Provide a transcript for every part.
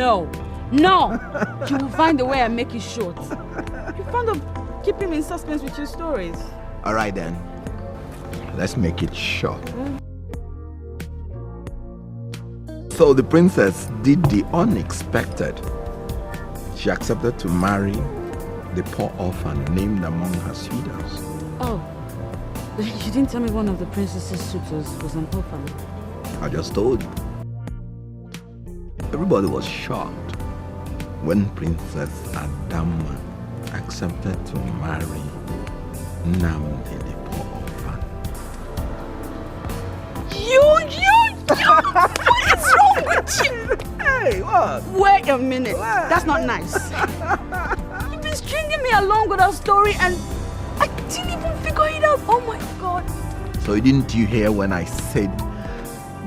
No. No! You will find a way and make it short. You found to keep him in suspense with your stories. Alright then. Let's make it short. So the princess did the unexpected. She accepted to marry the poor orphan named among her suitors. Oh, you didn't tell me one of the princess's suitors was an orphan. I just told you. Everybody was shocked when Princess Adama accepted to marry Nami, the poor orphan. What is wrong with you? Hey, what? Wait a minute. What? That's not nice. You've been stringing me along with our story and I didn't even figure it out. Oh my God. So didn't you hear when I said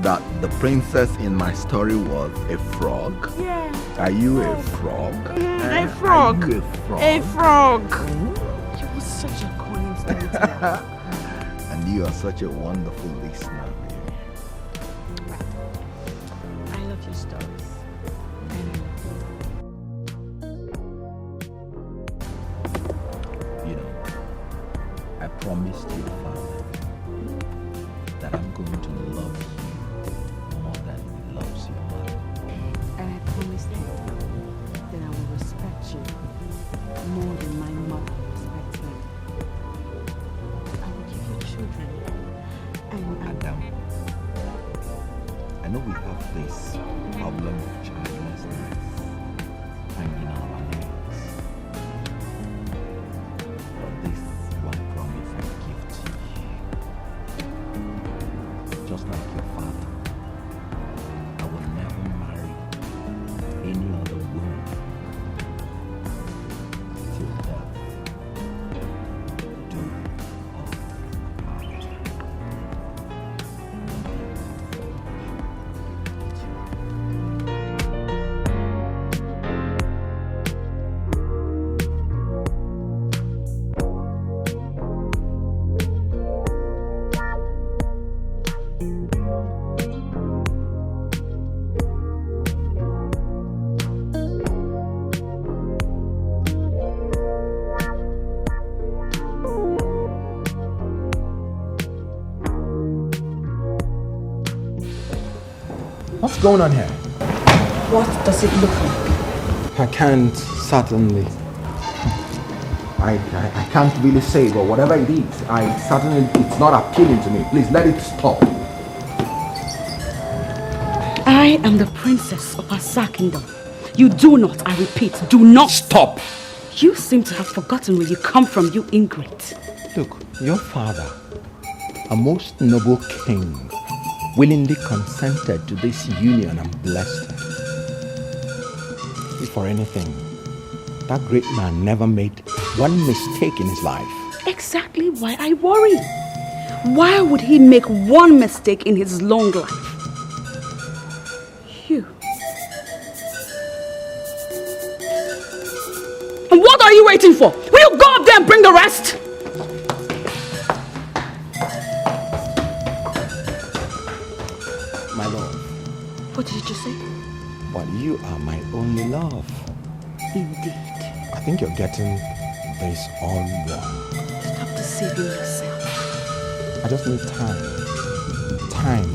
that the princess in my story was a frog? Yeah. Are you a frog? A frog. Are you a frog? A frog. You were such a cunning storyteller. And you are such a wonderful listener, baby. I love your stories. You know, I promised you, Father, that I'm going to love you more than he loves your mother. And I promised you that I will respect you more than my mother respects me. I will give you children. Adam, I know we have this problem of childlessness hanging on our necks. But this one promise I give to you. Just like your father, I will never marry any other woman till death do us part. What's going on here? What does it look like? I can't certainly. I can't really say, but whatever it is, it's not appealing to me. Please let it stop. I am the princess of Asa Kingdom. You do not, I repeat, do not Stop! You seem to have forgotten where you come from, you ingrate. Look, your father, a most noble king, willingly consented to this union and blessed her. If for anything, that great man never made one mistake in his life. Exactly why I worry. Why would he make one mistake in his long life? You. And what are you waiting for? Will you go up there and bring the rest? My love, What did you say? but you are my only love. Indeed. I think you're getting this all wrong. Stop deceiving yourself. I just need time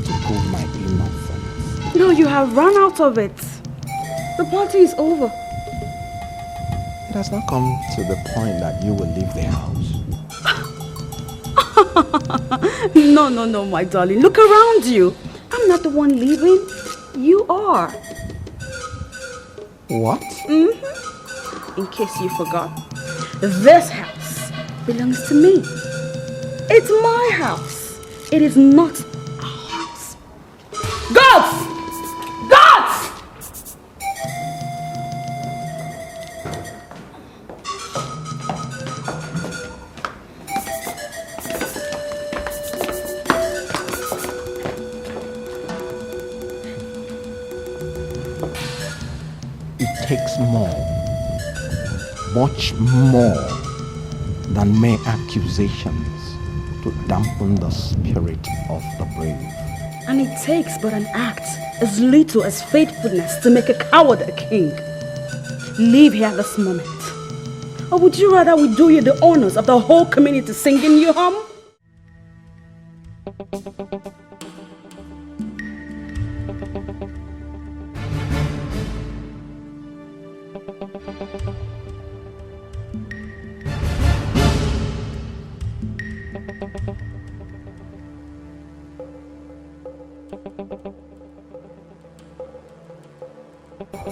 to cool my innocence. No, you have run out of it. The party is over. It has not come to the point that you will leave the house. No, my darling. Look around you. I'm not the one leaving. You are. What? In case you forgot, this house belongs to me. It's my house. It is not our house. Gods! Gods! It takes more, much more than mere accusations to dampen the spirit of the brave. And it takes but an act as little as faithfulness to make a coward a king. Leave here this moment. Or would you rather we do you the honors of the whole community singing you home?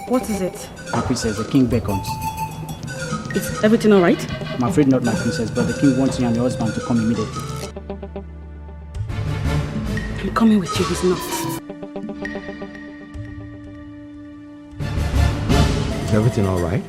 What is it? My princess, the king beckons. Is everything alright? I'm afraid not, my princess, but the king wants you and your husband to come immediately. I'm coming with you, he's not. Is everything all right?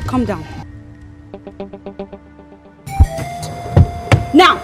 Calm down. Now!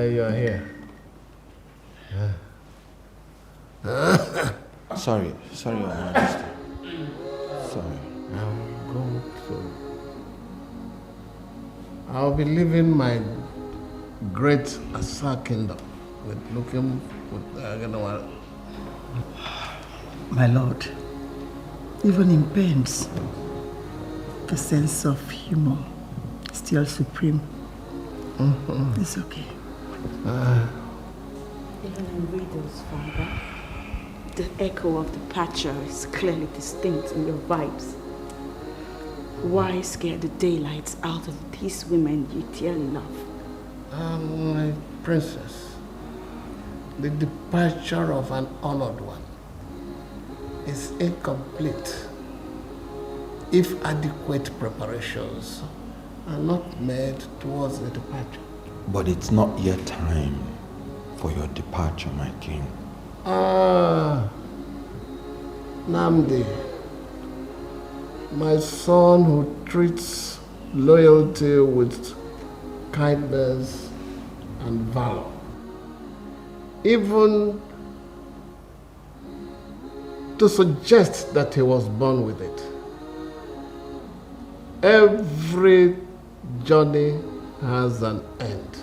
You're here. Sorry, Your Majesty. Sorry. I'm going to. I'll be leaving my great Asa kingdom with looking with My lord, even in pains, the sense of humor is still supreme. It's okay. Even in riddles, Father, the echo of departure is clearly distinct in your vibes. Why scare the daylights out of these women you dearly love? My princess, the departure of an honored one is incomplete if adequate preparations are not made towards the departure. But it's not yet time for your departure, my king. Namdi, my son who treats loyalty with kindness and valor, even to suggest that he was born with it. Every journey has an end.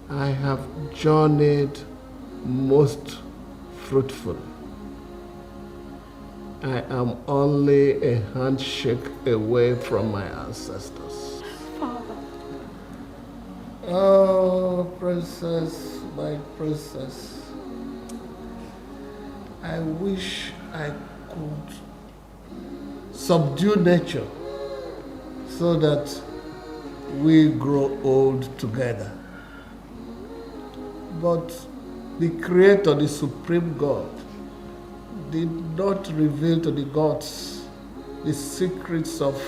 I have journeyed most fruitful. I am only a handshake away from my ancestors. Father. Oh, princess, my princess. I wish I could subdue nature so that we grow old together. But the Creator, the Supreme God, did not reveal to the gods the secrets of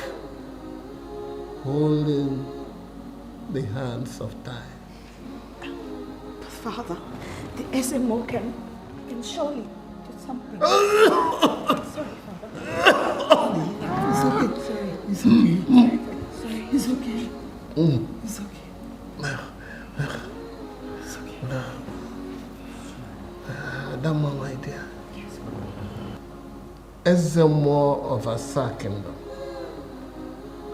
holding the hands of time. But Father, the SMO can surely do something. Sorry, Father. It's okay. It's okay. Sorry. It's okay. It's okay. It's okay. Dama, my dear. SMO of Asa Kingdom,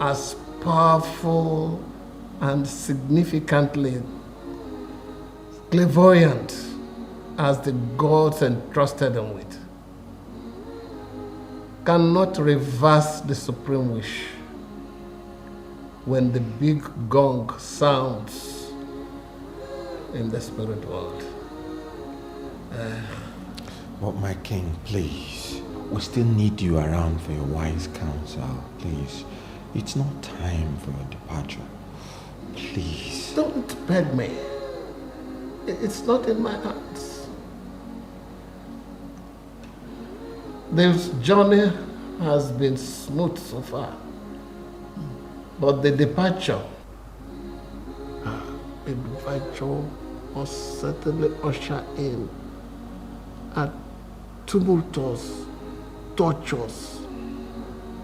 as powerful and significantly clairvoyant as the gods entrusted him with, cannot reverse the supreme wish when the big gong sounds in the spirit world. But my king, please, we still need you around for your wise counsel, please. It's not time for your departure. Please. Don't beg me. It's not in my hands. This journey has been smooth so far, but the departure must certainly usher in a tumultuous, torturous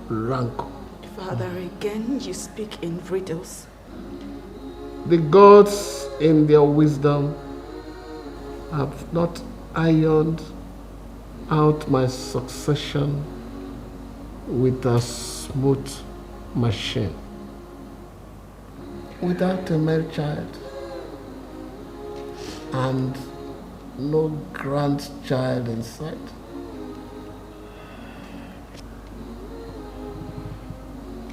rancor. Father, again you speak in riddles. The gods, in their wisdom, have not ironed out my succession with a smooth machine. Without a male child and no grandchild in sight,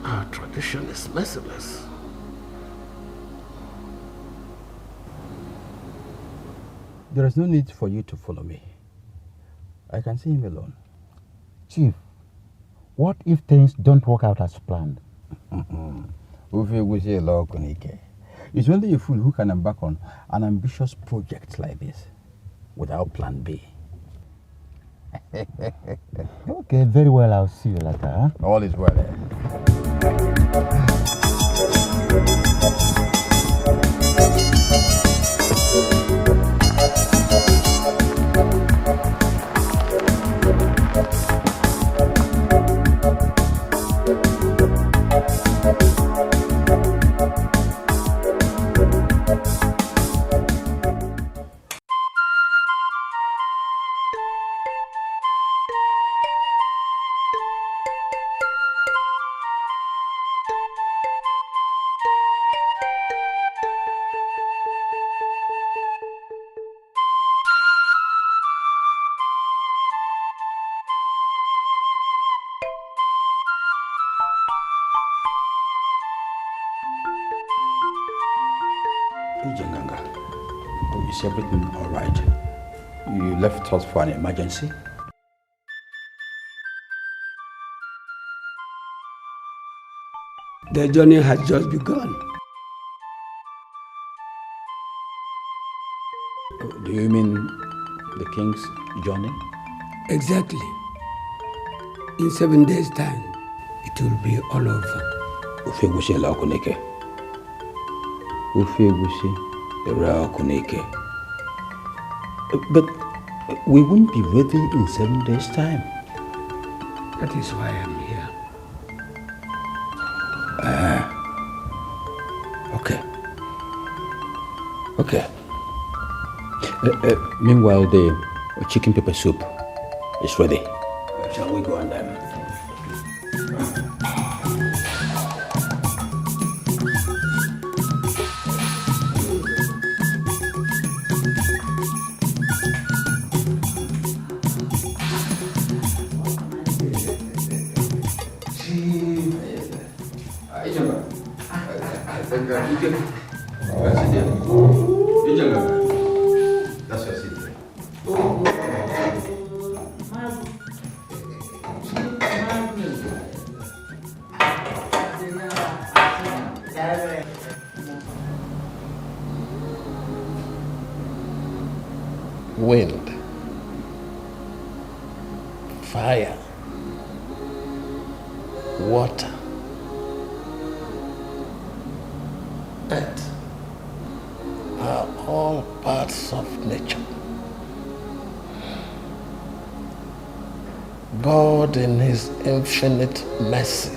our tradition is merciless. There is no need for you to follow me. I can see him alone. Chief, what if things don't work out as planned? It's only a fool who can embark on an ambitious project like this without plan B. Okay, very well, I'll see you later. Huh? All is well. Is everything all right? You left us for an emergency? The journey has just begun. Do you mean the king's journey? Exactly. In 7 days' time, it will be all over. Ufegusi la Okuneke. Ufegusi la Okuneke. But we won't be ready in 7 days' time. That is why I'm here. Okay. Okay. Meanwhile, the chicken pepper soup is ready. Shall we go and Wind, fire, water, earth are all parts of nature. God, in His infinite mercy,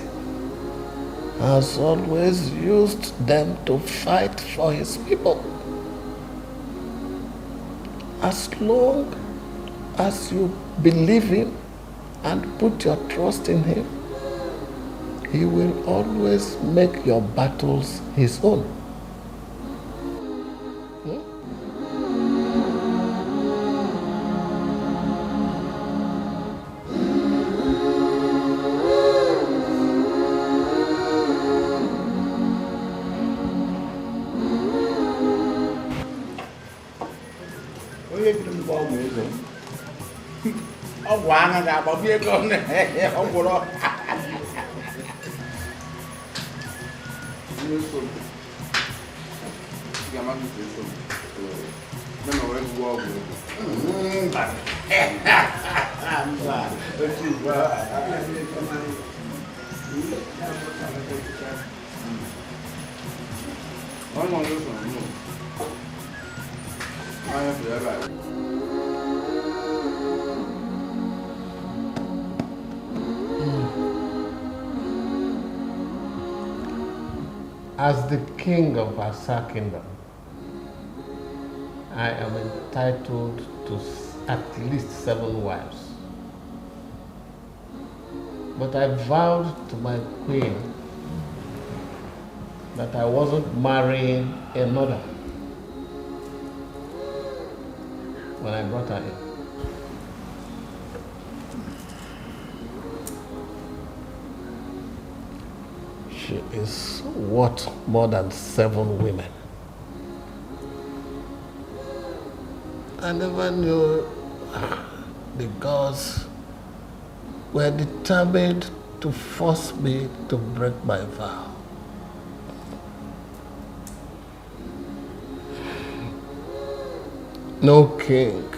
has always used them to fight for His people. As long as you believe Him and put your trust in Him, He will always make your battles His own. As the king of Asa Kingdom, I am entitled to at least 7 wives. But I vowed to my queen that I wasn't marrying another when I brought her in. She is worth more than 7 women. I never knew the gods were determined to force me to break my vow. No king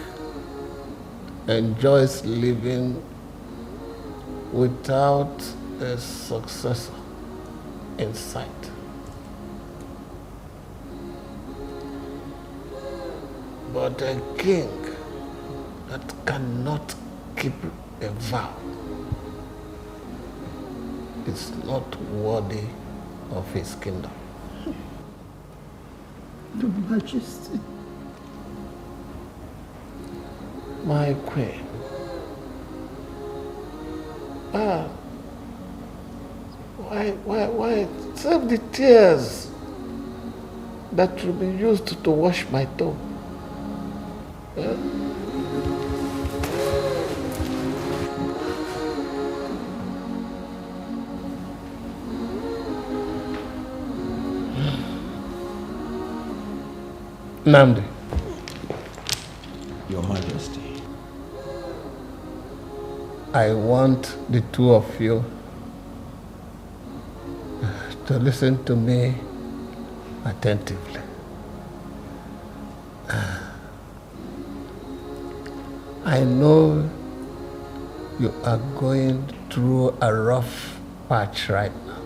enjoys living without a successor in sight. But a king that cannot keep a vow is not worthy of his kingdom. Your Majesty. My queen. Why save the tears that will be used to wash my tomb? Nandi. Your Majesty. I want the 2 of you to listen to me attentively. I know you are going through a rough patch right now.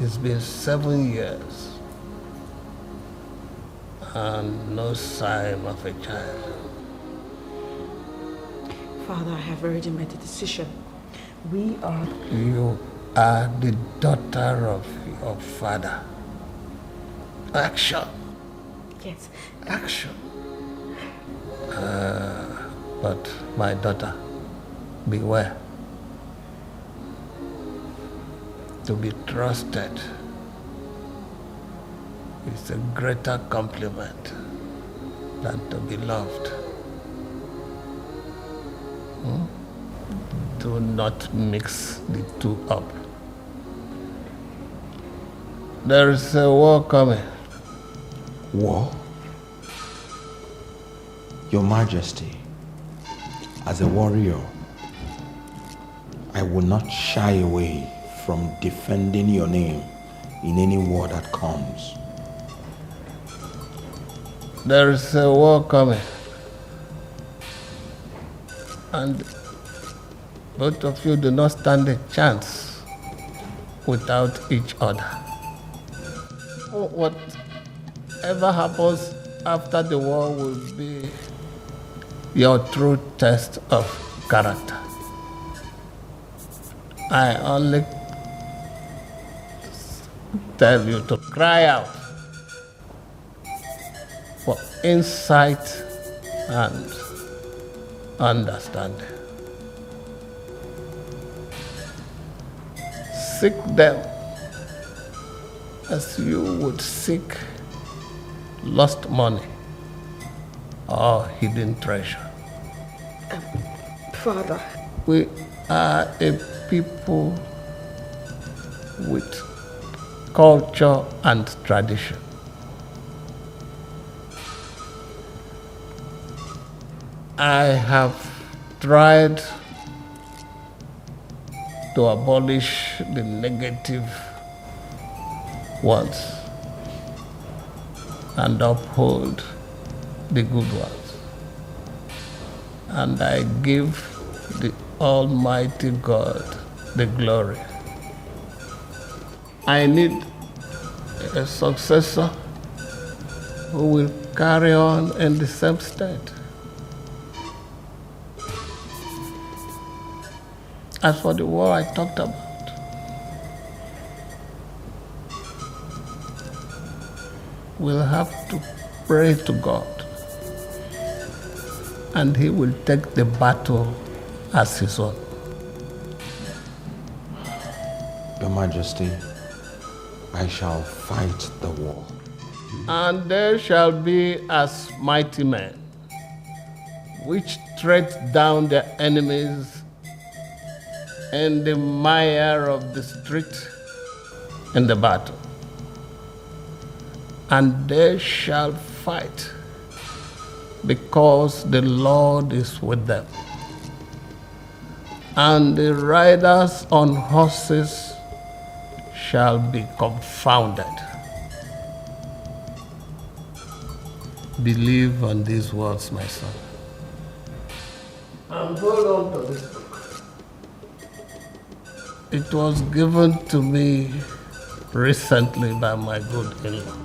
It's been 7 years, and no sign of a child. Father, I have already made a decision. We are... You are the daughter of your father. Action. Yes. Action. But my daughter, beware. To be trusted is a greater compliment than to be loved. Do not mix the two up. There is a war coming. War? Your Majesty, as a warrior, I will not shy away from defending your name in any war that comes. There is a war coming. And both of you do not stand a chance without each other. Whatever happens after the war will be your true test of character. I only tell you to cry out for insight and understanding. Seek them as you would seek lost money or hidden treasure. Father. We are a people with culture and tradition. I have tried to abolish the negative ones and uphold the good ones. And I give the Almighty God the glory. I need a successor who will carry on in the same state. As for the war I talked about, we'll have to pray to God, and He will take the battle as His own. Your Majesty, I shall fight the war. And there shall be as mighty men, which tread down their enemies in the mire of the street in the battle. And they shall fight, because the Lord is with them. And the riders on horses shall be confounded. Believe on these words, my son. And hold on to this book. It was given to me recently by my good in-law.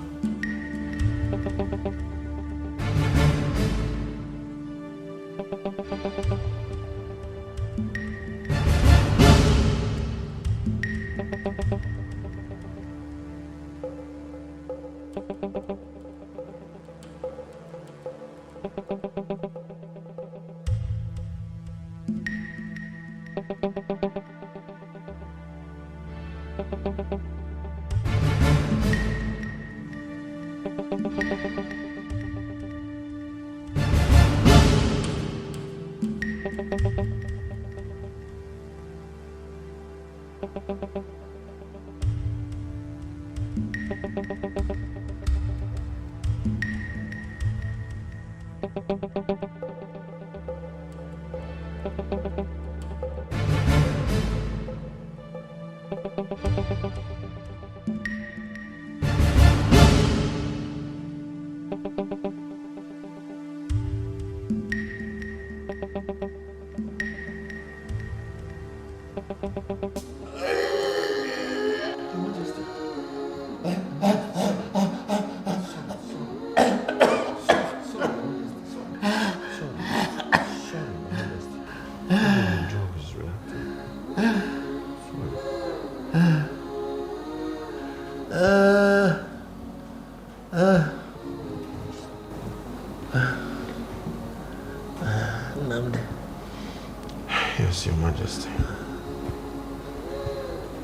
Majesty.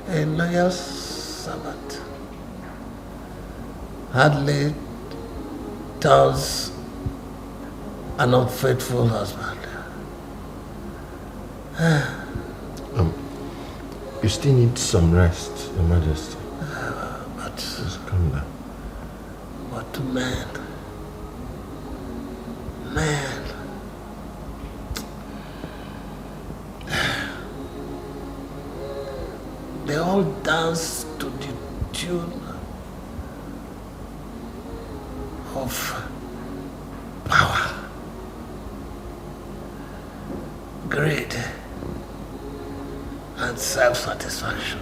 A loyal servant hardly tells an unfaithful husband. You still need some rest, Your Majesty. But just calm down. But man, they all dance to the tune of power, greed, and self-satisfaction.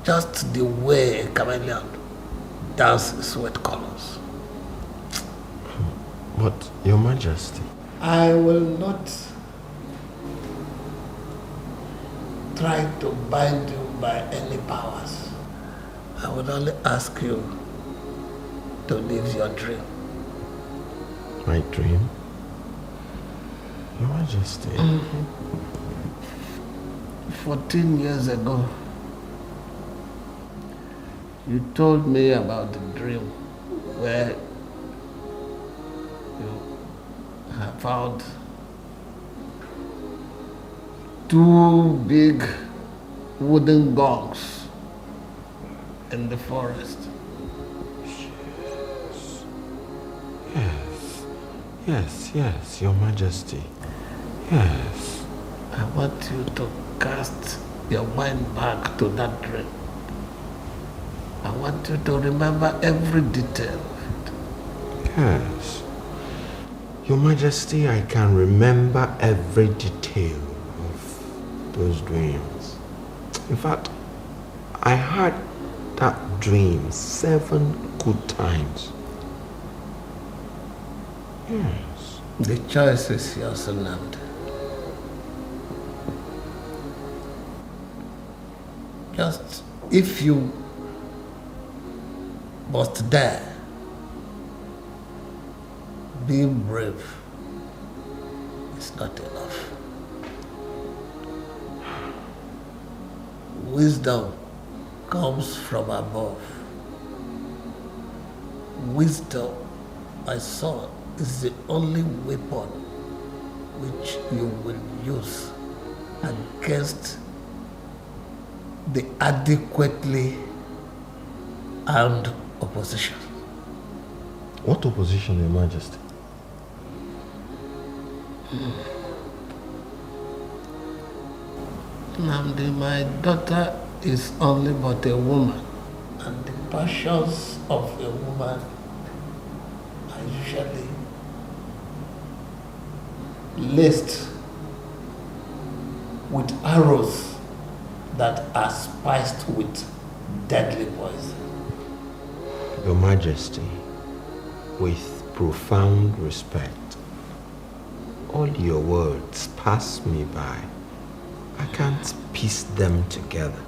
Just the way a chameleon dances with colors. But, Your Majesty, I will not try to bind you by any powers. I would only ask you to live your dream. My dream? Your Majesty. 14 years ago, you told me about the dream where you have found 2 big wooden gongs in the forest. Yes, Your Majesty. Yes. I want you to cast your mind back to that dream. I want you to remember every detail of it. Yes. Your Majesty, I can remember every detail of those dreams. In fact, I had that dream 7 good times. Yes. The choice is yours, Nami. Just if you must dare, being brave is not enough. Wisdom comes from above. Wisdom, my son, is the only weapon which you will use against the adequately armed opposition. What opposition, Your Majesty? Nami, my daughter is only but a woman, and the passions of a woman are usually laced with arrows that are spiced with deadly poison. Your Majesty, with profound respect, all your words pass me by. I can't piece them together.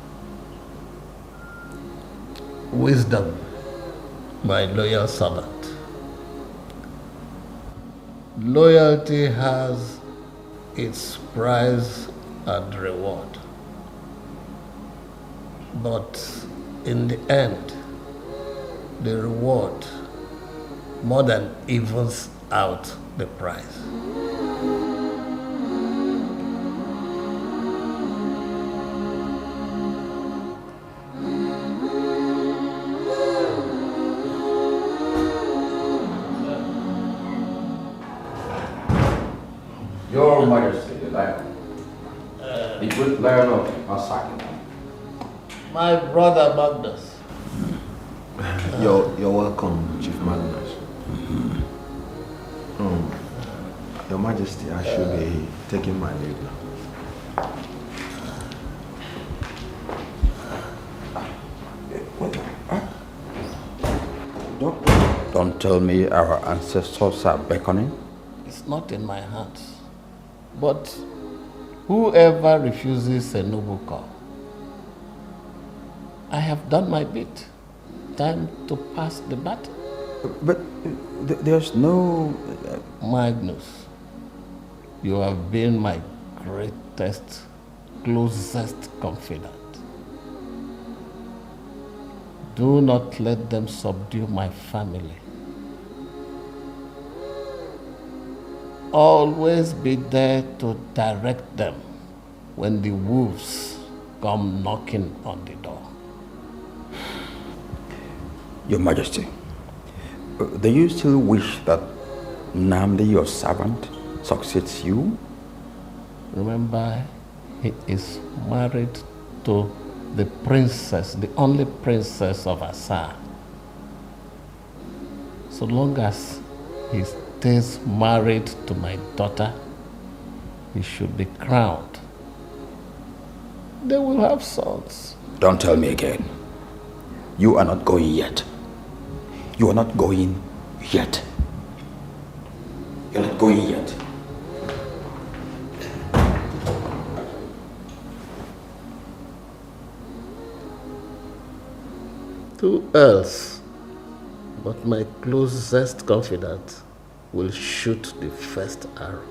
Wisdom, my loyal servant. Loyalty has its price and reward. But in the end, the reward more than evens out the price. Your Majesty, the lion. The good Lionel outside. My brother Magnus. You're welcome, Chief Magnus. Your Majesty, I should be taking my leave now. Don't tell me our ancestors are beckoning. It's not in my hands. But whoever refuses a noble call, I have done my bit. Time to pass the baton. But there's no... Magnus, You have been my greatest, closest confidant. Do not let them subdue my family. Always be there to direct them when the wolves come knocking on the door. Your Majesty, do you still wish that Nami, your servant, succeeds you? Remember, he is married to the princess, the only princess of Asa. So long as he stays married to my daughter, he should be crowned. They will have sons. Don't tell me again. You are not going yet. You are not going yet. You're not going yet. Who else but my closest confidant will shoot the first arrow?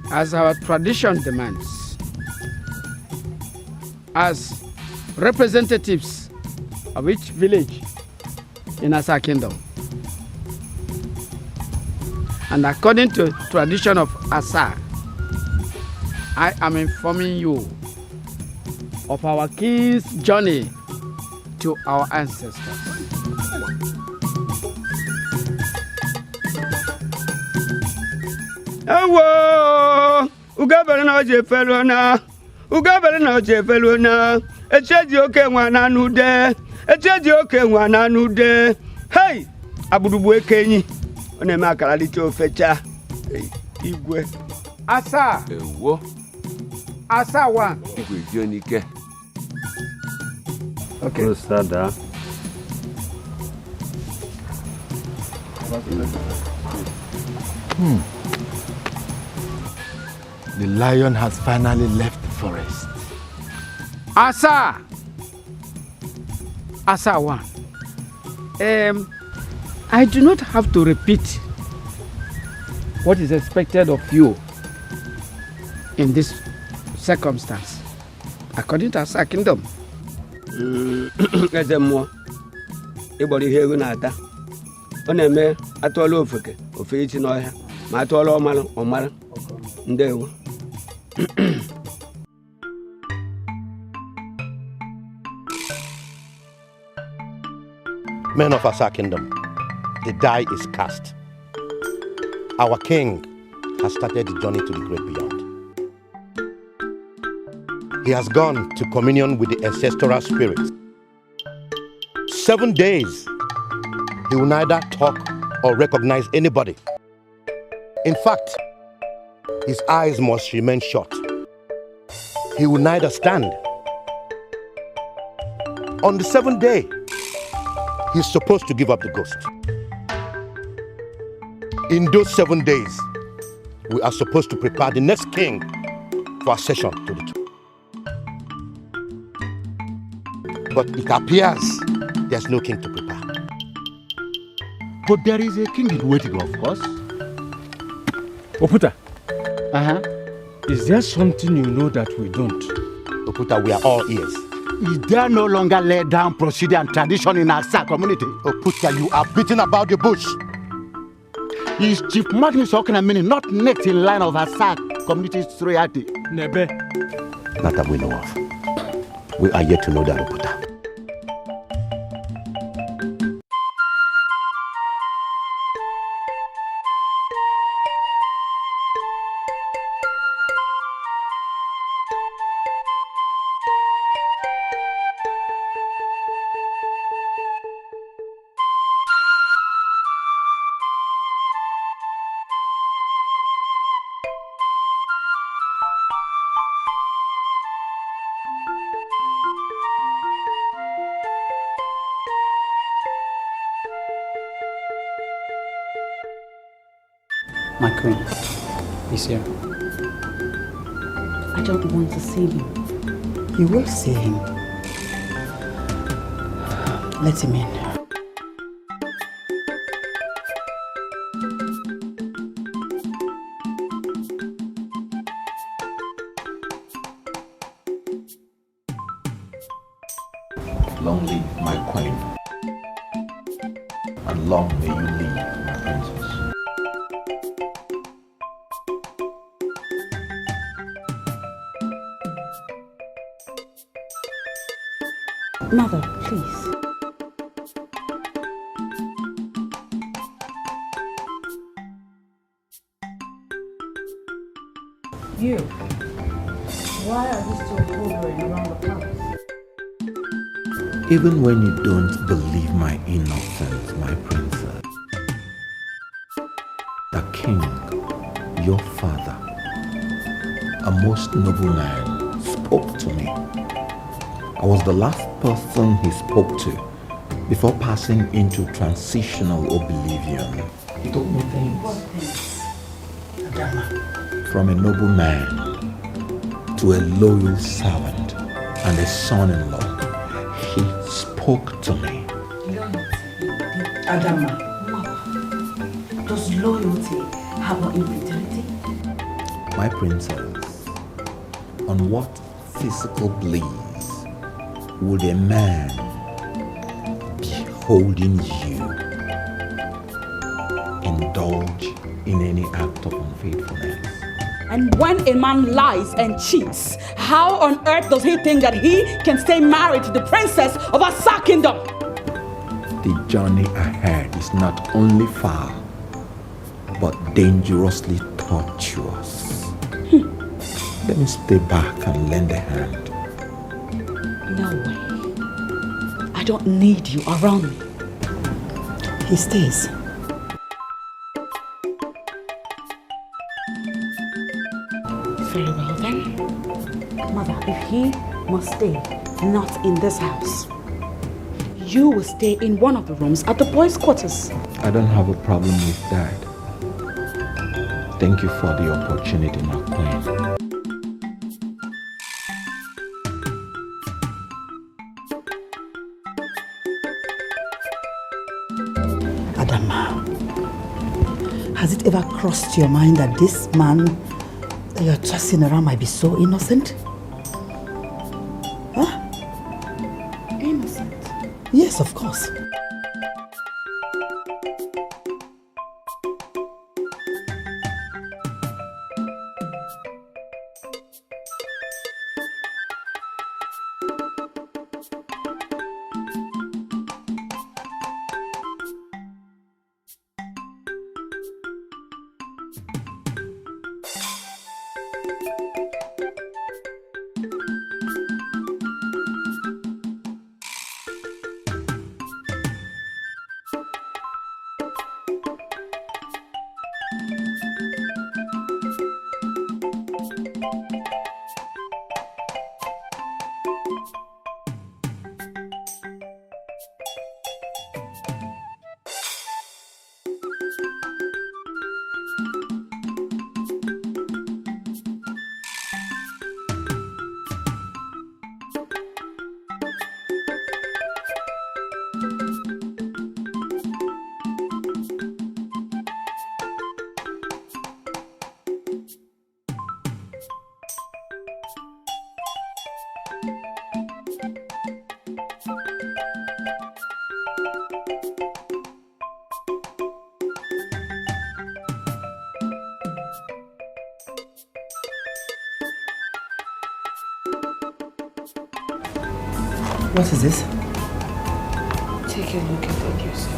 As our tradition demands, as representatives of each village in Asa Kingdom, and according to tradition of Asa, I am informing you of our king's journey to our ancestors. Ewo, ugabere na oje felo na, ugabere na oje felo na. Echeji oke nwa na nude, echeji oke nwa na nude. Hey, abudubu ekenyi. One me akara lite ofecha. Igwe. Asa. Ewo. Asa one. Igwe jonike. Okay. Rosada. The lion has finally left the forest. Asa! Asa one. I do not have to repeat what is expected of you in this circumstance, according to Asa Kingdom. Ezemo. Ibori ihe ego na-ata. Ọ na-eme atụọla ofeke, ofe ichi n'ọhịa, ma atụọla ọmara. Ndewo. Men of Asa Kingdom, the die is cast. Our king has started the journey to the great beyond. He has gone to communion with the ancestral spirits. 7 days, he will neither talk or recognize anybody. In fact, his eyes must remain shut. He will neither stand. On the 7th day, he's supposed to give up the ghost. In those 7 days, we are supposed to prepare the next king for accession to the throne. But it appears there's no king to prepare. But there is a king in waiting, of course. Oputa. Is there something you know that we don't? Oputa, we are all ears. Is there no longer laid down procedure and tradition in our community? Oputa, you are beating about the bush. Is Chief Magnus Okonkwo not next in line of our community's royalty? Nebe. Not that we know of. We are yet to know that, Oputa. My queen, he's here. I don't want to see him. You will see him. Let him in. Long live my queen, and long may you live, my princess. Mother, please. You. Why are you still hovering around the palace? Even when you don't believe my innocence, my princess, the king, your father, a most noble man, spoke to me. I was the last person he spoke to before passing into transitional oblivion. He told me things. What things? Adama. From a noble man to a loyal servant and a son-in-law. He spoke to me. Loyalty. Adama. Mother, does loyalty have no infidelity? My princess, on what physical bliss would a man beholding you indulge in any act of unfaithfulness? And when a man lies and cheats, how on earth does he think that he can stay married to the princess of Asa Kingdom? The journey ahead is not only far, but dangerously tortuous. Let me stay back and lend a hand. No way. I don't need you around me. He stays. Very well then. Mother, if he must stay not in this house, you will stay in one of the rooms at the boys' quarters. I don't have a problem with that. Thank you for the opportunity, my queen. Adama, has it ever crossed your mind that this man that you're tossing around might be so innocent? Huh? Innocent? Yes, of course. What is this? Take a look at it yourself.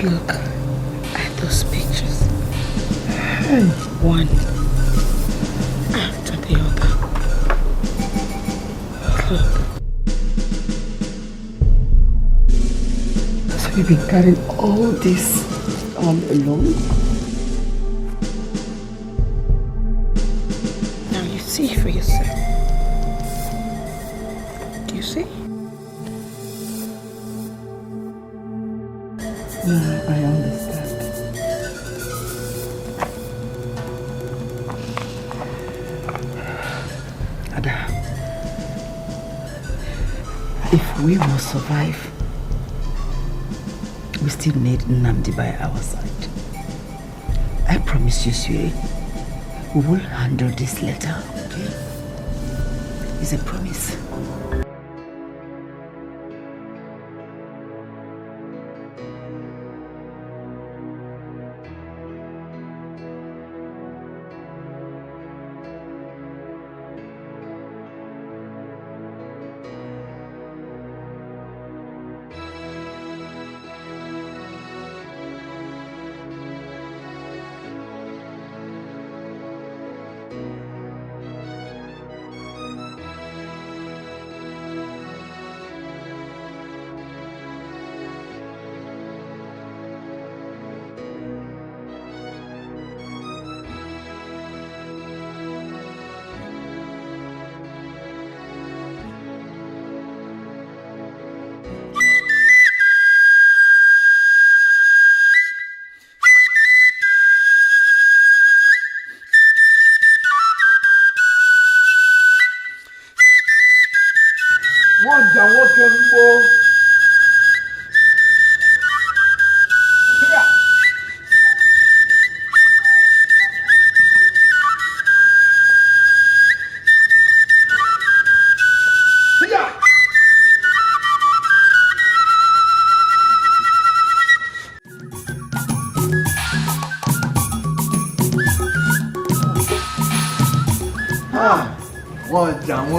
Look at those pictures. One after the other. Look. So you've been carrying all this all alone? Now you see for yourself. Do you see? Yeah, I understand. Ada, if we will survive, we still need Nami by our side. I promise you, Siri, we will handle this letter, okay? It's a promise.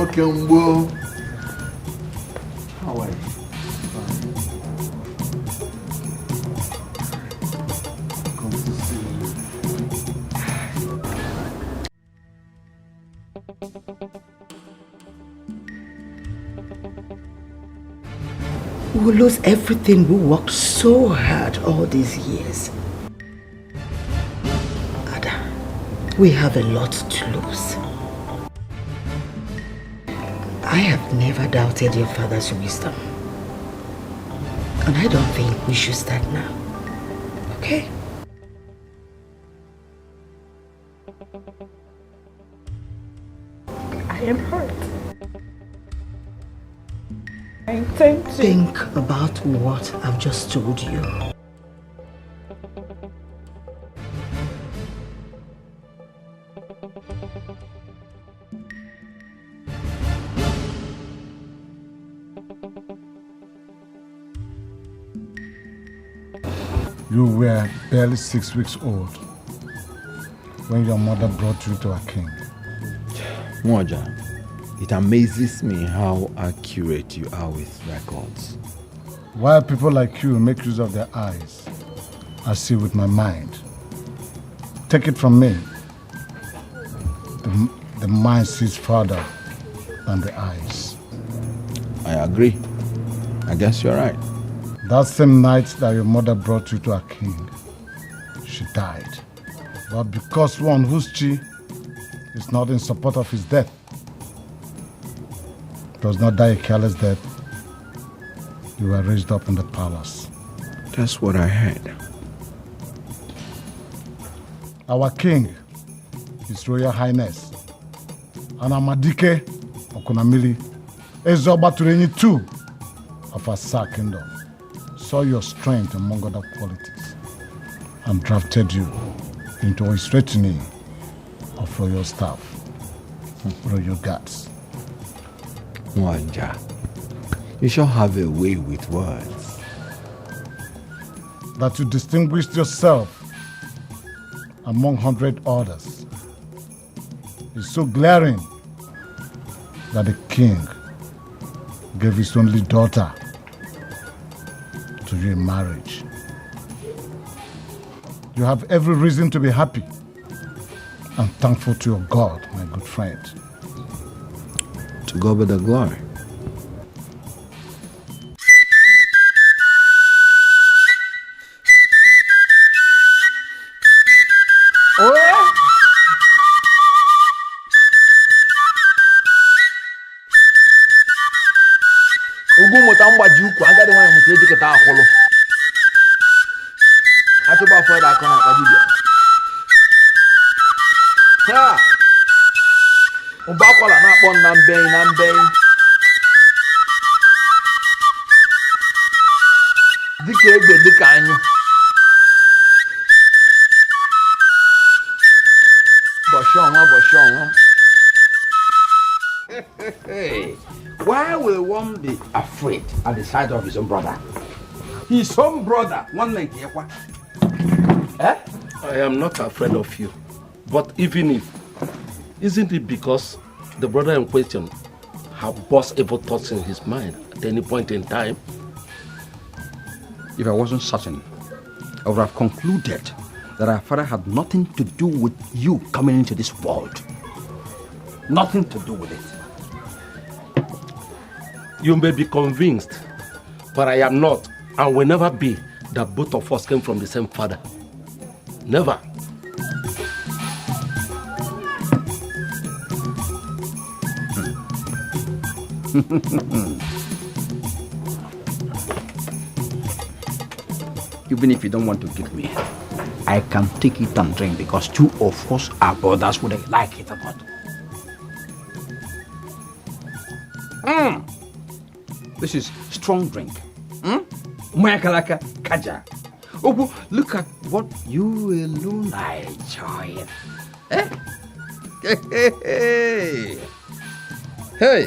Okonkwo. How are you? Come to see We will lose everything we worked so hard all these years. Ada, we have a lot to lose. I have never doubted your father's wisdom. And I don't think we should start now. Okay? I am hurt. I intend to think about what I've just told you. You were barely 6 weeks old when your mother brought you to a king. Mwaja, it amazes me how accurate you are with records. While people like you make use of their eyes, I see with my mind. Take it from me. The mind sees farther than the eyes. I agree. I guess you're right. That same night that your mother brought you to a king, she died. But because one whose chi is not in support of his death does not die a careless death, you were raised up in the palace. That's what I heard. Our king, His Royal Highness, Anamadike Okunamili, Ezobatureni II of Asa Kingdom, saw your strength among other qualities and drafted you into his retinue of royal staff, royal guards. Mwanja, you shall have a way with words. That you distinguished yourself among 100 others is so glaring that the king gave his only daughter to you in marriage. You have every reason to be happy and thankful to your God, my good friend. To God be the glory. Ugwu mụta mgbaji ukwu agadi nwanyị mụta ejikọta akwụlụ. Achụba afọ ịda akọ na akpa dibịa. Ha! Ụba akwala na-akpọ na mbeyi na mbeyi. Dịka egbe dịka anyụ. Bọchị ọnwa. Why will one be afraid at the sight of his own brother? His own brother, one like Yekwa. Eh? I am not afraid of you. But even if, isn't it because the brother in question have burst evil thoughts in his mind at any point in time? If I wasn't certain, I would have concluded that our father had nothing to do with you coming into this world. Nothing to do with it. You may be convinced, but I am not and will never be that both of us came from the same father. Never. Even if you don't want to give me, I can take it and drink because two of us are brothers whether you like it or not. This is strong drink. Mayakalaka Kaja. Oh, look at what you alone are enjoying. Eh? Hey.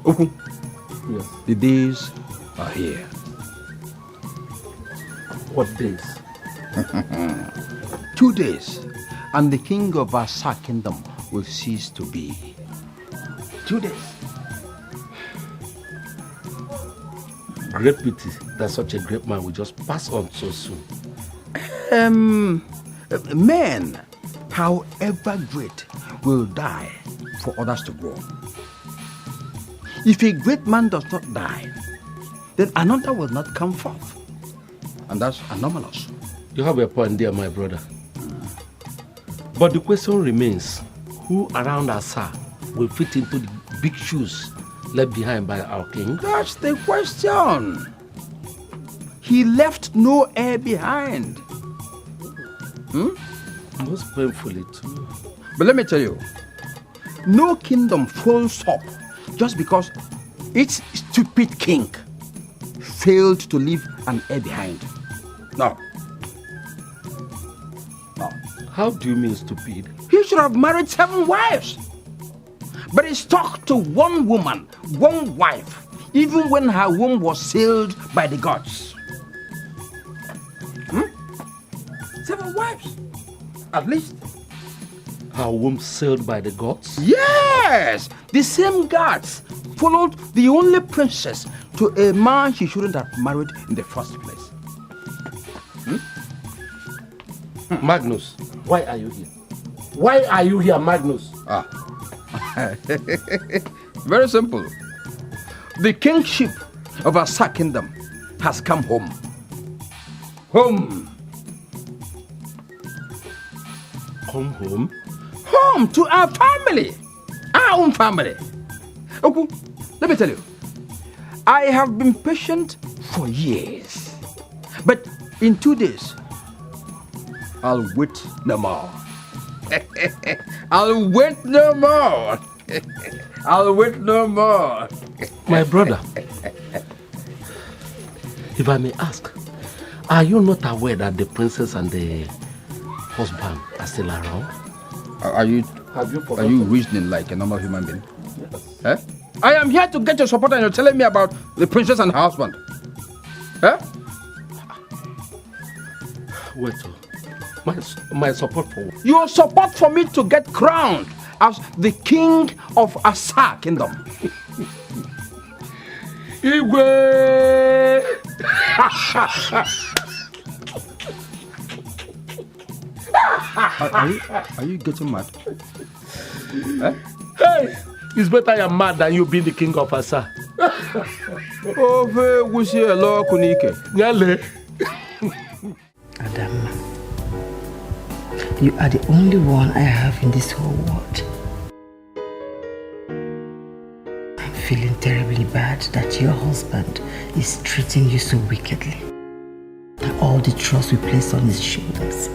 Oku. Yes. The days are here. What days? 2 days, and the king of our kingdom will cease to be. 2 days. Great pity that such a great man will just pass on so soon. Men, however great, will die for others to grow. If a great man does not die, then another will not come forth. And that's anomalous. You have a point there, my brother. But the question remains, who around us will fit into the big shoes left behind by our king? That's the question. He left no heir behind. Most painfully too. But let me tell you, no kingdom falls up just because its stupid king failed to leave an heir behind. No. How do you mean stupid? He should have married 7 wives. But he stuck to one woman, one wife, even when her womb was sealed by the gods. 7 wives, at least. Her womb sealed by the gods? Yes! The same gods followed the only princess to a man she shouldn't have married in the first place. Magnus, why are you here? Why are you here, Magnus? Very simple. The kingship of our kingdom has come home. Home. Come home? Home to our family. Our own family. Okay, let me tell you. I have been patient for years. But in 2 days, I'll wait no more. I'll wait no more. I'll wait no more. My brother, if I may ask, are you not aware that the princess and the husband are still around? Are you Have you forgotten? Are you reasoning like a normal human being? Yes. Eh? I am here to get your support and you're telling me about the princess and her husband. Eh? Wait, my support for what? Your support for me to get crowned as the king of Asa kingdom. Igwe! Are you getting mad? Eh? Hey! It's better I am mad than you being the king of Asa. Adam, you are the only one I have in this whole world. I'm feeling terribly bad that your husband is treating you so wickedly. All the trust we place on his shoulders.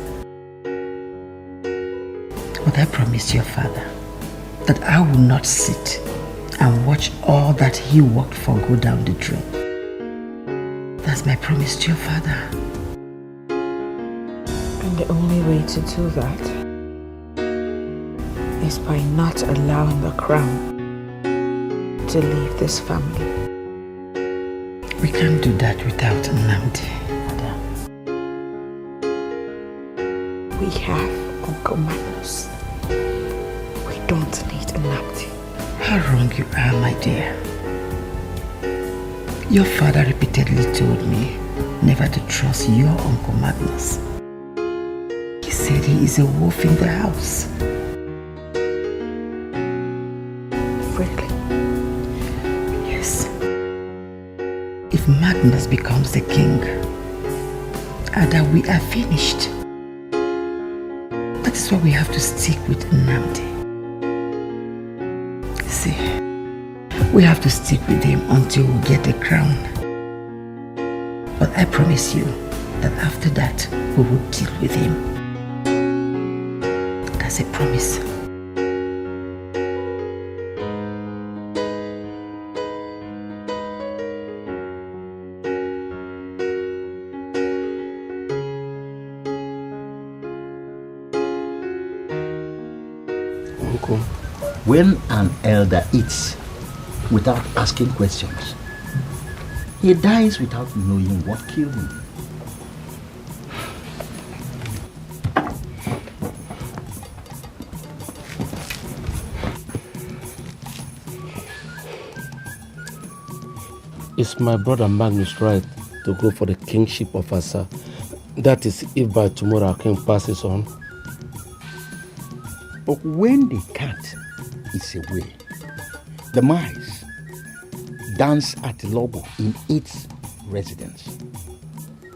But I promised your father that I will not sit and watch all that he worked for go down the drain. That's my promise to your father. And the only way to do that is by not allowing the crown to leave this family. We can't do that without Namdi. We have Uncle Magnus. We don't need a Namdi. How wrong you are, my dear. Your father repeatedly told me never to trust your Uncle Magnus. He said he is a wolf in the house. Really? Yes. If Magnus becomes the king, Ada, we are finished. That is why we have to stick with Namdi. See, we have to stick with him until we get the crown. But I promise you that after that, we will deal with him. That's a promise. Uncle, when an elder eats without asking questions, he dies without knowing what killed him. Is my brother Magnus right to go for the kingship of Asa? That is, if by tomorrow our king passes on. But when the cat is away, the mice dance at the lobo in its residence.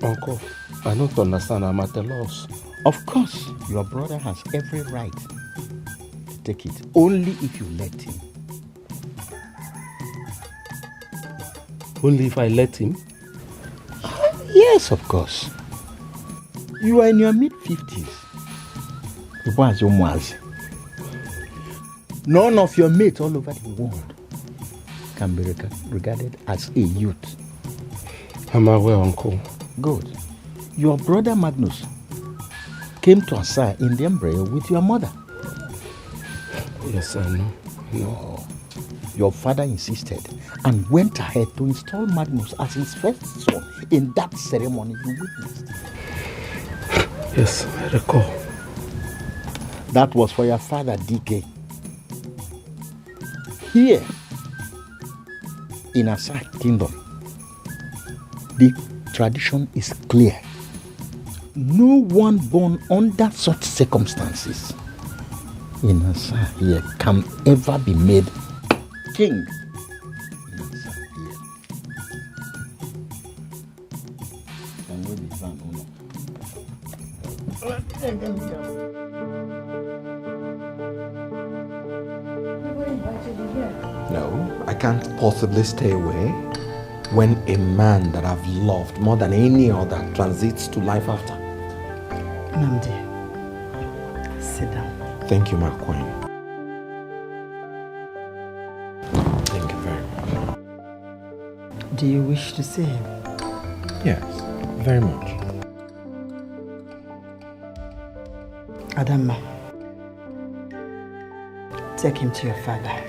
Uncle, I don't understand. I'm at a loss. Of course, your brother has every right to take it, only if you let him. Only if I let him? Yes, of course. You are in your mid-50s. None of your mates all over the world can be regarded as a youth. I'm aware, Uncle. Good. Your brother Magnus came to Asa in the embryo with your mother. Yes, I know. No. Your father insisted and went ahead to install Magnus as his first son in that ceremony you witnessed. Yes, I recall. That was for your father, DK. Here, in Asa Kingdom, the tradition is clear. No one born under such circumstances in Asa here can ever be made king. No, I can't possibly stay away when a man that I've loved more than any other transits to life after. Namdi, sit down. Thank you, my queen. Thank you very much. Do you wish to see him? Yes, very much. Adama, Take him to your father.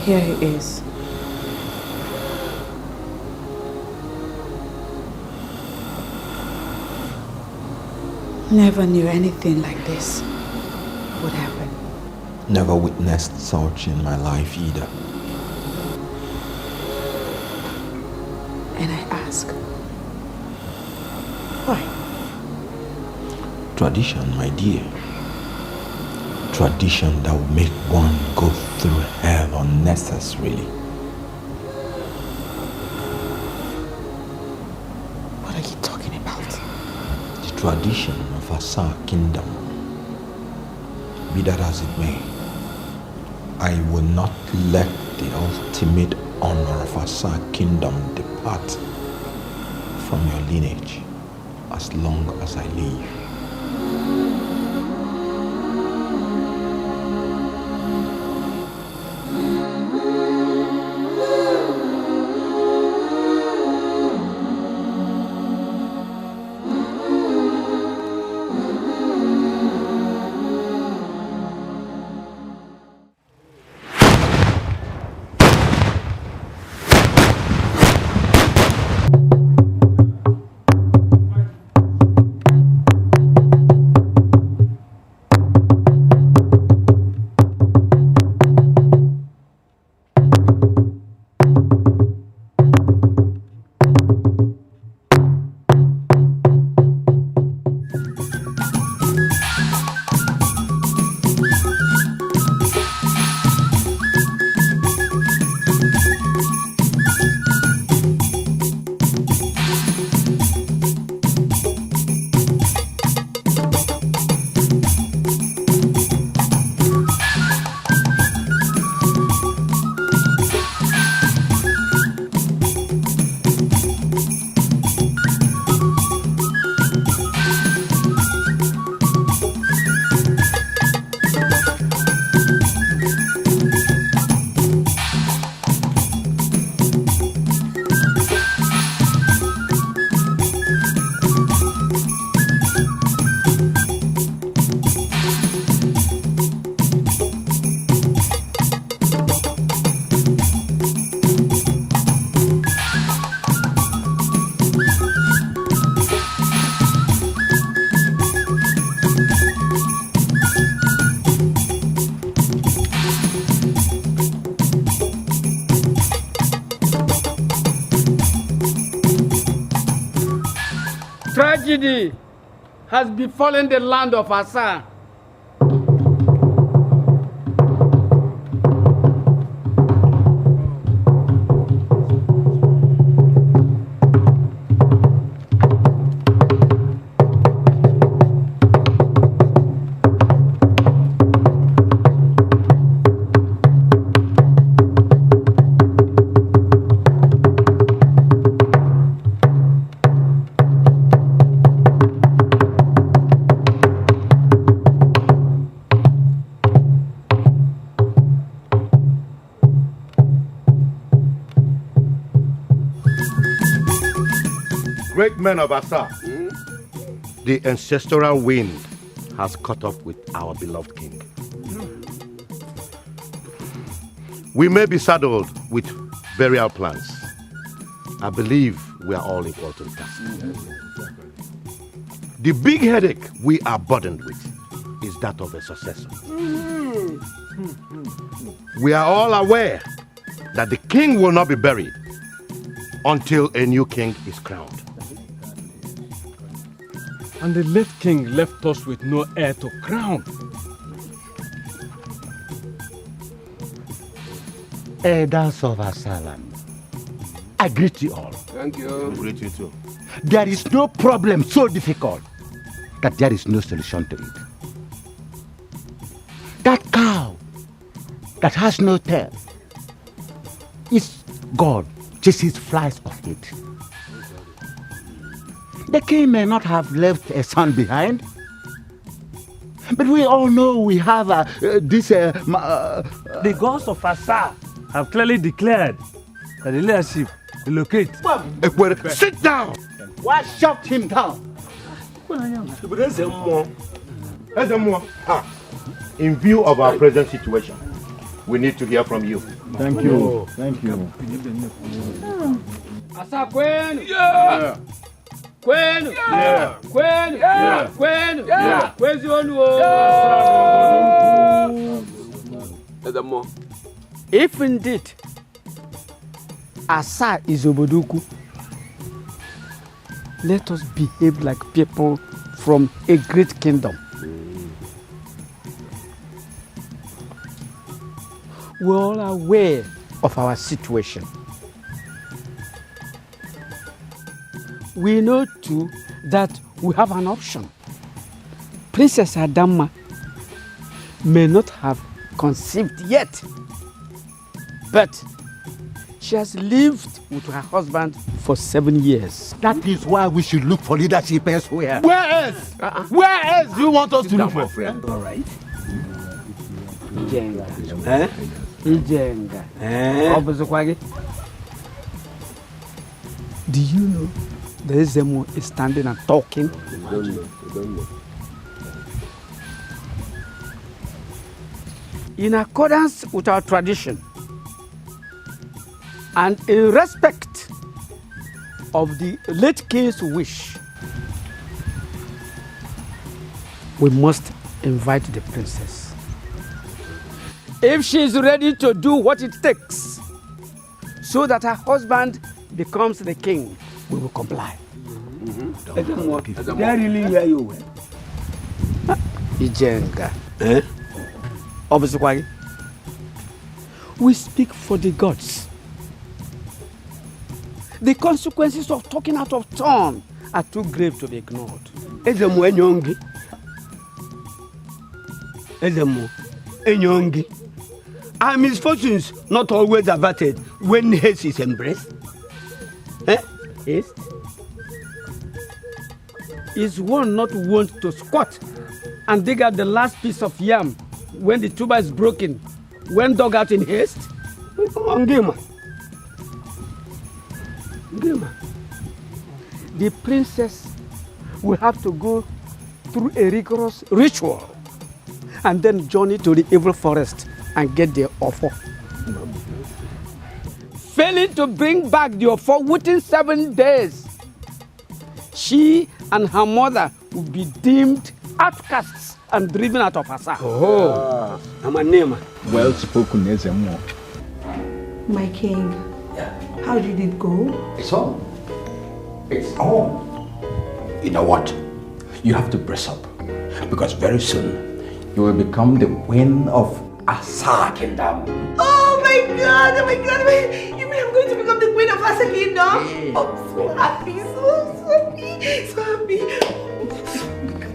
Here he is. Never knew anything like this would happen. Never witnessed such in my life either. And I ask, why? Tradition, my dear. Tradition that will make one go through hell unnecessarily. What are you talking about? The tradition of Asa kingdom. Be that as it may, I will not let the ultimate honor of Asa kingdom depart from your lineage as long as I live. Tragedy has befallen the land of Asa. Great men of Asa, the ancestral wind has caught up with our beloved king. We may be saddled with burial plans. I believe we are all equal to the task. The big headache we are burdened with is that of a successor. We are all aware that the king will not be buried until a new king is crowned. And the late king left us with no heir to crown. Elders of Asalam, I greet you all. Thank you. I greet you too. There is no problem so difficult that there is no solution to it. That that has no tail. Its God chases flies off it. The king may not have left a son behind, but we all know we have The gods of Asa have clearly declared that the leadership relocate. Sit down! Why shut him down? In view of our present situation, we need to hear from you. Thank you. Thank you. Asa kwenu. Yeah. Kwenu. Yeah. Kwenu. Yeah. Kwenu. Yeah. Kwezi onu. If indeed Asa is Oboduku, let us behave like people from a great kingdom. We're all aware of our situation. We know too that we have an option. Princess Adama may not have conceived yet, but she has lived with her husband for 7 years. That is why we should look for leadership elsewhere. Where else? Where else do you want us to look for? Friend. All right. Ijenga. Eh? Ijenga. Eh? Do you know the Ezemo is standing and talking? I don't know. In accordance with our tradition and in respect of the late king's wish, we must invite the princess. If she is ready to do what it takes so that her husband becomes the king, we will comply. They really hear you well. Ijenga. Eh? Obviously, we speak for the gods. The consequences of talking out of turn are too grave to be ignored. Ezemo enyongi. Ezemo enyongi. Are misfortunes not always averted when haste is embraced? Eh? Haste? Is one not wont to squat and dig out the last piece of yam when the tuber is broken, when dug out in haste? Ngima. The princess will have to go through a rigorous ritual and then journey to the evil forest and get the offer. Failing to bring back the offer within 7 days, she and her mother will be deemed outcasts and driven out of Asa. Oh, I'm a name. Well spoken, Ezemo. My king, how did it go? It's on. It's on. You know what? You have to brace up. Because very soon, you will become the queen of Asa Kingdom. Oh my God, oh my God. You mean I'm going to become the queen of Asa Kingdom? Yeah. I'm so happy, so happy, so happy.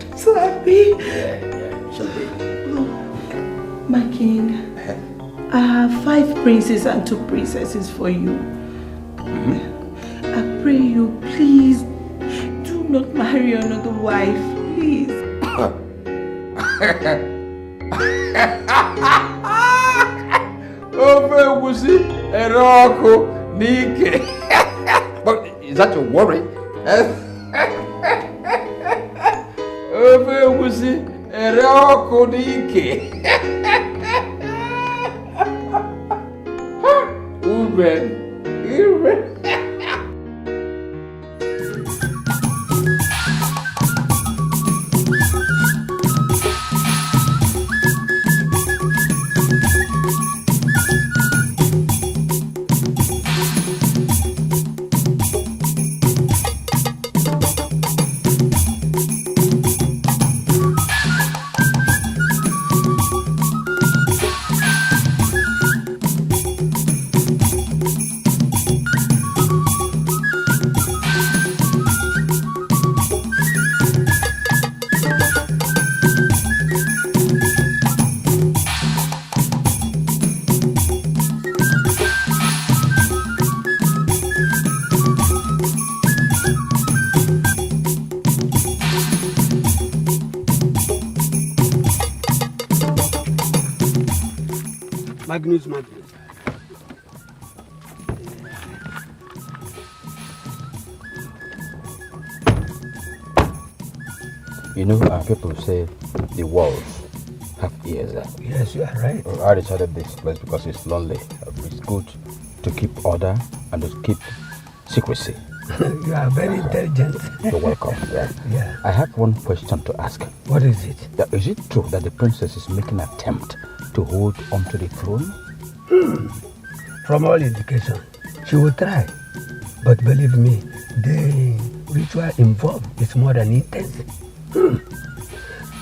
I'm so happy. Yeah, shall be. Oh, my king, I have 5 princes and 2 princesses for you. I pray you, please, do not marry another wife, please. Oh, Wusi, Eroko, Nike. But is that your worry? Oh, Wusi, Eroko, Nike. Ube. Magnus. You know, people say the walls have ears. Yes, you are right. I decided this place because it's lonely. It's good to keep order and to keep secrecy. You are very intelligent. You're welcome. Yeah. I have one question to ask. What is it? Is it true that the princess is making an attempt to hold onto the throne? From all indication, she will try. But believe me, the ritual involved is more than intense.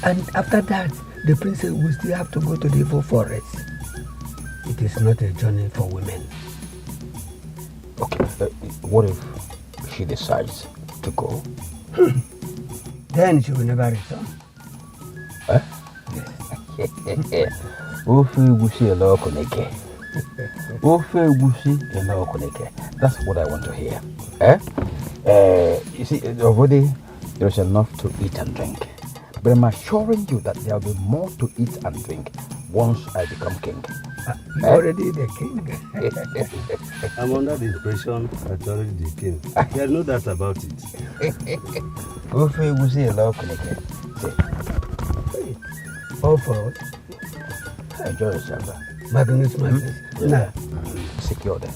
And after that, the princess will still have to go to the evil forest. It is not a journey for women. Okay, what if she decides to go? Then she will never return. That's what I want to hear. You see, already there's enough to eat and drink. But I'm assuring you that there will be more to eat and drink once I become king. You're already the king. I'm under the impression that you're already the king. There's no doubt about it. All for what? Enjoy yourself. Magnus. Now, secure them.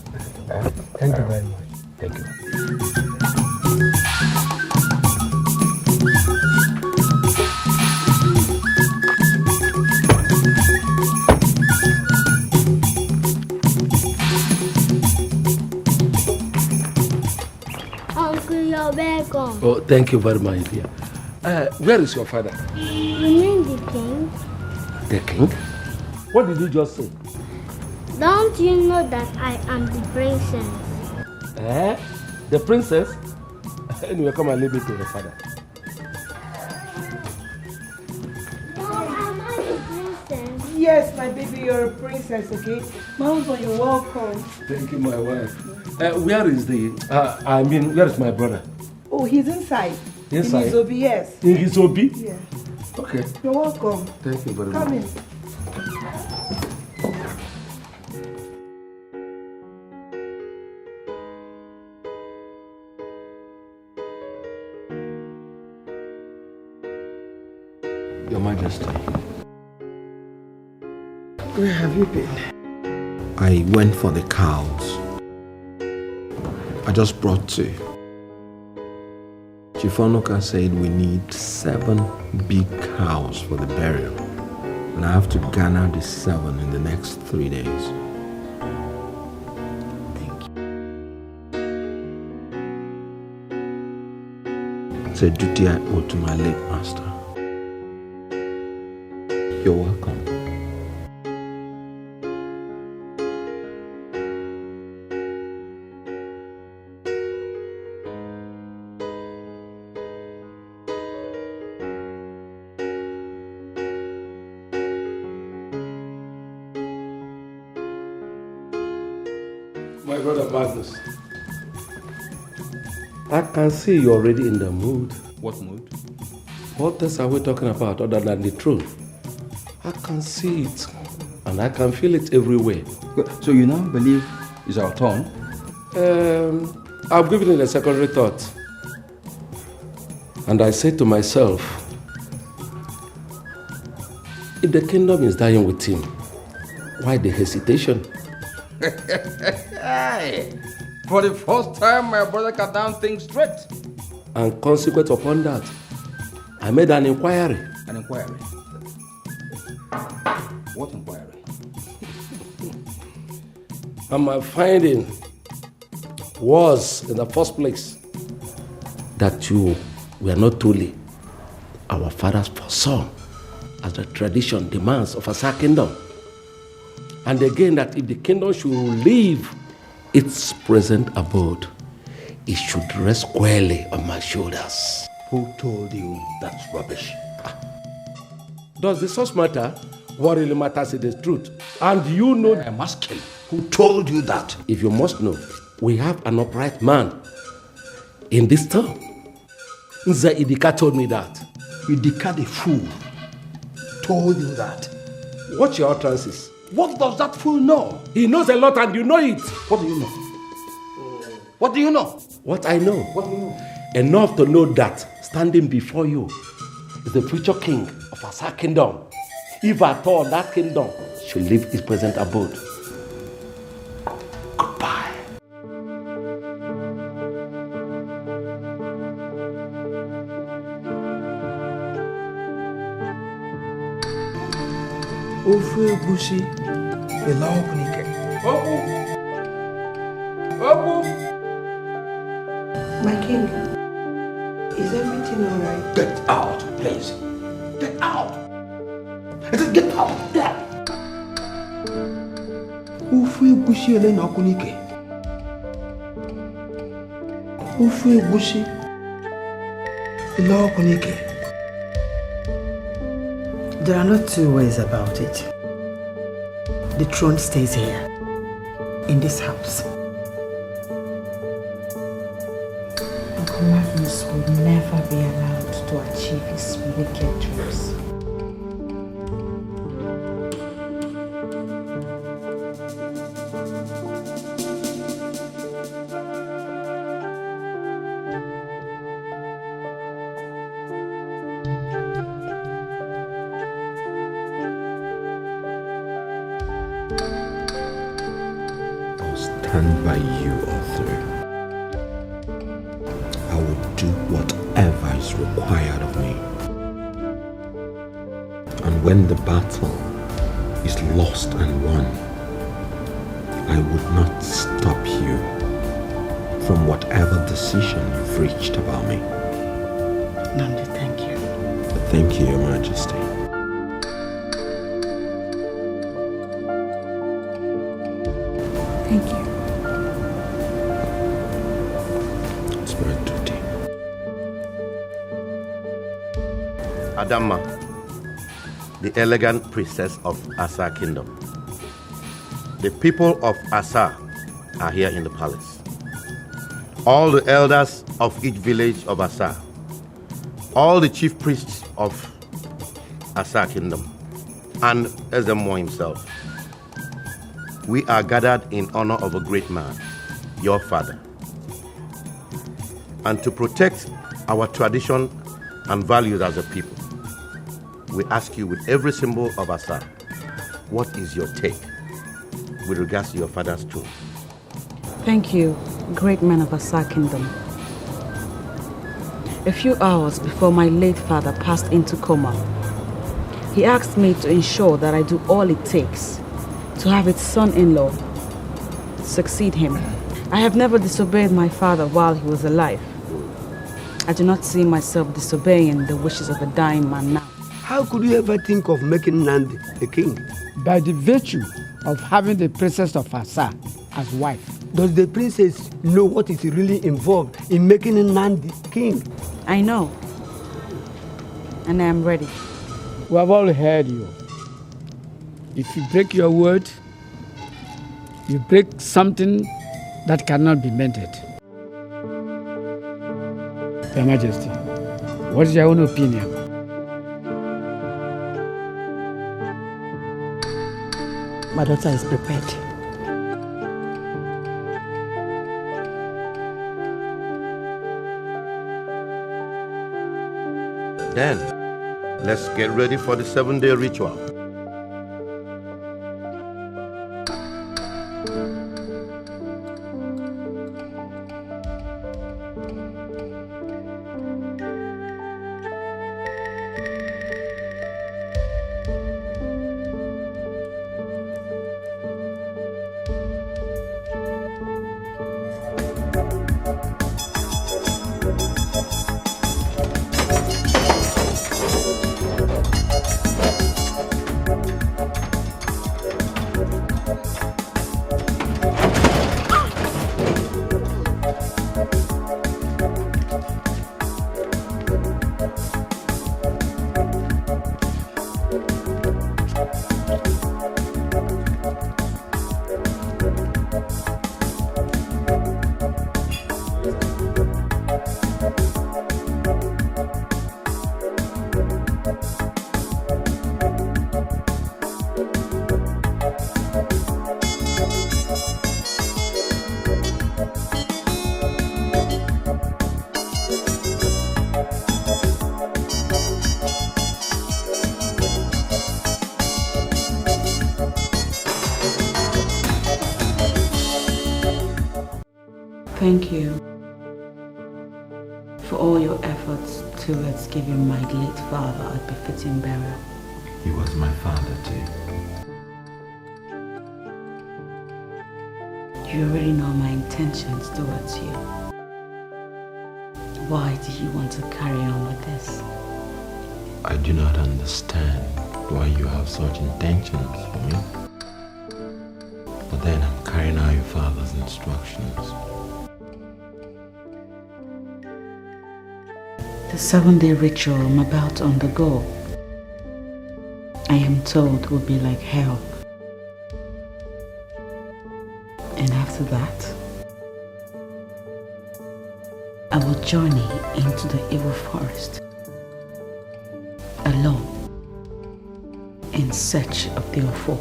Thank you very much. Thank you. Uncle, you're welcome. Oh, thank you very much, dear. Where is your father? You mean the king? The king? What did you just say? Don't you know that I am the princess? The princess? Anyway, come and leave me to the father. Mom, am I the princess? Yes, my baby, you're a princess, okay? Mom, you're welcome. Thank you, my wife. Where is where is my brother? Oh, he's inside. Inside? In his obi, yes. In his obi? Yeah. Okay. You're welcome. Thank you very much. Come in. Your Majesty. Where have you been? I went for the cows. I just brought 2. Chief Onoka said we need 7 big cows for the burial. And I have to garner the 7 in the next 3 days. Thank you. It's a duty I owe to my late master. You're welcome. My brother Magnus, I can see you're already in the mood. What mood? What else are we talking about other than the truth? I can see it, and I can feel it everywhere. So you now believe it's our turn? I've given it a secondary thought. And I said to myself, if the kingdom is dying with him, why the hesitation? For the first time, my brother can down things straight. And consequent upon that, I made an inquiry. An inquiry? What inquiry? And my finding was, in the first place, that you were not truly our father's first son, as the tradition demands of a kingdom. And again, that if the kingdom should leave its present abode, it should rest squarely on my shoulders. Who told you that's rubbish? Does the source matter? What really matters is the truth. And you know... I'm asking, who told you that? If you must know, we have an upright man in this town. Nza Idika told me that. Idika the fool told you that? Watch your utterances. What does that fool know? He knows a lot and you know it. What do you know? What do you know? What I know. What do you know? Enough to know that standing before you is the future king of Asa kingdom. If at all that kingdom should leave its present abode. Goodbye. Ofe egusi ela okunike. Oku. My king, is everything alright? Get out, please. Get out. I said get out. Ofe egusi ela okunike. Ofe egusi ela okunike. There are no two ways about it. The throne stays here, in this house. Uncle Magnus will never be allowed to achieve his wicked dreams. Stand by you, Arthur. I will do whatever is required of me. And when the battle is lost and won, I would not stop you from whatever decision you've reached about me. Nandi, thank you. Thank you, Your Majesty. Thank you. It's my duty. Adama, the elegant princess of Asa Kingdom. The people of Asa are here in the palace. All the elders of each village of Asa, all the chief priests of Asa Kingdom, and Ezemo himself. We are gathered in honor of a great man, your father. And to protect our tradition and values as a people, we ask you with every symbol of Asa, what is your take with regards to your father's tomb? Thank you, great man of Asa Kingdom. A few hours before my late father passed into coma, he asked me to ensure that I do all it takes to have his son-in-law succeed him. I have never disobeyed my father while he was alive. I do not see myself disobeying the wishes of a dying man now. How could you ever think of making Nandi a king? By the virtue of having the princess of Asa as wife. Does the princess know what is really involved in making Nandi king? I know. And I am ready. We have all heard you. If you break your word, you break something that cannot be mended. Your Majesty, what is your own opinion? My daughter is prepared. Then, let's get ready for the 7-day ritual. Thank you for all your efforts towards giving my late father a befitting burial. He was my father too. You already know my intentions towards you. Why do you want to carry on with this? I do not understand why you have such intentions for me. But then I'm carrying out your father's instructions. The 7-day ritual I'm about to undergo, I am told, will be like hell. And after that, I will journey into the evil forest, alone, in search of the Ofo.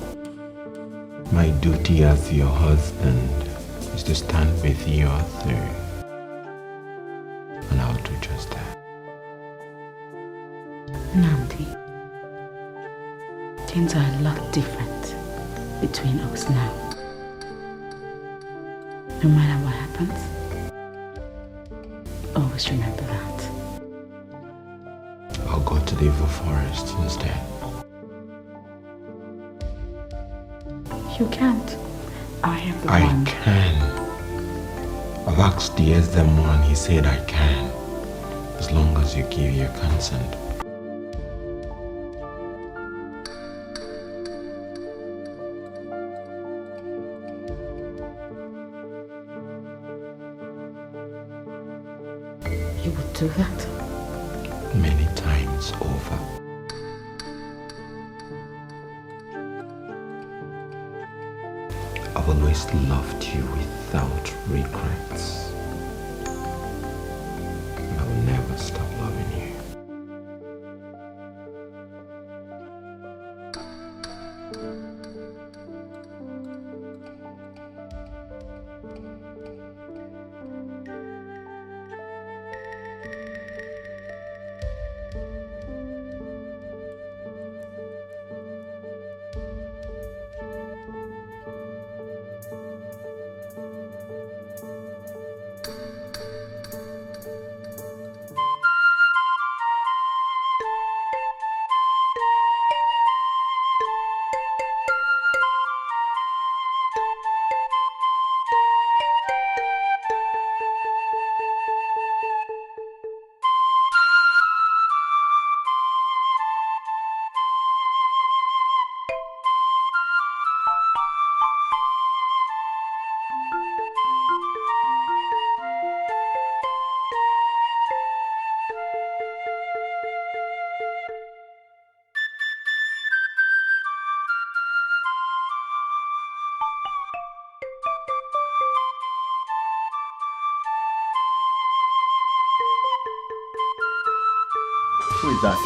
My duty as your husband is to stand with you through. And I'll do just that. Nandi, things are a lot different between us now. No matter what happens, always remember that. I'll go to the evil forest instead. You can't. I have the I one. can. I've asked the Ezemo and he said I can. As long as you give your consent. You would do that? Many times over. I've always loved you without regrets. And I will never stop loving you. Who is that?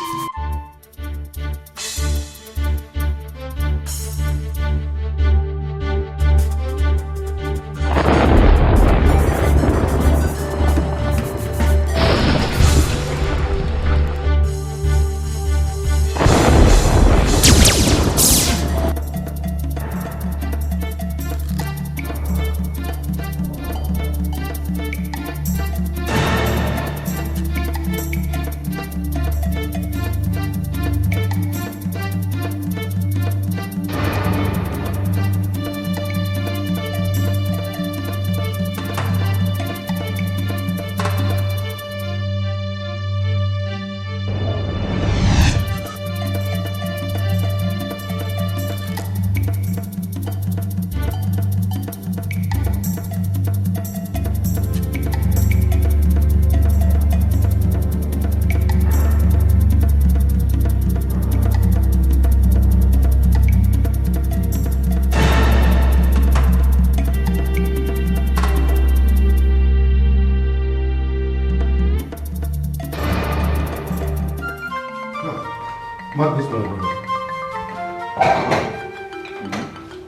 Magnus, my brother.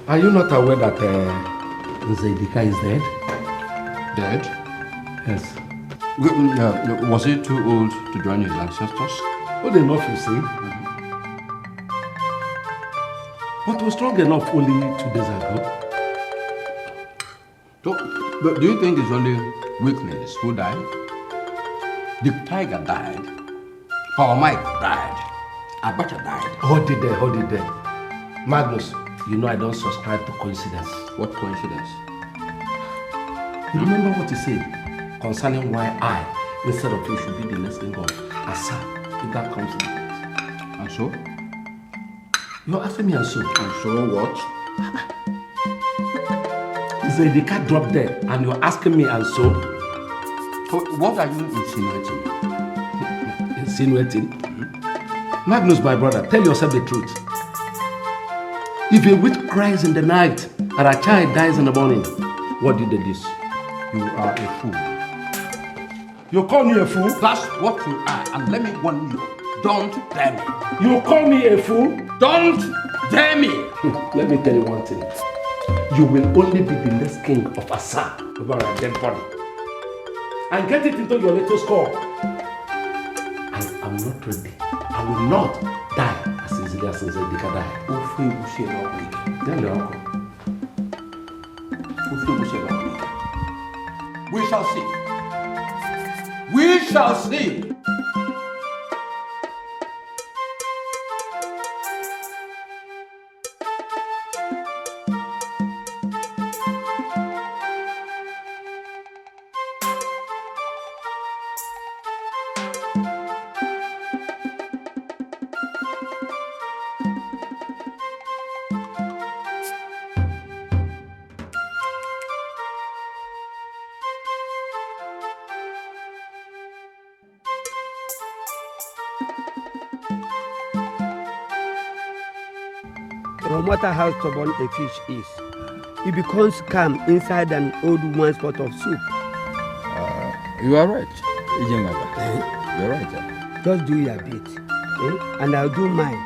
Are you not aware that Nzedika is dead? Dead? Yes. Was he too old to join his ancestors? Old enough, you see. But was strong enough only 2 days ago. So, but do you think it's only weaklings who died? The tiger died. Power Mike died. Abacha died. Hold it there. Magnus, you know I don't subscribe to coincidence. What coincidence? You remember what he said concerning why I, instead of you, should be the next king of Asa, if that comes in. And so? You're asking me and so? And so what? The cat dropped there and you're asking me and so? What are you insinuating? Insinuating? Magnus, my brother, tell yourself the truth. If a witch cries in the night and a child dies in the morning, what do you do this? You are a fool. You call me a fool? That's what you are, and let me warn you. Don't dare me. You call me a fool? Don't dare me. Let me tell you one thing. You will only be the next king of Asa over a dead body. And get it into your little skull. I am not ready. I will not die as easily as Zedika died. Tell your uncle. We shall see. We shall see. No matter how stubborn a fish is, it becomes calm inside an old woman's pot of soup. You are right, Ijengaba. You're right. Just do your bit, and I'll do mine.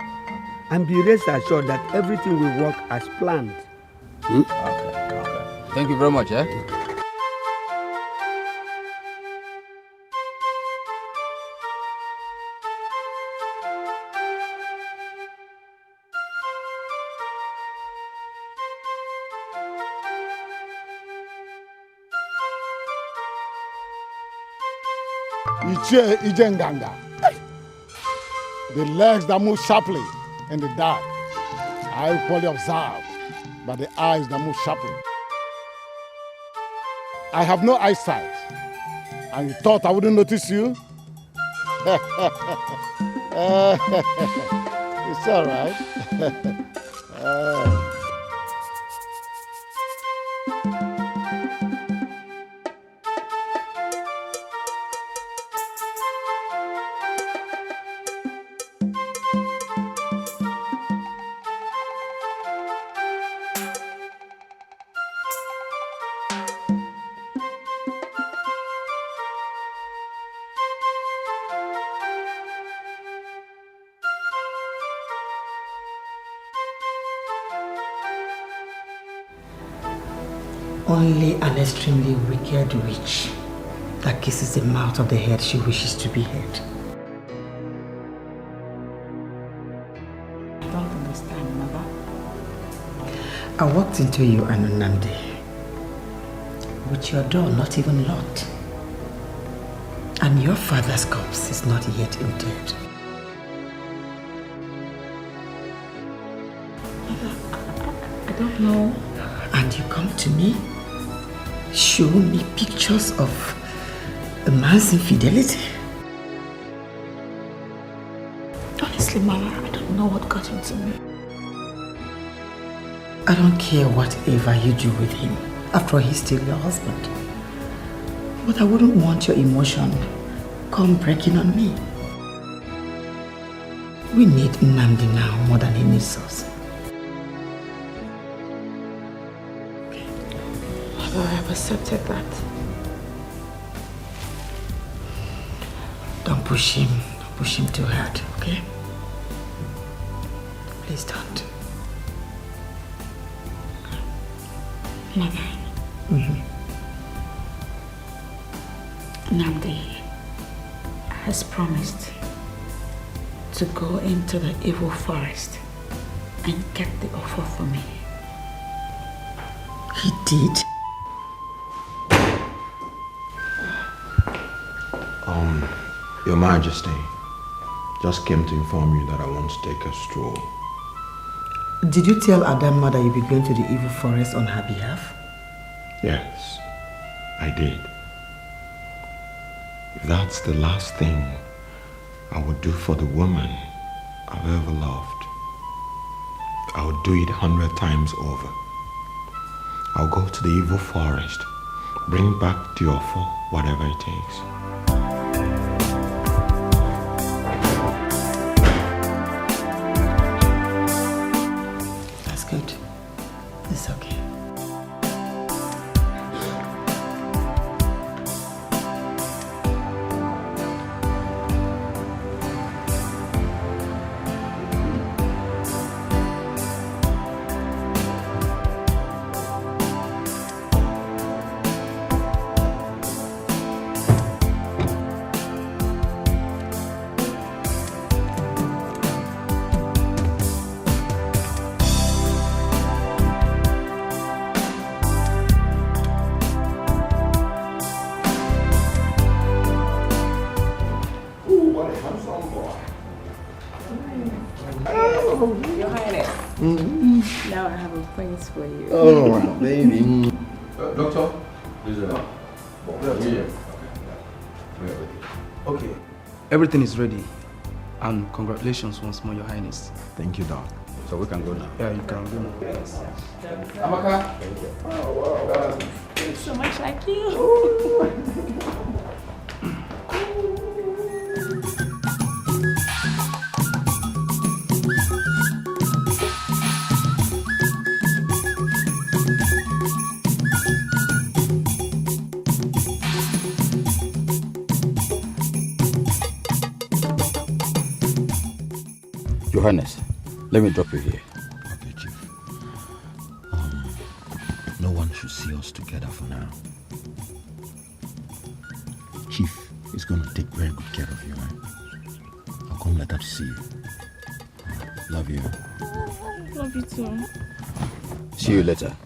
And be rest assured that everything will work as planned. Okay. Thank you very much, Ichie Ijenganga. The legs that move sharply in the dark are equally observed by the eyes that move sharply. I have no eyesight, and you thought I wouldn't notice you? It's all right. Only an extremely wicked witch that kisses the mouth of the head she wishes to be head. I don't understand, Mother. I walked into you and Nnamdi with your door not even locked. And your father's corpse is not yet interred. Mother, I don't know. And you come to me, show me pictures of a man's infidelity. Honestly, Mama, I don't know what got into me. I don't care whatever you do with him. After all, he's still your husband. But I wouldn't want your emotion come breaking on me. We need Nnamdi now more than he needs us. Mother, I have accepted that. Don't push him. Don't push him too hard, okay? Please don't. Mother. Nnamdi has promised to go into the evil forest and get the offer for me. He did? Your Majesty, just came to inform you that I want to take a stroll. Did you tell Adamma that you'll be going to the evil forest on her behalf? Yes, I did. If that's the last thing I would do for the woman I've ever loved, I would do it 100 times over. I'll go to the evil forest, bring back the offer, whatever it takes. That's good. It's okay. Your Highness. Now I have a prince for you. Oh, baby. Doctor, Okay, everything is ready. And congratulations once more, Your Highness. Thank you, Doc. So we can go now. Yeah, you can go now. Amaka. It's so much like you. Your Highness, let me drop you here. Okay, Chief. No one should see us together for now. Chief is going to take very good care of you, right? I'll come let her see you. Love you. Love you too. See you later.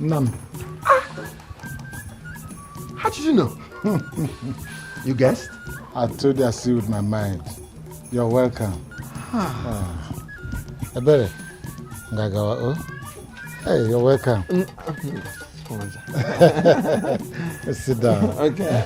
Nami. How did you know? You guessed? I told you I see with my mind. You're welcome. Ebere. Ngagawa, oh. Hey, you're welcome. Sit down. Okay.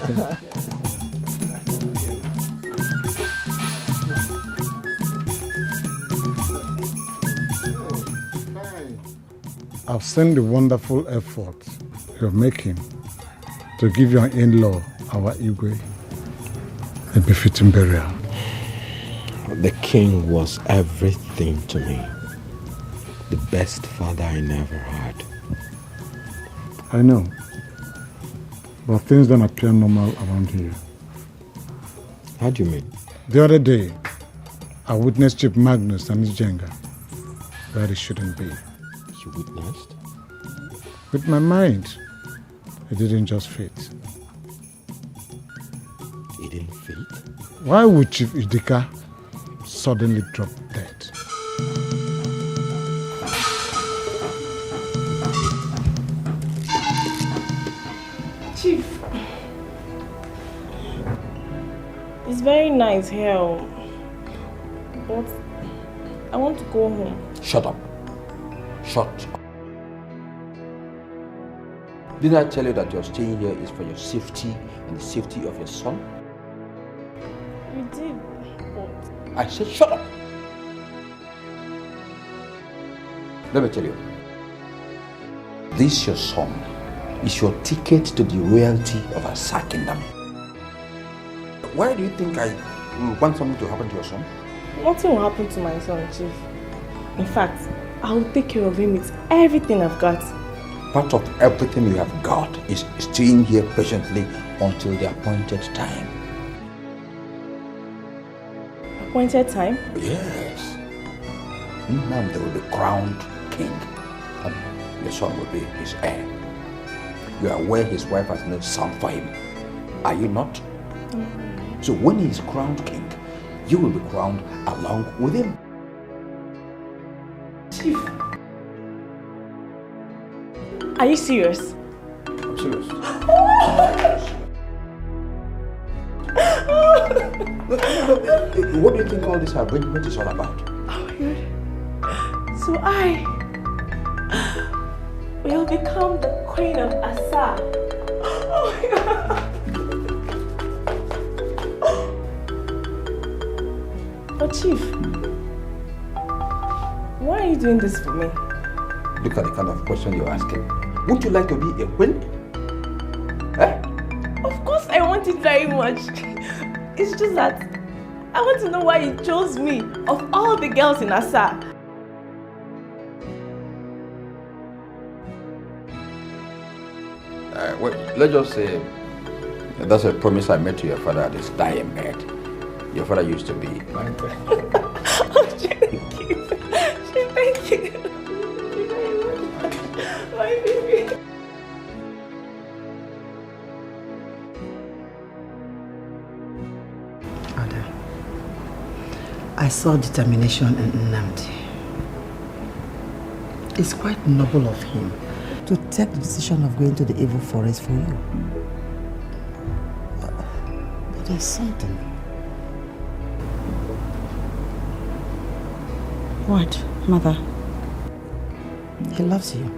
I've seen the wonderful effort you're making to give your in-law our Igwe. a befitting burial. The king was everything to me. The best father I never had. I know. But things don't appear normal around here. How do you mean? The other day, I witnessed Chief Magnus and his Jenga where it shouldn't be. You witnessed? With my mind, it didn't just fit. It didn't fit? Why would Chief Idika suddenly drop dead? Chief, it's very nice here, but I want to go home. Shut up. Shut up. Didn't I tell you that your staying here is for your safety and the safety of your son? You did, but... I said shut up. Let me tell you. This your son is your ticket to the royalty of Asa Kingdom. Why do you think I want something to happen to your son? Nothing will happen to my son, Chief. In fact, I will take care of him with everything I've got. Part of everything you have got is staying here patiently until the appointed time. Appointed time? Yes. Nami will be crowned king, and your son will be his heir. You are aware his wife has no son for him, are you not? So when he is crowned king, you will be crowned along with him. Chief, are you serious? I'm serious. What do you think all this arrangement is all about? Oh my God. So I will become the queen of Asa. Oh my God. But Chief, why are you doing this for me? Look at the kind of question you're asking. Would you like to be a queen? Eh? Of course I want it very much. It's just that I want to know why you chose me of all the girls in Asa. Well, let's just say that's a promise I made to your father at his dying bed. Your father used to be my friend. Oh, thank you. Thank you. My baby. Ada, I saw determination in Nami. It's quite noble of him to take the decision of going to the evil forest for you. But there's something. What, Mother? He loves you.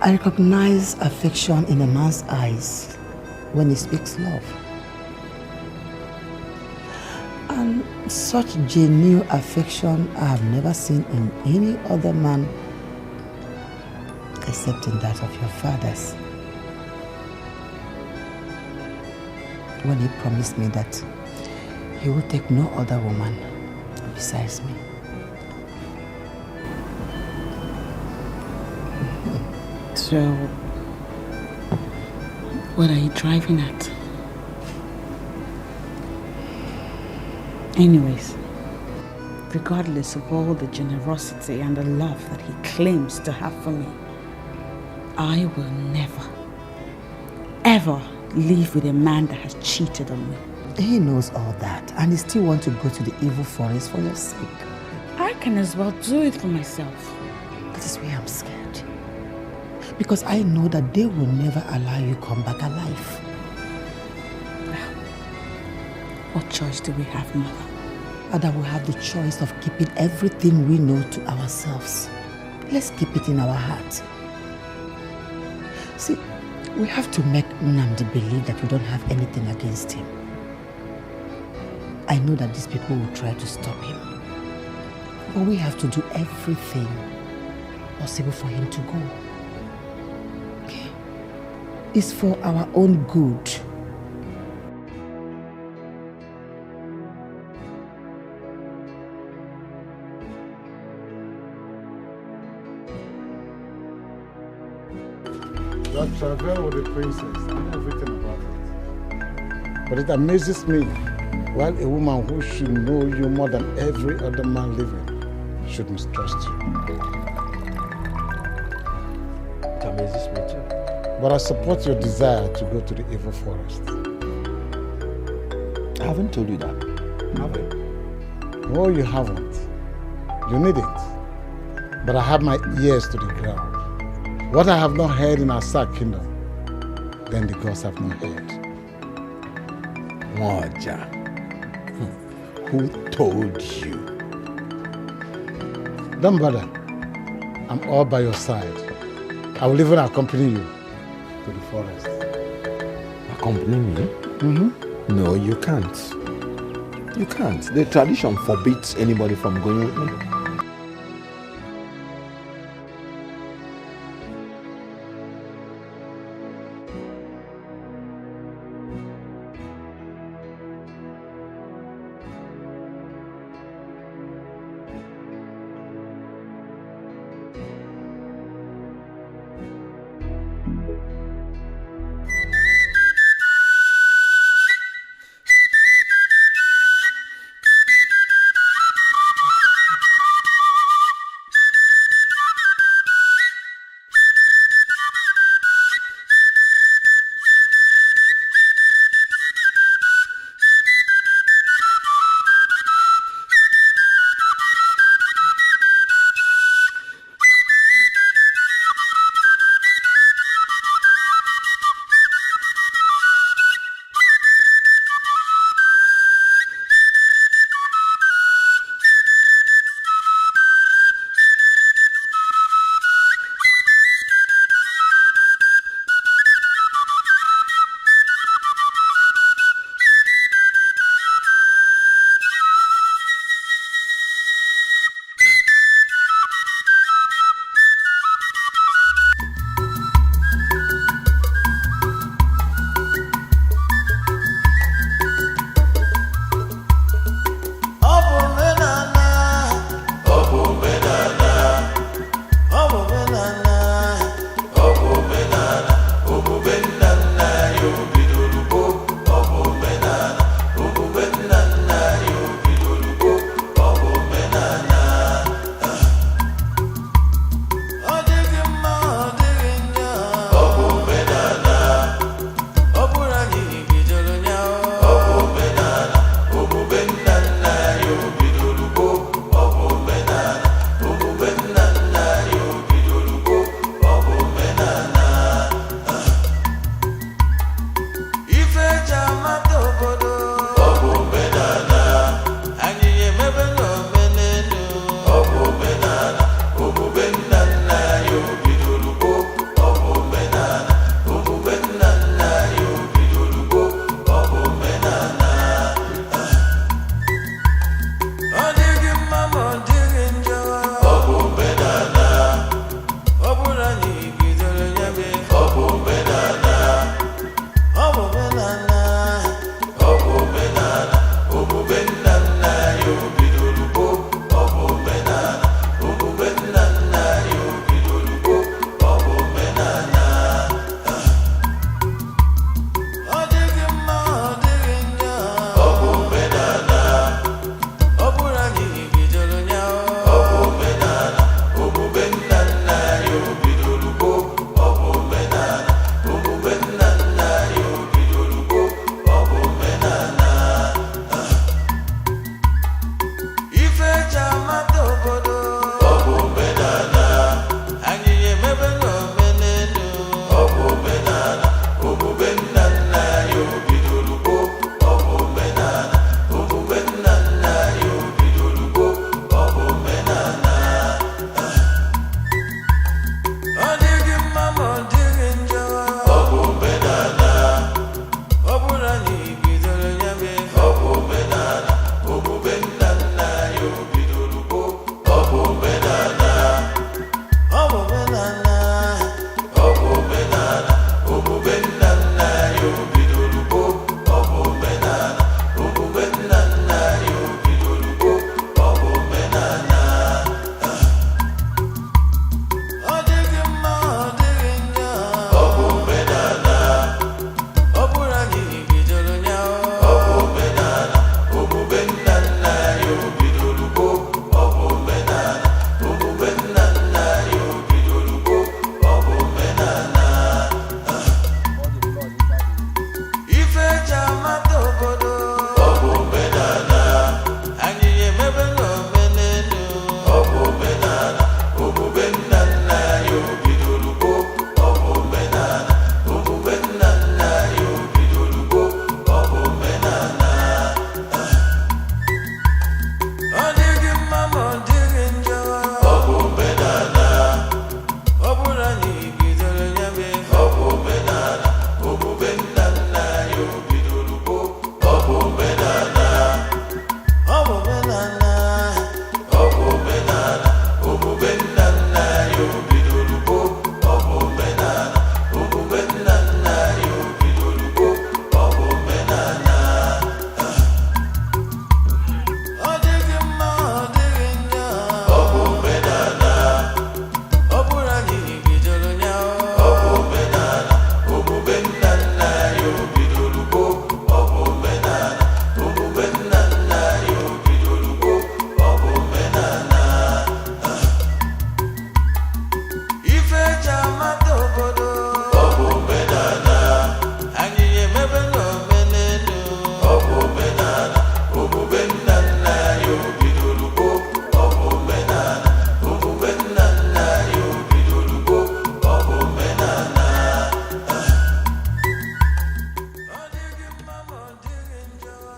I recognize affection in a man's eyes when he speaks love. And such genuine affection I have never seen in any other man except in that of your father's. When he promised me that he will take no other woman besides me. So, what are you driving at? Anyways, regardless of all the generosity and the love that he claims to have for me, I will never, ever live with a man that has cheated on me. He knows all that, and he still wants to go to the evil forest for your sake. I can as well do it for myself. That is why I'm scared. Because I know that they will never allow you come back alive. What choice do we have, Mother? Ada, we have the choice of keeping everything we know to ourselves. Let's keep it in our heart. See, we have to make Nami believe that we don't have anything against him. I know that these people will try to stop him. But we have to do everything possible for him to go. Okay? is for our own good. You have traveled with the princess. I know everything about it. But it amazes me why a woman who should know you more than every other man living should mistrust you. It amazes me too. But I support your desire to go to the evil forest. I haven't told you that, have I? No, you haven't. You need it. But I have my ears to the ground. What I have not heard in Asa kingdom, then the gods have not heard. Moja, who told you? Don't bother. I'm all by your side. I will even accompany you to the forest. Accompany me? Mm-hmm. No, you can't. You can't. The tradition forbids anybody from going with me.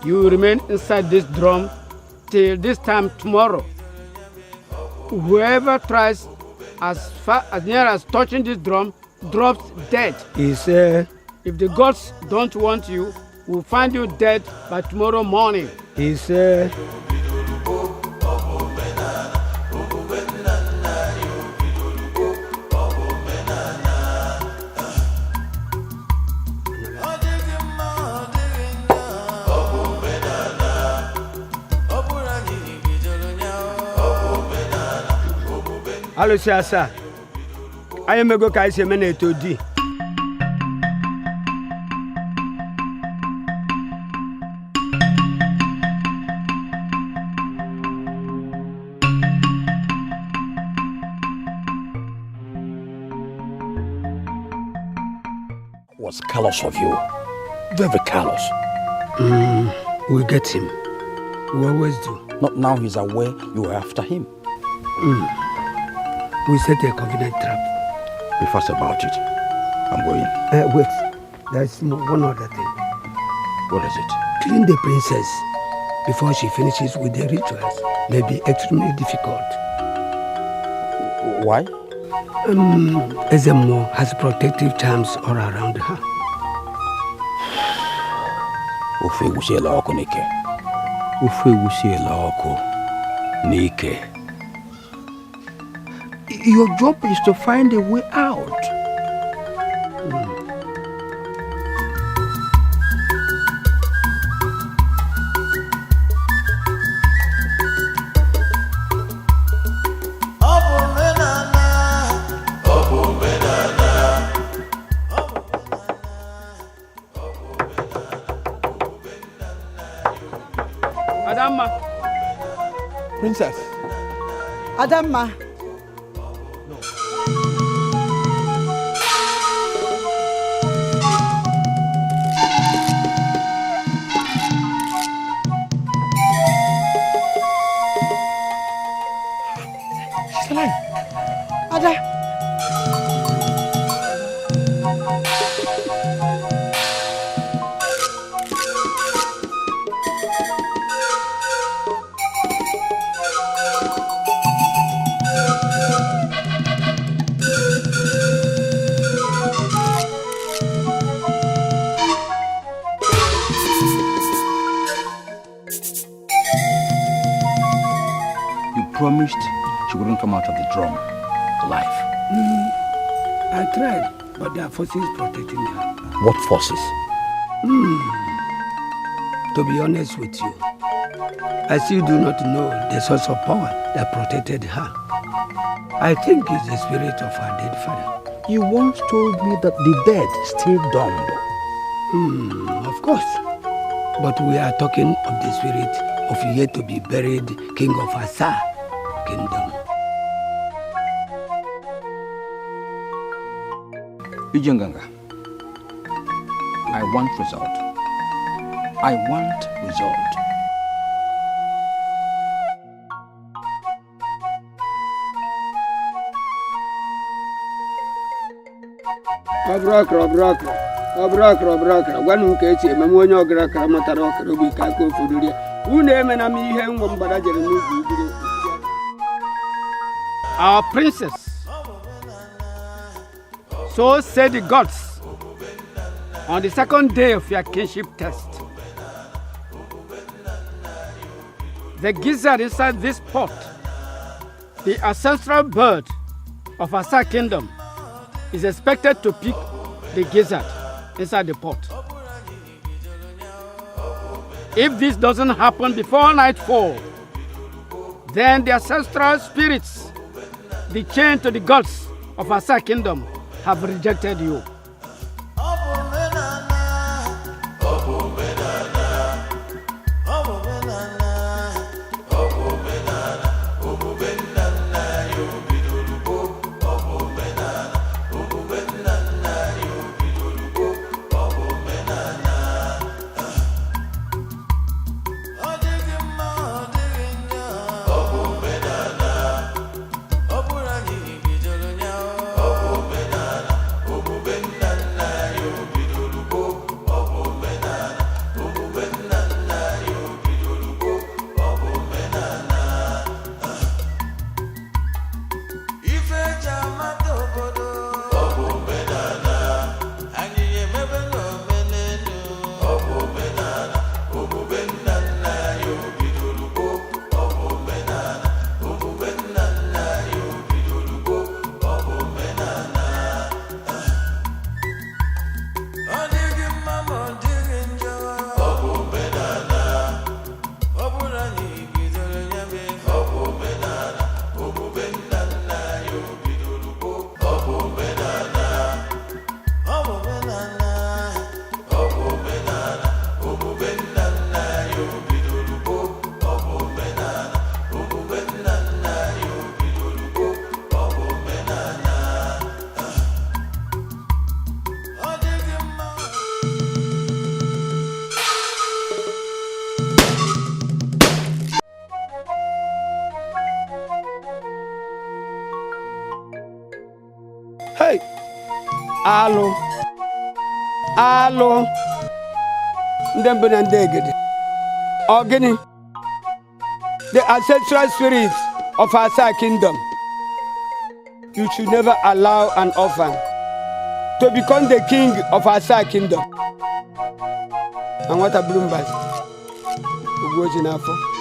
You remain inside this drum till this time tomorrow. Whoever tries as near as touching this drum drops dead. He said, if the gods don't want you, we'll find you dead by tomorrow morning. He said, Hello, Siasa. I am a go kaise mene to di. Was callous of you. Very callous. We'll get him. We always do. Not now he's aware you are after him. We set a convenient trap. Be fast about it. I'm going. Wait. There's one other thing. What is it? Clean the princess before she finishes with the rituals may be extremely difficult. Why? Ezemo has protective charms all around her. Ufe wusiela oko nike. Ufe wusiela oko nike. Your job is to find a way out. Adamma. Princess. Adamma. Ada. You promised she wouldn't come out of the drum alive. I tried, but there are forces protecting her. What forces? To be honest with you, I still do not know the source of power that protected her. I think it's the spirit of her dead father. You once told me that the dead stay dumb. Of course. But we are talking of the spirit of yet to be buried king of Asa kingdom. Ijanganga, I want result. I want result. Abrakra. Gwanu ka echi ememe onye ọgara matara ọkara obi ka aka ofuduri ya. Unu emena m ihe nwa mgbada jere n'ugwu ugwu. Our princess, so said the gods, on the second day of your kingship test. The gizzard inside this pot, the ancestral bird of Asa kingdom, is expected to pick the gizzard inside the pot. If this doesn't happen before nightfall, then the ancestral spirits, the chain to the gods of Asa kingdom, have rejected you. Alụ. Alụ. Ndị mbụ na ndị egede. Ọ gịnị? The ancestral spirit of Asa kingdom. You should never allow an orphan to become the king of Asa kingdom. And what a Bloomberg. Ugoji n'afọ.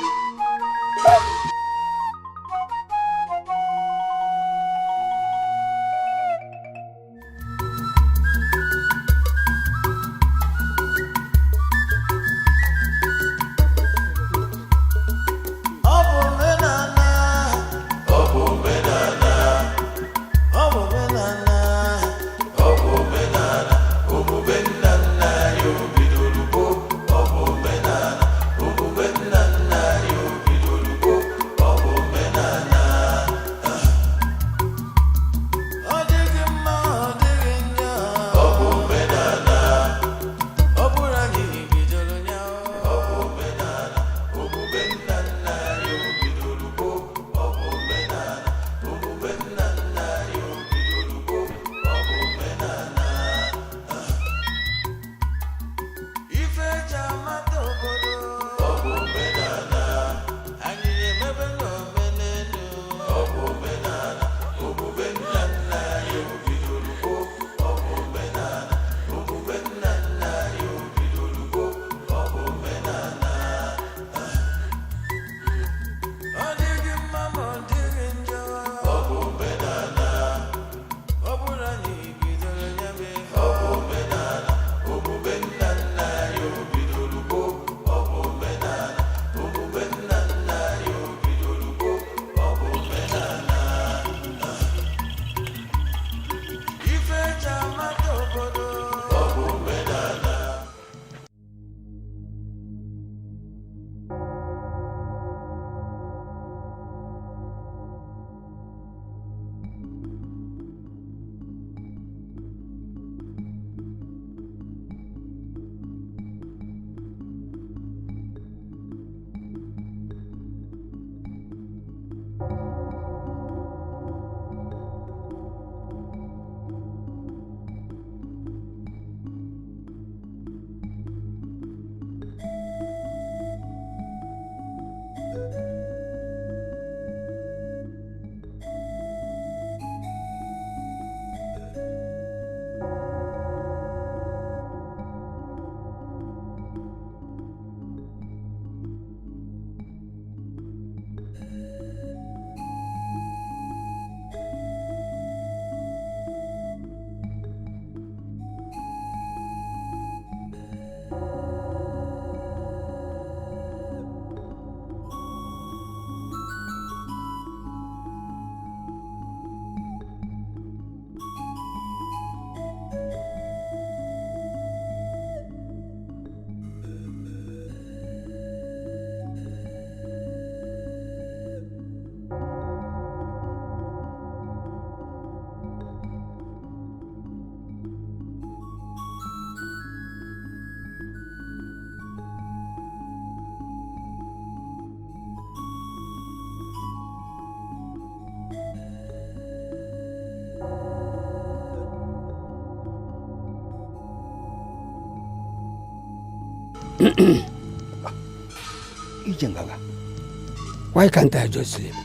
Why can't I just sleep?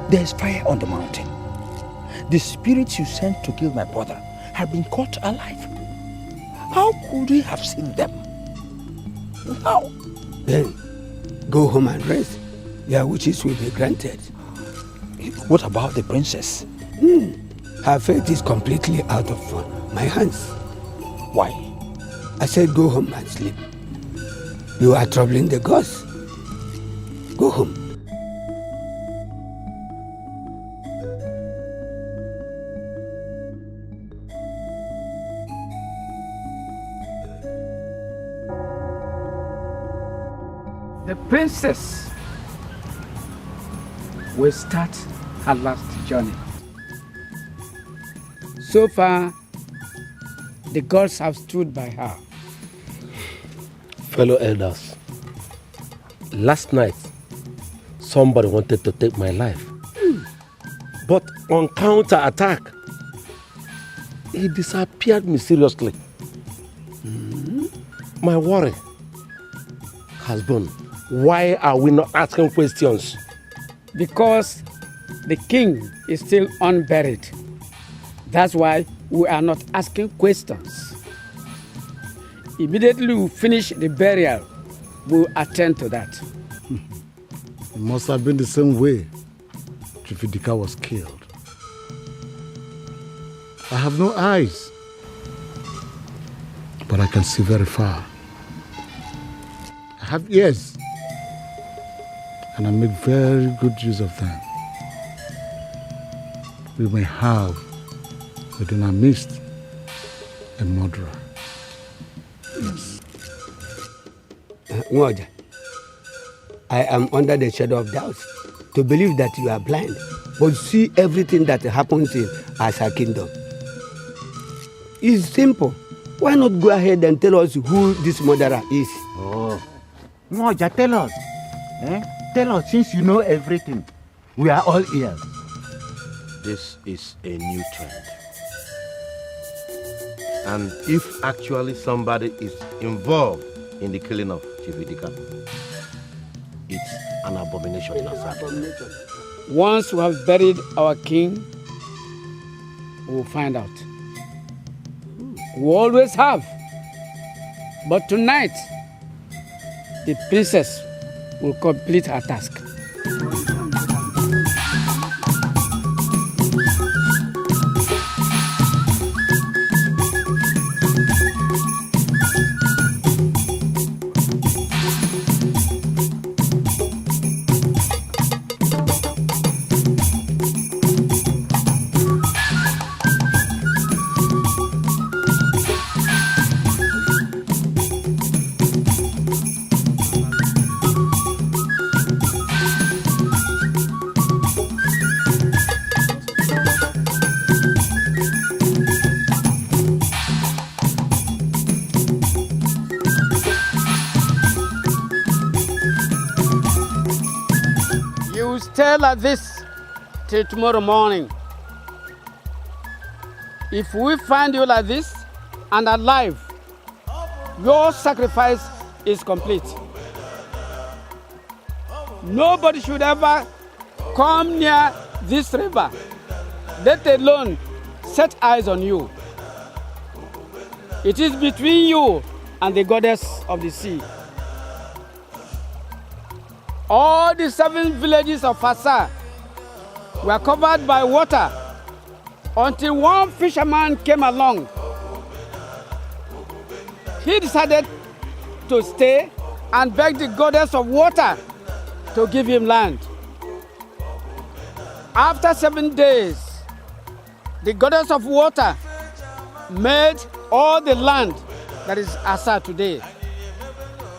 There's fire on the mountain. The spirits you sent to kill my brother have been caught alive. How could we have seen them? How? Then, go home and rest. Your wishes will be granted. What about the princess? Her fate is completely out of my hands. Why? I said go home and sleep. You are troubling the gods. Go home. The princess will start her last journey. So far, the gods have stood by her. Fellow elders, last night, somebody wanted to take my life. But on counter attack, he disappeared mysteriously. My worry has been, why are we not asking questions? Because the king is still unburied. That's why we are not asking questions. Immediately we finish the burial, we'll attend to that. It must have been the same way Chifidika was killed. I have no eyes, but I can see very far. I have ears, and I make very good use of them. We may have within our midst a murderer. Yes. Ngoja, I am under the shadow of doubt to believe that you are blind, but see everything that happens in Asa Kingdom. It's simple. Why not go ahead and tell us who this murderer is? Oh, Ngoja, tell us. Tell us, since you know everything. We are all ears. This is a new trend. And if actually somebody is involved in the killing of Chifidika, it's an abomination in Asa. Once we have buried our king, we will find out. We always have. But tonight, the princess will complete her task. Stay like this till tomorrow morning. If we find you like this and alive, your sacrifice is complete. Nobody should ever come near this river, let alone set eyes on you. It is between you and the goddess of the sea. All the 7 villages of Asa were covered by water until one fisherman came along. He decided to stay and beg the goddess of water to give him land. After 7 days, the goddess of water made all the land that is Asa today.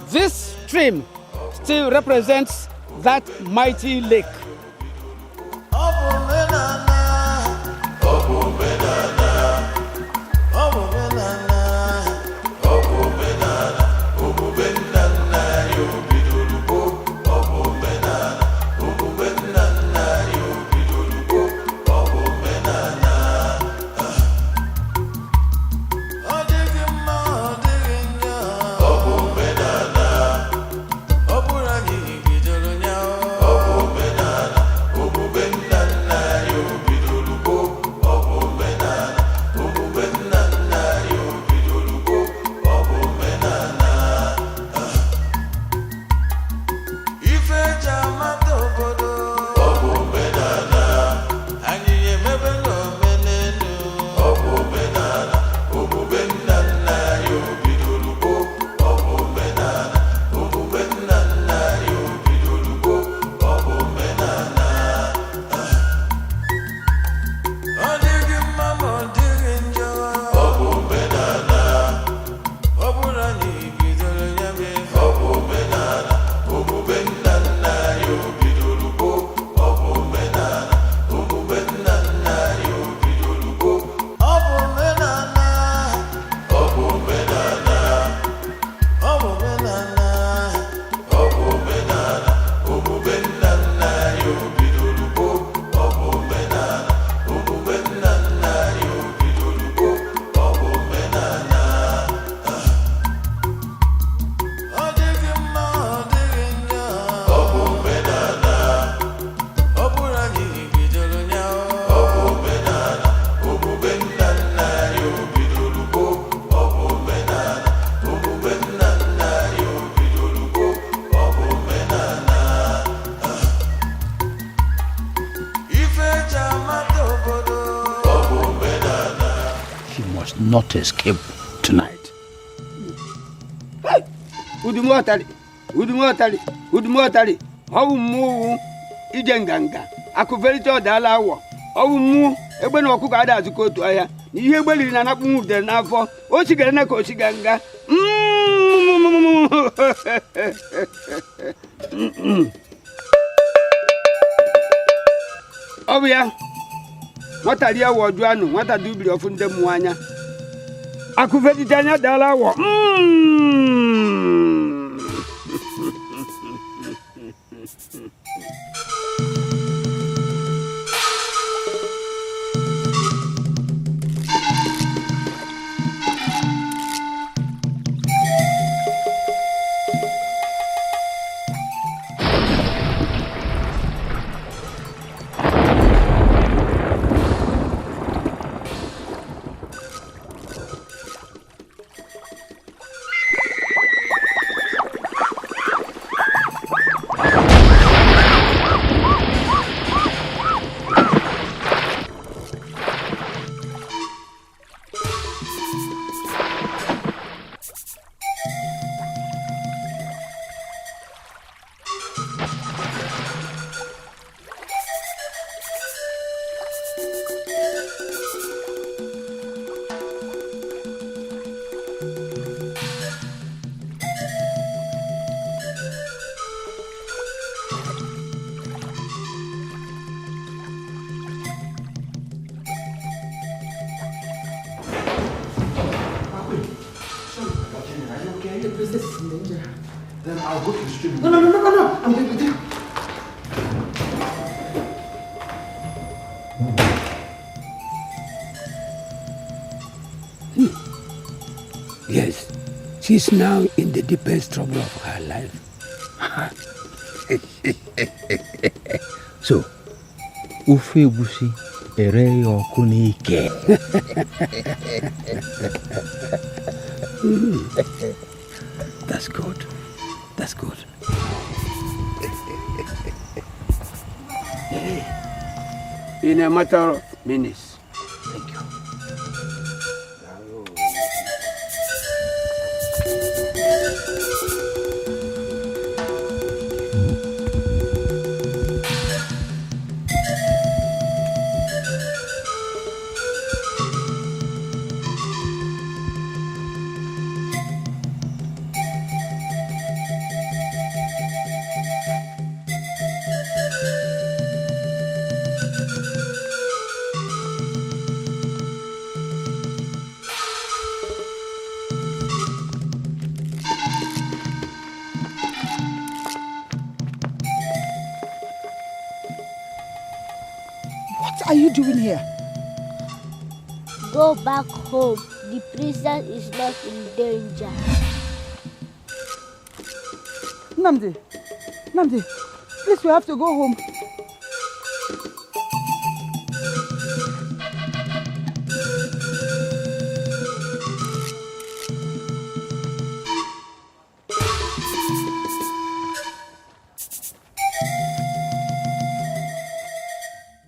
This stream still represents that mighty lake. must not escape tonight. Udumotali, how move Ijenganga, Akuverito Dalawa, how move Eben Okukada to go to Aya, you will not move the Nafo, Oshigana Koshiganga. Oh, yeah. What are you doing? What are you doing from the Muanya? Akuverito Dalawa. Then I'll go to the street. No. I'm good with you. Yes, she's now in the deepest trouble of her life. So, Ufe Bushi, Ere Okunike. That's good. That's good. In a matter of minutes. Thank you. What are you doing here? Go back home. The princess is not in danger. Namdi, please, we have to go home.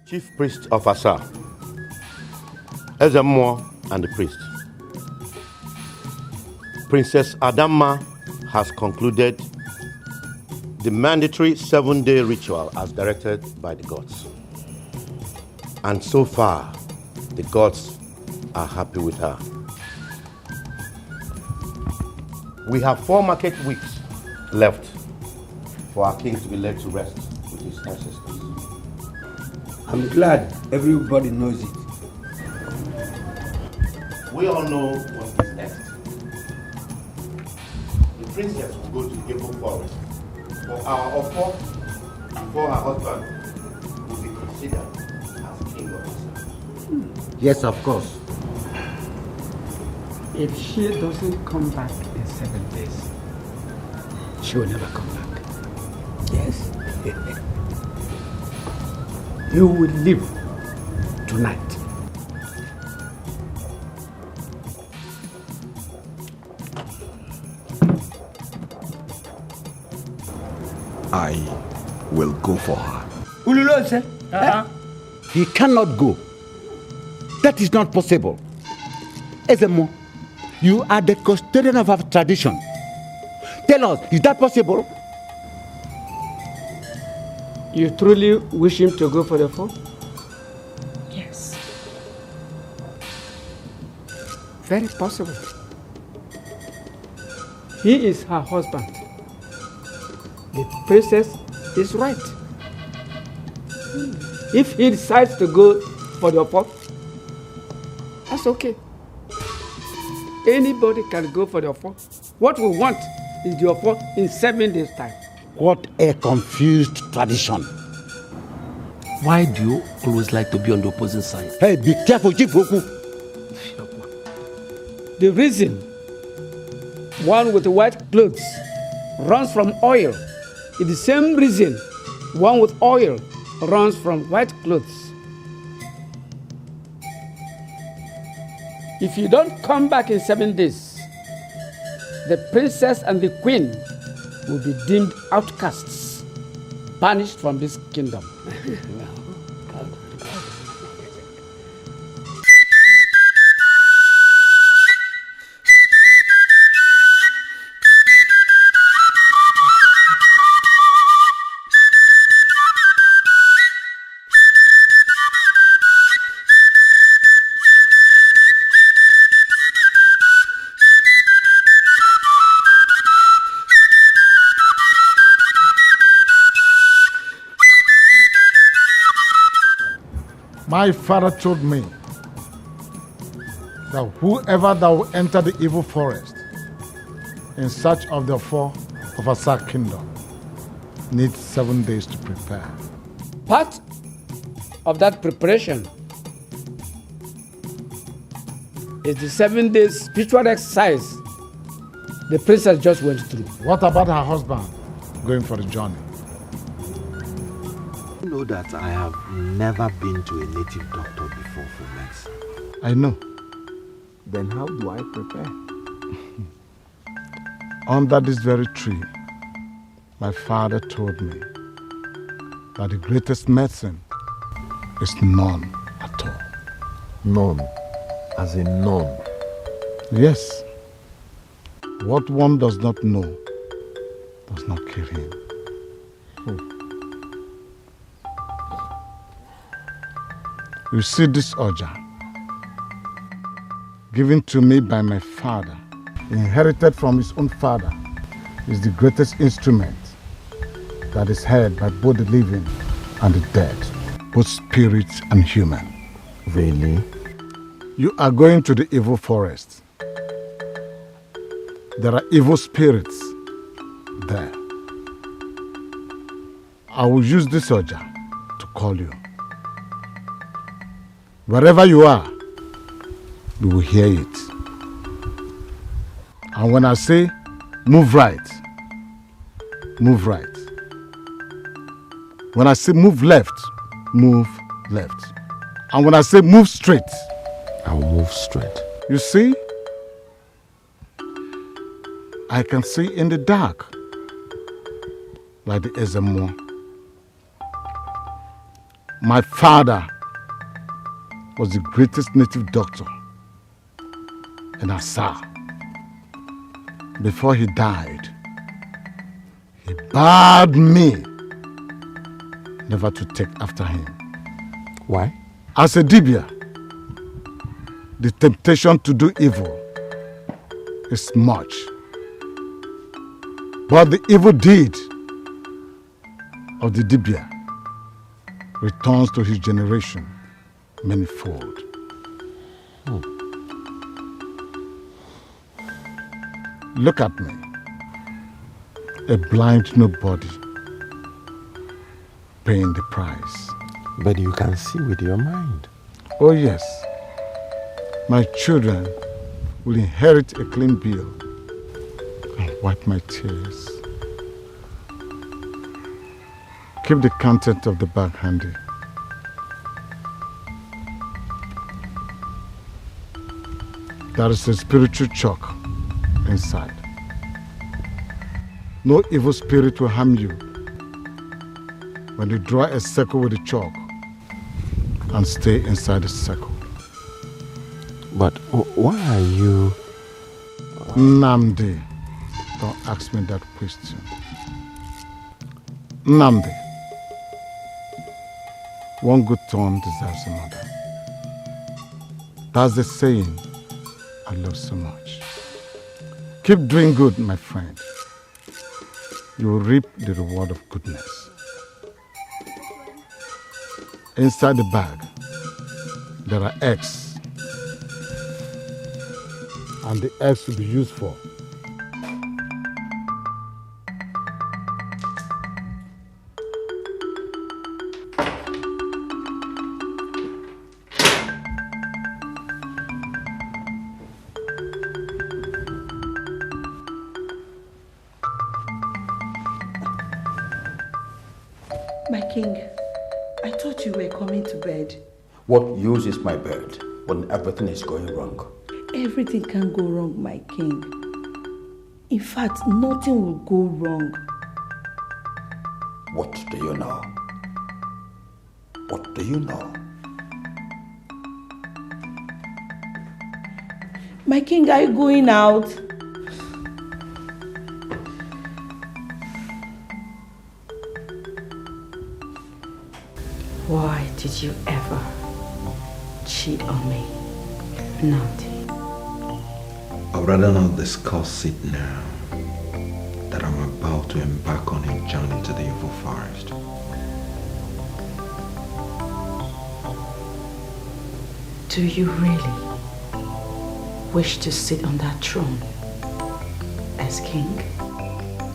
Chief priest of Asa, Ezemo and the priest. Princess Adamma has concluded the mandatory 7-day ritual as directed by the gods. And so far, the gods are happy with her. We have 4 market weeks left for our king to be led to rest with his ancestors. I'm glad everybody knows it. We all know what is next. The princess will go to the Gable Forest for our offer before her husband will be considered as king of Asa. Yes, of course. If she doesn't come back in 7 days, she will never come back. Yes. You will leave tonight. I will go for her. Ululose? He cannot go. That is not possible. Ezemo, you are the custodian of our tradition. Tell us, is that possible? You truly wish him to go for the fall? Yes. Very possible. He is her husband. The princess is right. If he decides to go for the fall, that's okay. Anybody can go for the fall. What we want is the fall in 7 days' time. What a confused tradition. Why do you always like to be on the opposing side? Hey, be careful, Chief Oku. The reason one with white clothes runs from oil is the same reason one with oil runs from white clothes. If you don't come back in 7 days, the princess and the queen will be deemed outcasts, banished from this kingdom. My father told me that whoever that will enter the evil forest in search of the fall of Asa kingdom needs 7 days to prepare. Part of that preparation is the 7 days spiritual exercise the princess just went through. What about her husband going for the journey? You know that I have never been to a native doctor before for medicine. I know. Then how do I prepare? Under this very tree, my father told me that the greatest medicine is none at all. None? As in none? Yes. What one does not know does not kill him. You see this oja, given to me by my father, inherited from his own father, is the greatest instrument that is held by both the living and the dead, both spirits and human. Really? You are going to the evil forest. There are evil spirits there. I will use this oja to call you. Wherever you are, you will hear it. And when I say move right, move right. When I say move left, move left. And when I say move straight, I will move straight. You see? I can see in the dark, like the Ezemo. My father was the greatest native doctor in Asa. Before he died, he barred me never to take after him. Why? As a Dibia, the temptation to do evil is much. But the evil deed of the Dibia returns to his generation manifold. Look at me, a blind nobody paying the price. But you can see with your mind. Oh yes, my children will inherit a clean bill and wipe my tears. Keep the content of the bag handy. There is a spiritual chalk inside. No evil spirit will harm you when you draw a circle with the chalk and stay inside the circle. But why are you... Namdi, don't ask me that question. Namdi, one good turn deserves another. That's the saying I love so much. Keep doing good, my friend. You will reap the reward of goodness. Inside the bag, there are eggs. And the eggs will be used for My king, I thought you were coming to bed. What use is my bed when everything is going wrong? Everything can go wrong, my king. In fact, nothing will go wrong. What do you know? What do you know? My king, are you going out? Why did you ever cheat on me, Nandi? I'd rather not discuss it now that I'm about to embark on a journey to the evil forest. Do you really wish to sit on that throne as king?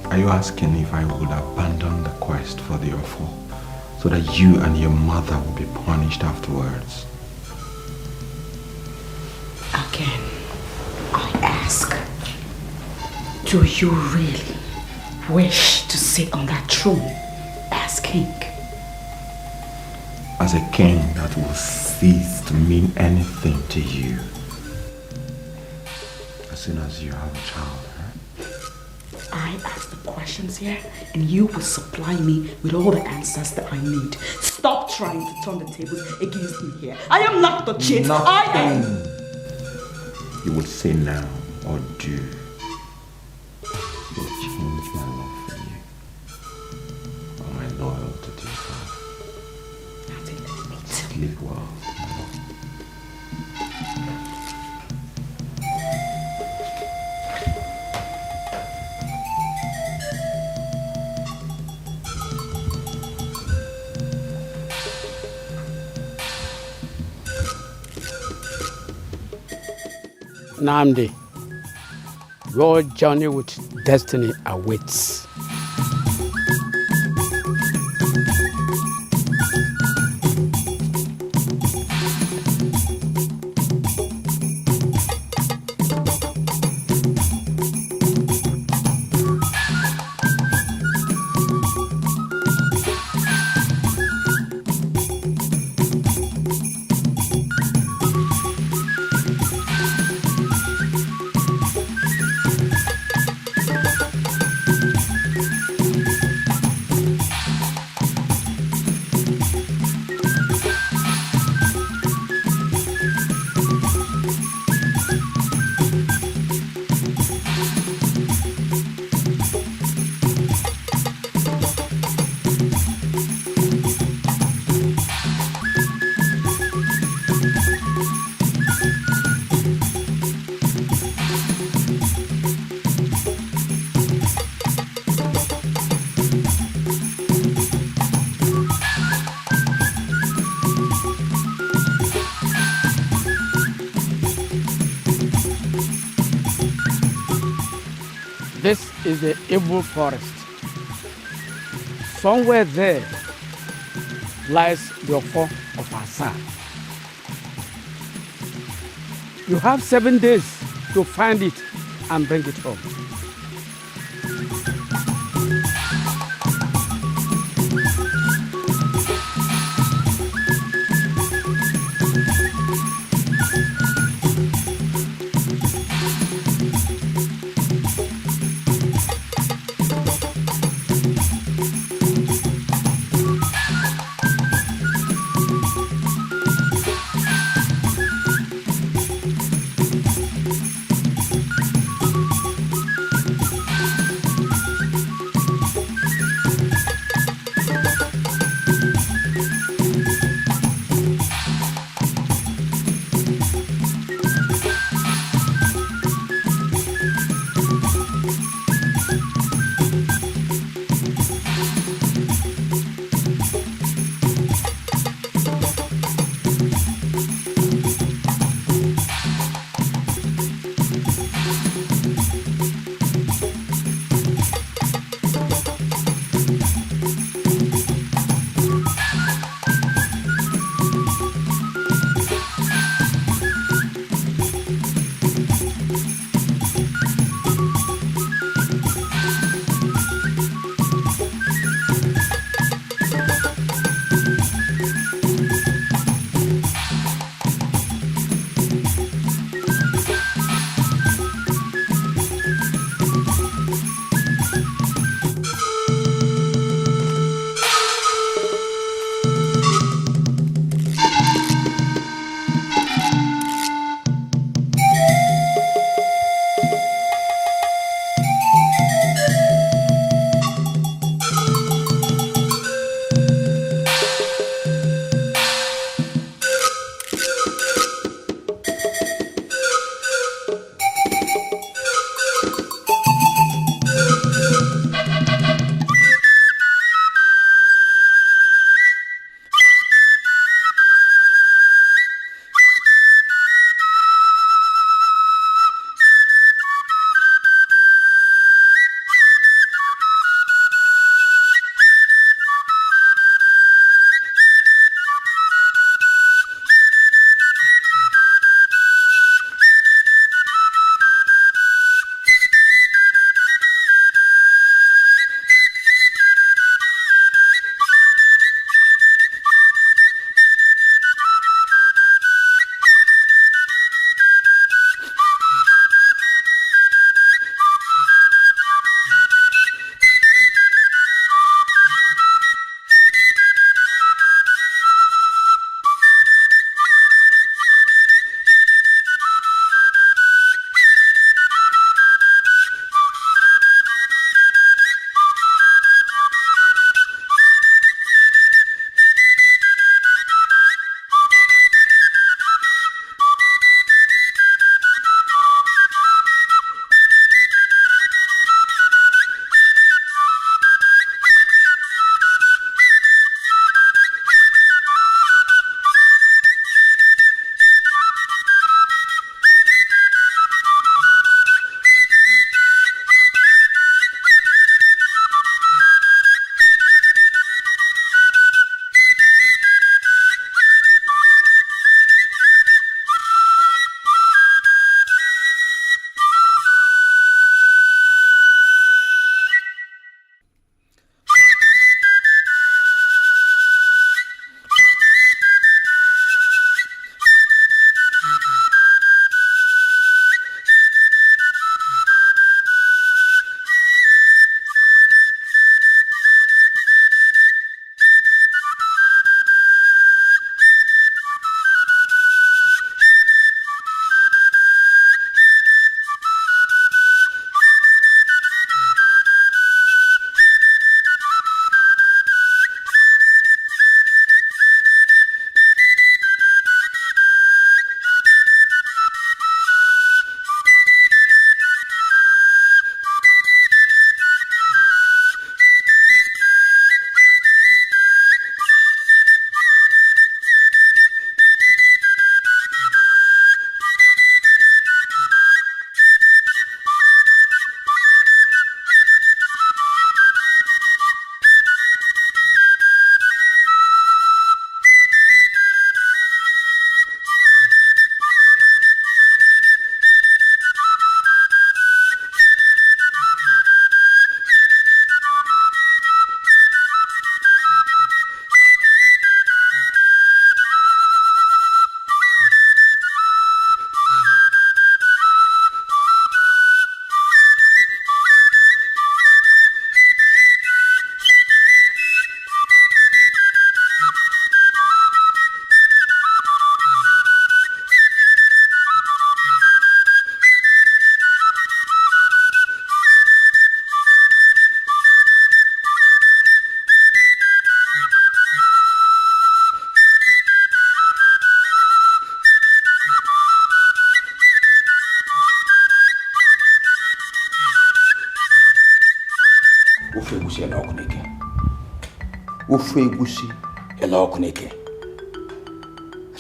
Are you asking if I would abandon the quest for the awful so that you and your mother will be punished afterwards? Again, I ask, do you really wish to sit on that throne as king? As a king that will cease to mean anything to you as soon as you have a child, I ask the questions here and you will supply me with all the answers that I need. Stop trying to turn the tables against me here. I am not the cheat. Nothing I am. you would say now or do will change my love for you or my loyalty to your father. Sleep well. Namdi, your journey with destiny awaits. This is the evil forest. Somewhere there lies the Okonkwo of Asa. You have 7 days to find it and bring it home.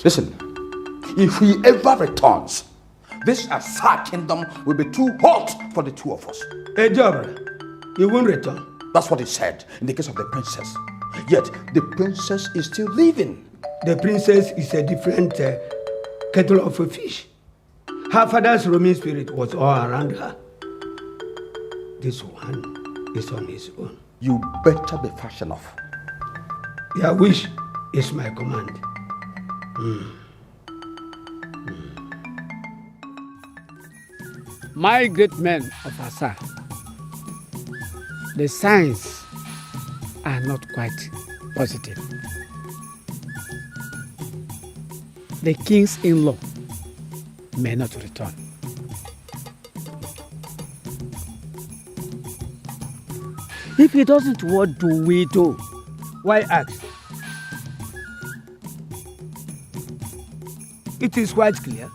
Listen, if he ever returns, this Asa kingdom will be too hot for the two of us. Hey, Jobber, he won't return. That's what he said in the case of the princess. Yet, the princess is still living. The princess is a different kettle of a fish. Her father's roaming spirit was all around her. This one is on his own. You better be fast enough. Your wish is my command. My great men of Asa, the signs are not quite positive. The king's in-law may not return. If he doesn't, what do we do? Why ask? It is quite clear.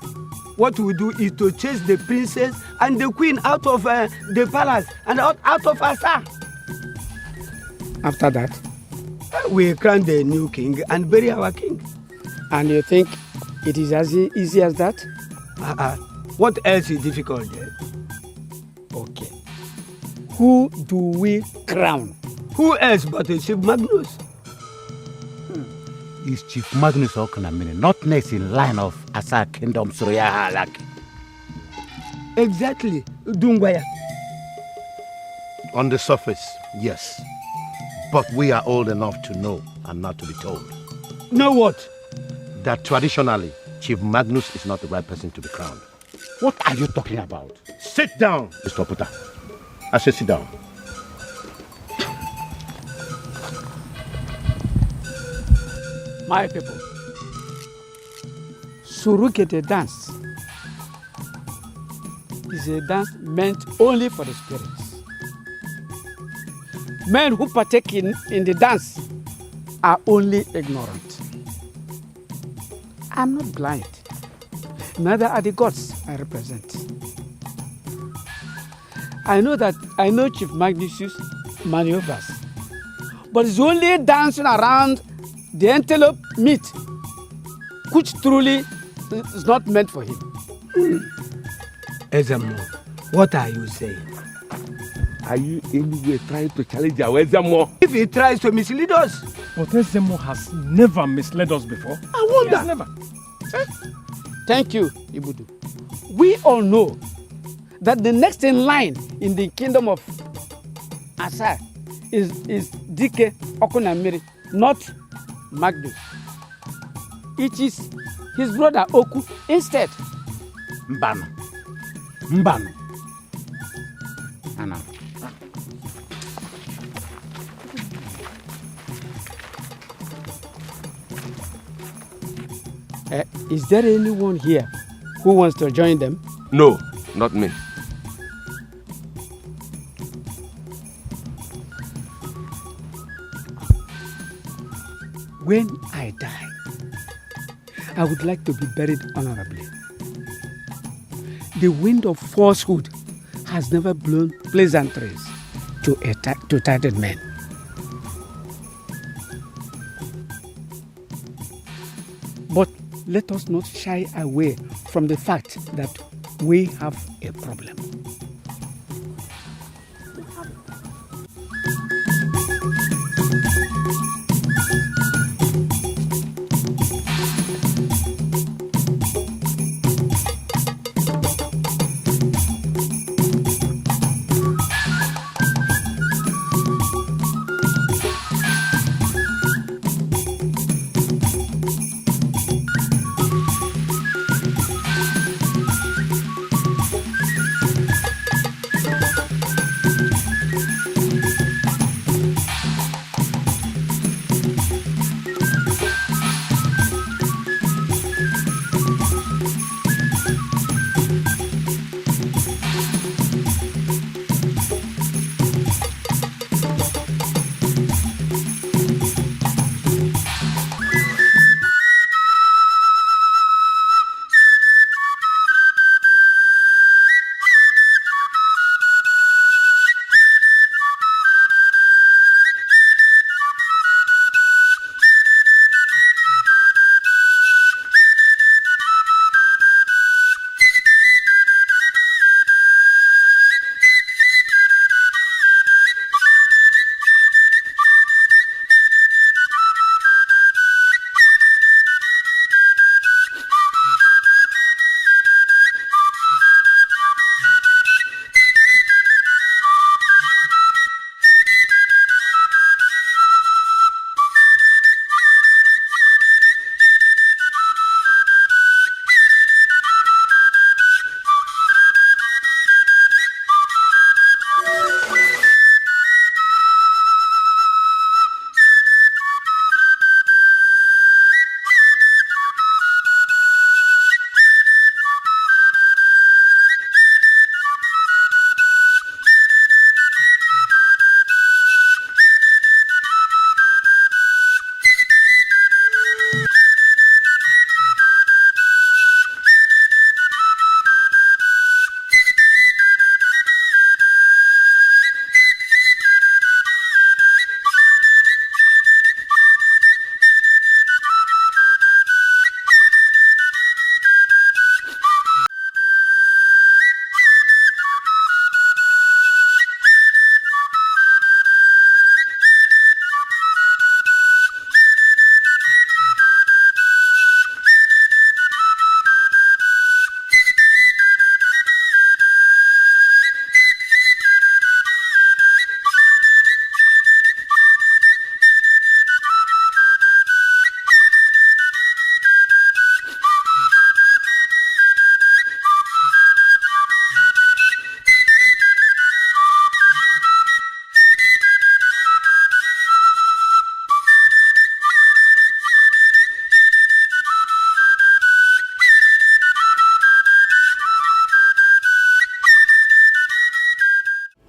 What we do is to chase the princess and the queen out of the palace and out of Asa. After that, we crown the new king and bury our king. And you think it is as easy as that? What else is difficult there? Okay. Who do we crown? Who else but Chief Magnus? Is Chief Magnus Okonkwo not next in line of Asa Kingdom's royal hierarchy? Exactly, Dungwaya. On the surface, yes. But we are old enough to know and not to be told. Know what? That traditionally, Chief Magnus is not the right person to be crowned. What are you talking about? Sit down, Mr. Puta. I said sit down. My people, Surukete dance is a dance meant only for the spirits. Men who partake in the dance are only ignorant. I'm not blind. Neither are the gods I represent. I know Chief Magnus's maneuvers, but it's only dancing around the antelope meat, which truly is not meant for him. Ezemo, what are you saying? Are you anyway trying to challenge our Ezemo? If he tries to mislead us. But Ezemo has never misled us before. I wonder. He has never. Thank you, Ibudu. We all know that the next in line in the kingdom of Asa is Dike Okonkwo, not Magnus. It is his brother Oku instead. Mbano. Anna. Is there anyone here who wants to join them? No, not me. When I die, I would like to be buried honorably. The wind of falsehood has never blown pleasantries to tired men. But let us not shy away from the fact that we have a problem.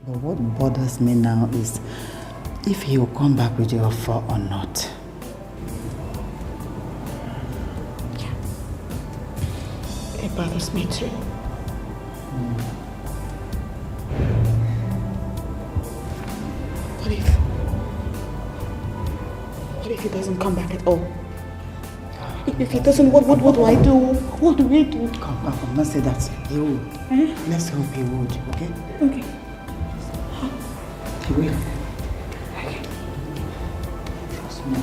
But what bothers me now is if he will come back with the offer or not. It bothers me too. What if he doesn't come back at all? If he doesn't, what do I do? What do we do? Come, don't say that. He will. Let's hope he would, okay? Okay. He will. Okay. Trust me.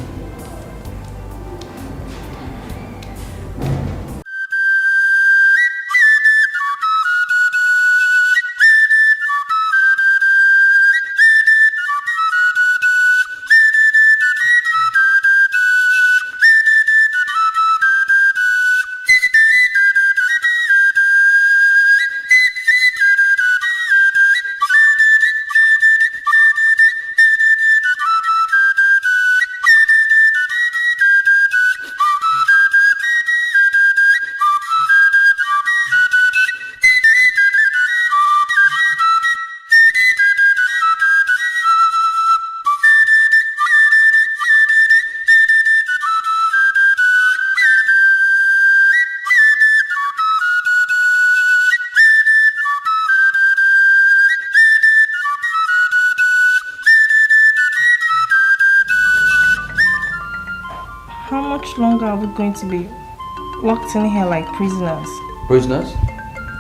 How much longer are we going to be locked in here like prisoners? Prisoners?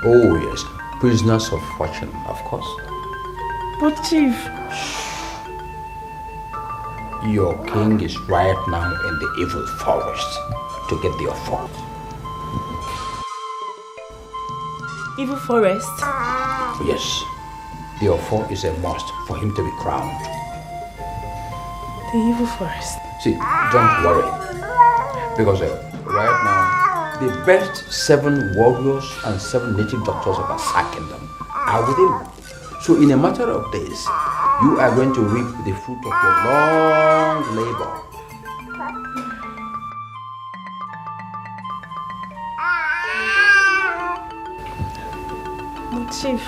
Oh yes, prisoners of fortune, of course. But Chief... Your king is right now in the evil forest to get the offer. Evil forest? Yes, the offer is a must for him to be crowned. The evil forest? See, don't worry, because right now, the best 7 warriors and 7 native doctors of Asa Kingdom are with him. So in a matter of days, you are going to reap the fruit of your long labor. But Chief,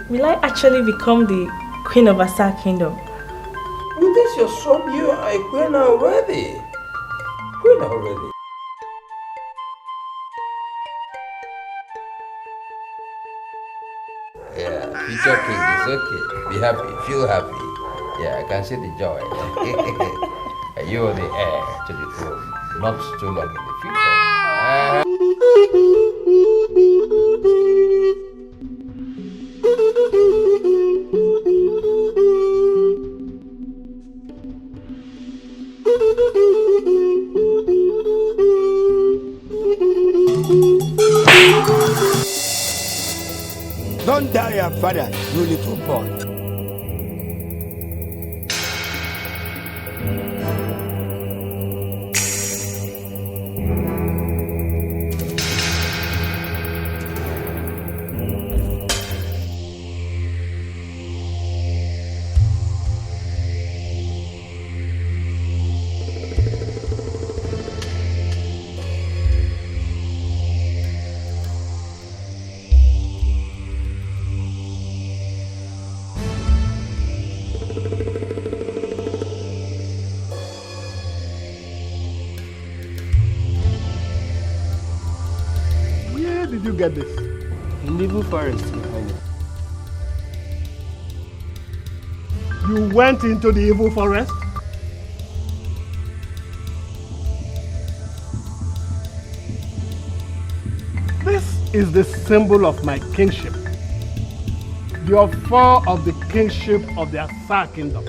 will I actually become the Queen of Asa Kingdom? With this your son, you are a queen already. Queen already. Yeah, future king is okay. Be happy, feel happy. Yeah, I can see the joy. You are the heir to the throne, not too long in the future. Don't die your father, you little boy. Did you get this? In the evil forest, Your Highness. You went into the evil forest? This is the symbol of my kingship. The offer of the kingship of the Asa Kingdom.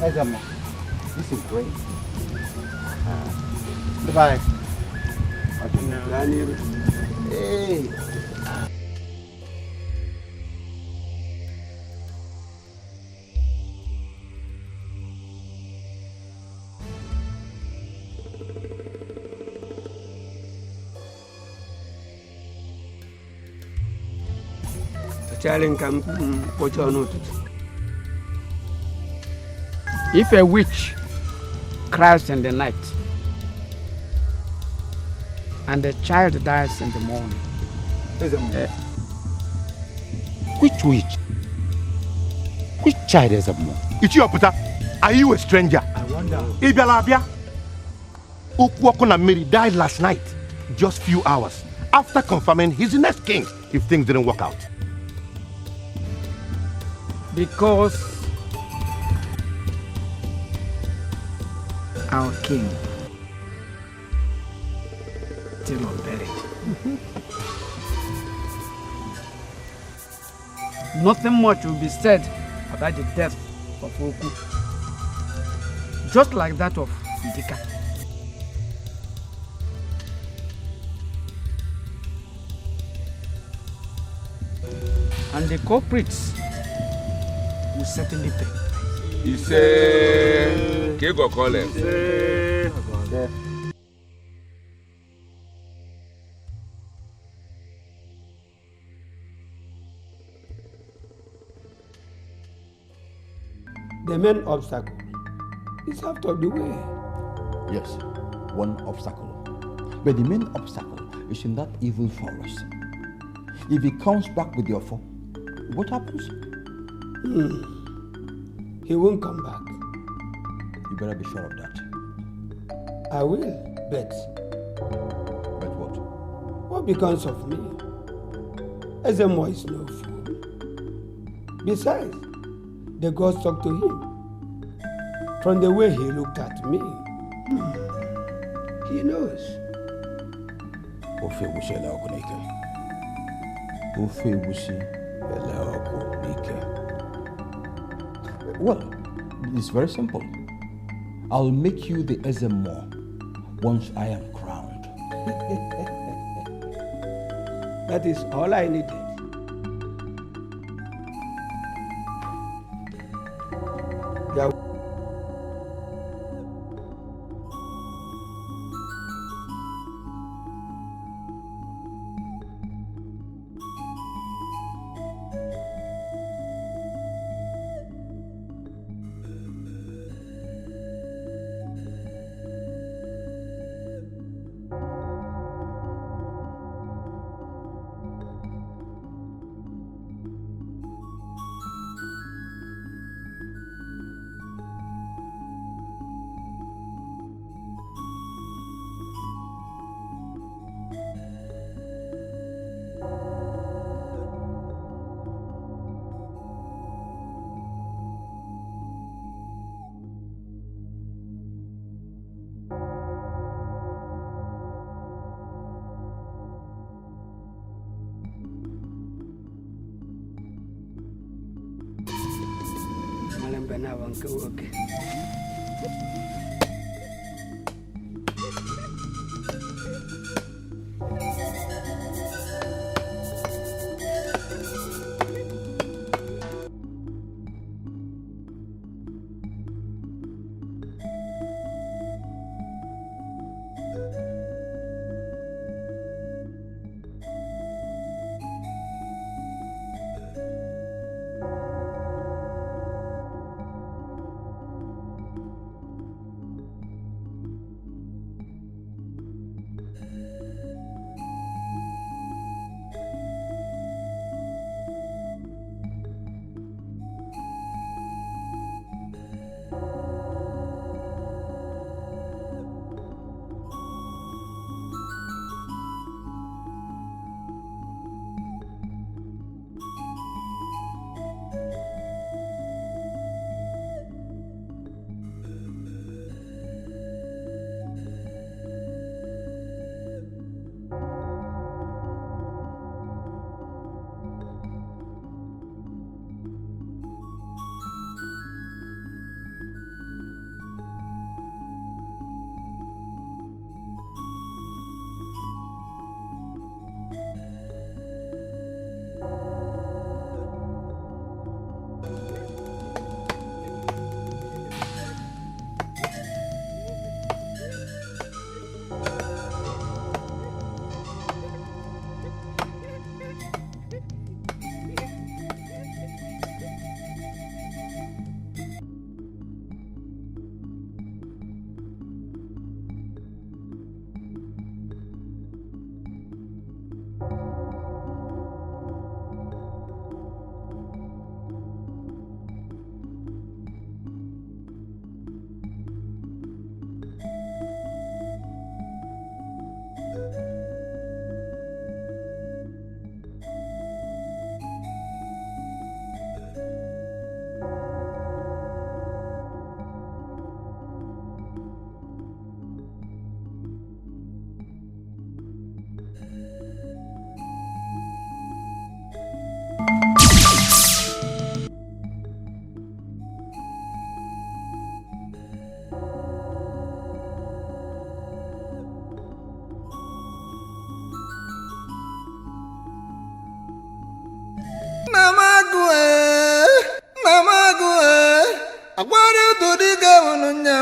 This is great. Goodbye. Hey. If a witch cries in the night and the child dies in the morning, Which witch? Which child is a more? Ichioputa, are you a stranger? I wonder. Ibialabia. Okonkwo Mary died last night, just few hours after confirming he's the next king if things didn't work out. Because our king still unburied. Nothing much will be said about the death of Oku, just like that of Idika. And the culprits will certainly pay. He said, Kego call him. The main obstacle is out of the way. Yes, one obstacle. But the main obstacle is in that evil forest. If he comes back with your foe, what happens? He won't come back. You better be sure of that. I will, bet. Bet what? What becomes of me? Ezemo is no fool. Besides, the gods talked to him. From the way he looked at me, he knows. Well, it's very simple. I'll make you the Ezemo once I am crowned. That is all I needed. Okay.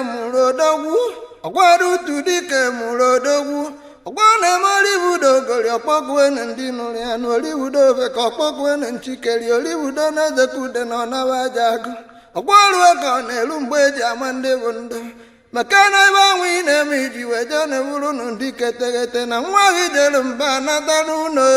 murodogwu, ọgwara utu dike murodogwu. Ọgwana Nollywood ogori ọkpọgwue na ndị nụrụ ya na Nollywood ofe ka ọkpọgwue na nchikeri Nollywood na-ezekude na ọnawa aja agụ. Ọgwarue ka ọ na-elu mgbe eji ama ndị bụ ndụ. Maka na ebe anwụ ị na-eme iji weje na-ewuru na ndị keteghete na nwa gị jere mba nata n'ụlọ.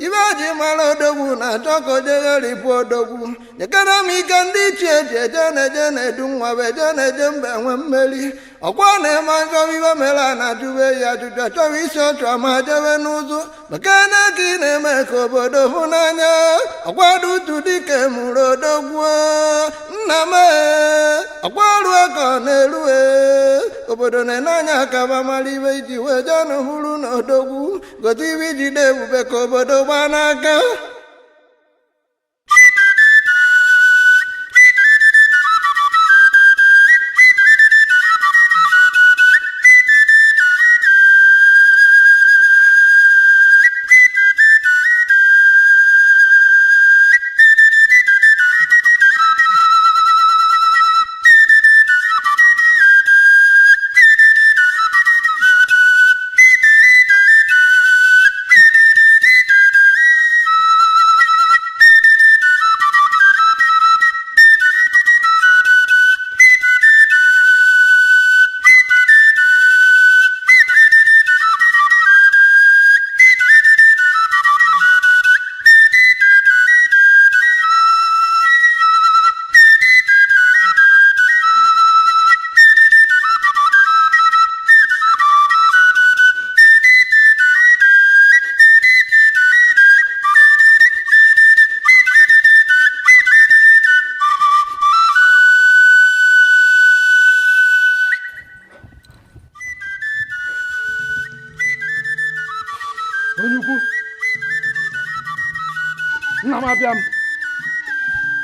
Ibe ji mara odogwu na-achọ ka o jegheripụ odogwu. Nyekere m ike ndị ichie ji eje na-eje na-edu nwa bụ eje na-eje mba enwe mmeri. Ọkwa na-eme achọrọ ibe mere a na-ajụbe ya ajụjụ achọrọ isi ọchụ ama jebe n'ụzụ. Maka na ka ị na-eme ka obodo hụ n'anya. Ọkwado utu dike mụrụ odogwu. Nna m ọkwarue ka ọ na-erue. Obodo na-ene anya ka ba mara ibe iji wee jee n'ụhụrụ na odogwu. Gote ibe iji dị ebube ka obodo gbaa n'aka.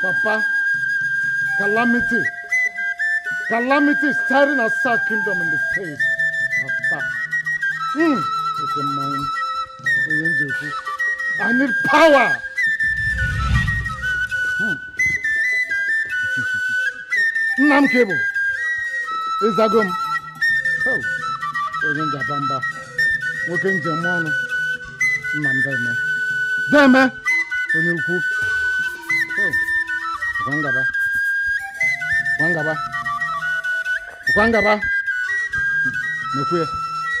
Papa, calamity is staring Asa Kingdom in the face. Papa, I need power. Nam cable. Izagum. Oh, Oyenja Bamba. Working Jamon. Nam Deme. Onyuku. Oh. Kwangaba. Mekwe.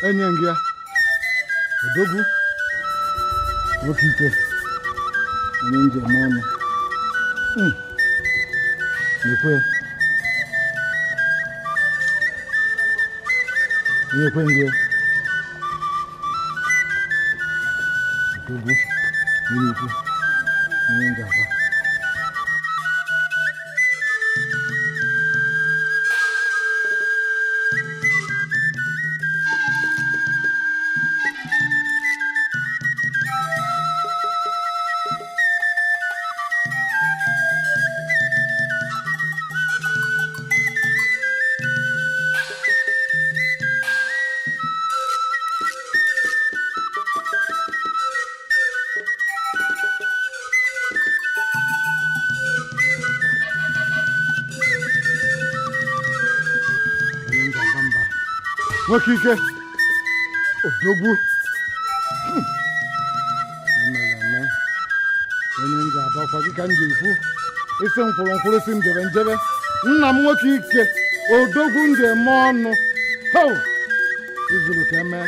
Enyengia. Odogu. Wokike. Ninja mono. Mekwe. Nyekwengie. Odogu. Ninja. Ninja ba. Wakike Odogwu Mmeleme onye nje abakwa dịka nje ikwu isi mkwụrụ isi njebe nna m nwoke ike Odogwu nje eme ọnụ ho izuru ka eme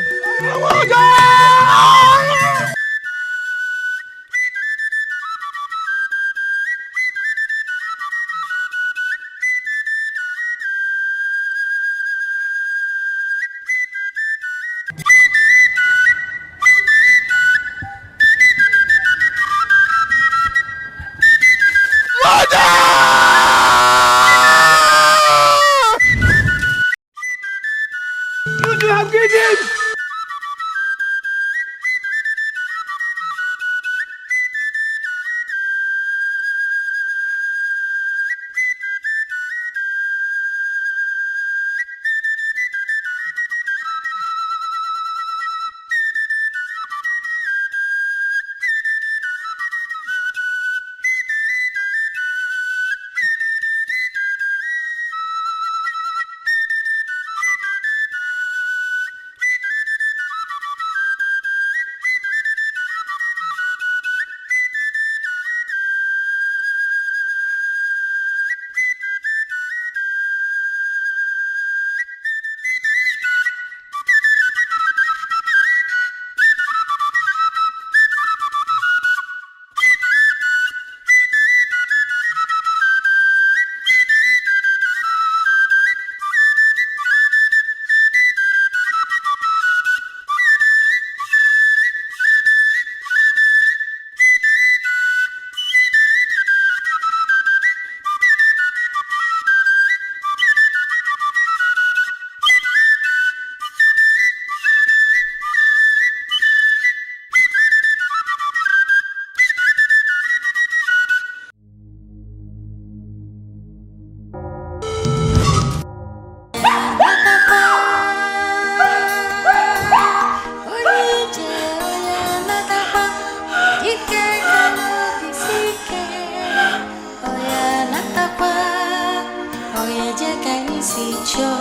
Icho,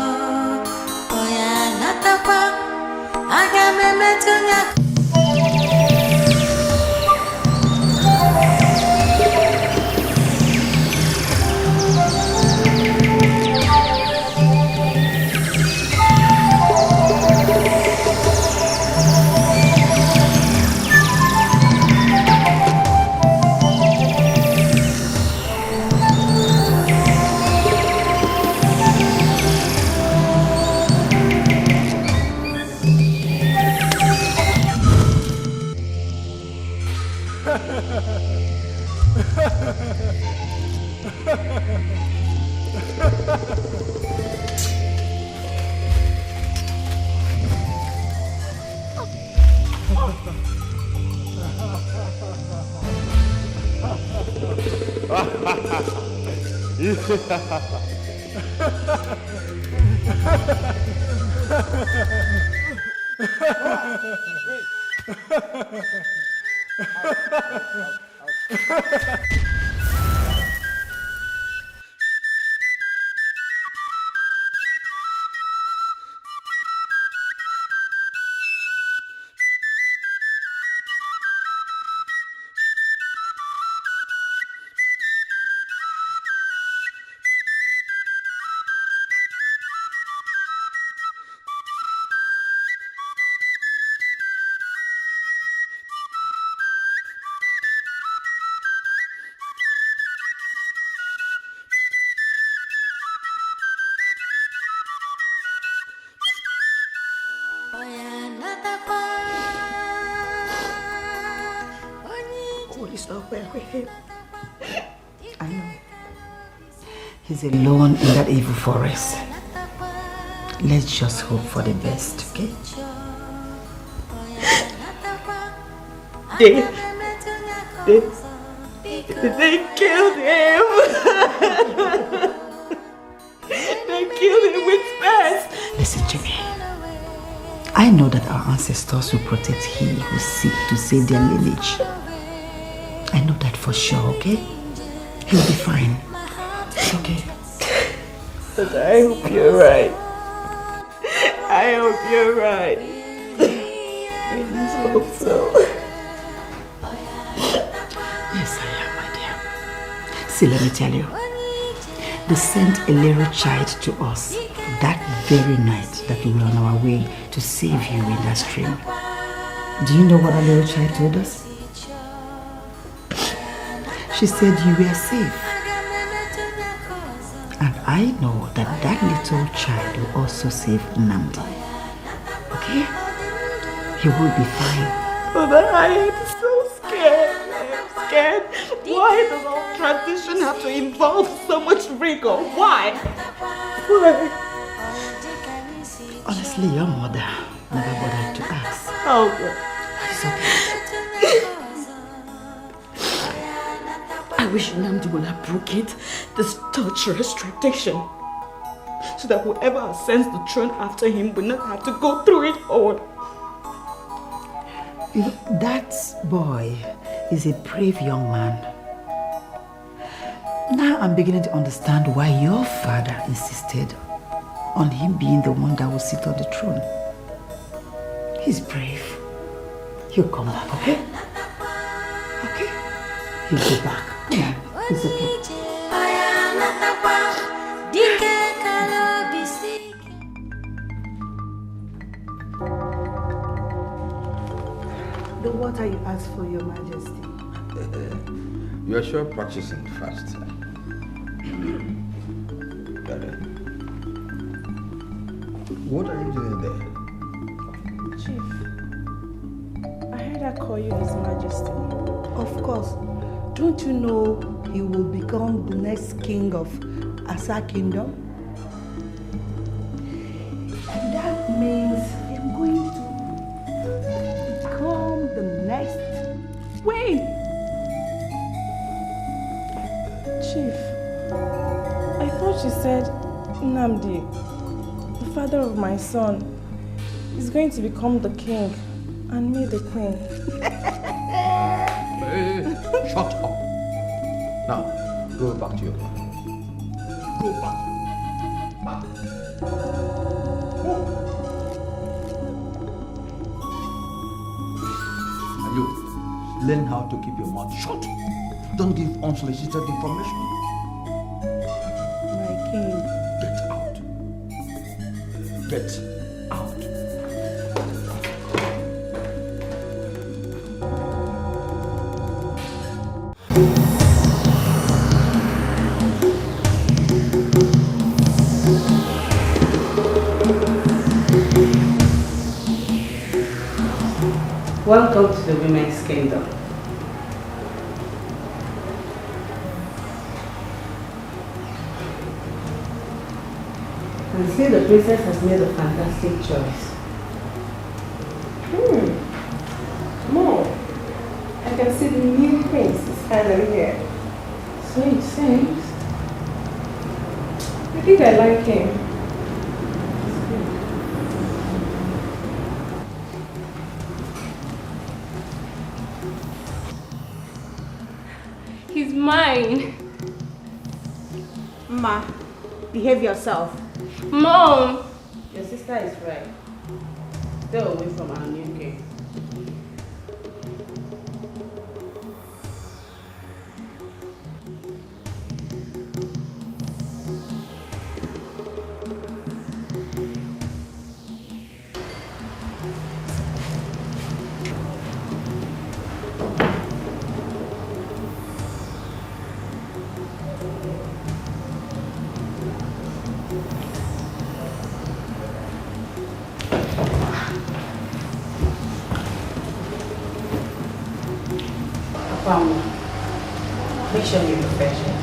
oya natapa, agame metunya. It's not well with him. I know. He's alone in that evil forest. Let's just hope for the best, okay? They killed him. They killed him with spears. Listen to me. I know that our ancestors will protect he who seek to save their lineage. I know that for sure, okay? He'll be fine. It's okay. But I hope you're right. I hope you're right. I just hope so. Yes, I am, my dear. See, let me tell you. They sent a little child to us that very night that we were on our way to save you in that stream. Do you know what a little child told us? She said you were safe. And I know that that little child will also save Namdi. Okay? He will be fine. But I am so scared. I'm scared. Why does our transition have to involve so much rigor? Why? Why? Honestly, your mother never bothered to ask. Oh, God. It's okay. I wish Namdi would abrogate this torturous tradition so that whoever ascends the throne after him will not have to go through it all. You know, that boy is a brave young man. Now I'm beginning to understand why your father insisted on him being the one that will sit on the throne. He's brave. He'll come back, okay? Okay? He'll go back. Come on, it's okay. The water you asked for, Your Majesty. You are sure practicing fast. What are you doing there? Chief, I heard I call you His Majesty. Of course. Don't you know he will become the next king of Asa Kingdom? And that means I'm going to become the next queen. Chief, I thought you said Namdi, the father of my son, is going to become the king and me the queen. Hey, shut up. Now, go back to your room. Go back. Back. how to keep your mouth shut. Don't give unsolicited information. My king. Get out. Get out. Welcome to the Women's Kingdom. And see, the princess has made a fantastic choice. Mom, I can see the new prince is finally here. So it seems. I think I like him. He's mine. Ma, behave yourself. Mom! Your sister is right. Stay away from our new king. Make sure you refresh it.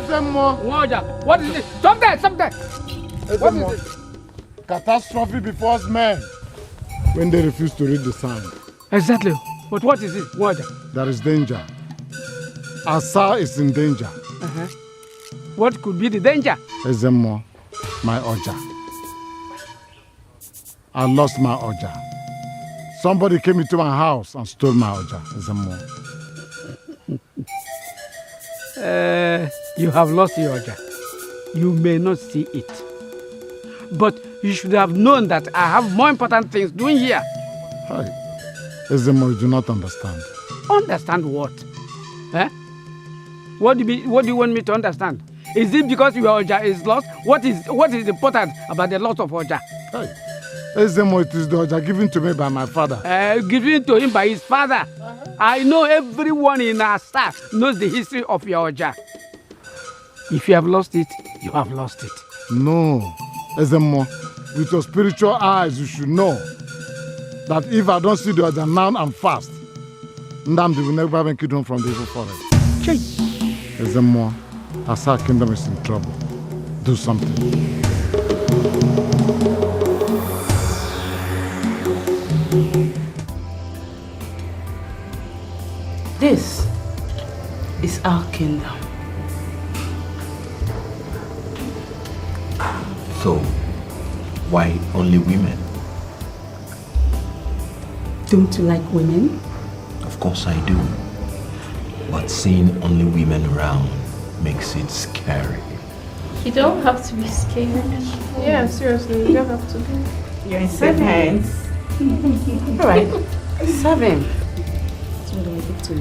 What is it? Stop there! Stop there! What is it? Catastrophe befalls men when they refuse to read the sign. Exactly. But what is it? There is danger. Asa is in danger. What could be the danger? Ezemo, my Oja. I lost my Oja. Somebody came into my house and stole my Oja. Ezemo. You have lost your Oja. You may not see it. But you should have known that I have more important things doing here. Hi. Ezemo, you do not understand. Understand what? Eh? What do you want me to understand? Is it because your Oja is lost? What is important about the loss of Oja? Hey. Ezemo, it is the Oja given to me by my father. Given to him by his father? I know everyone in Asa knows the history of your Oja. If you have lost it, you have lost it. No. Ezemo, with your spiritual eyes, you should know that if I don't see the Oja now and fast, Nami will never have kingdom from the evil forest. Ezemo, Asa kingdom is in trouble. Do something. This is our kingdom. So, why only women? Don't you like women? Of course I do. But seeing only women around makes it scary. You don't have to be scared. Yeah, seriously, you don't have to be. You're in safe hands. All right, 7. That's what I get to.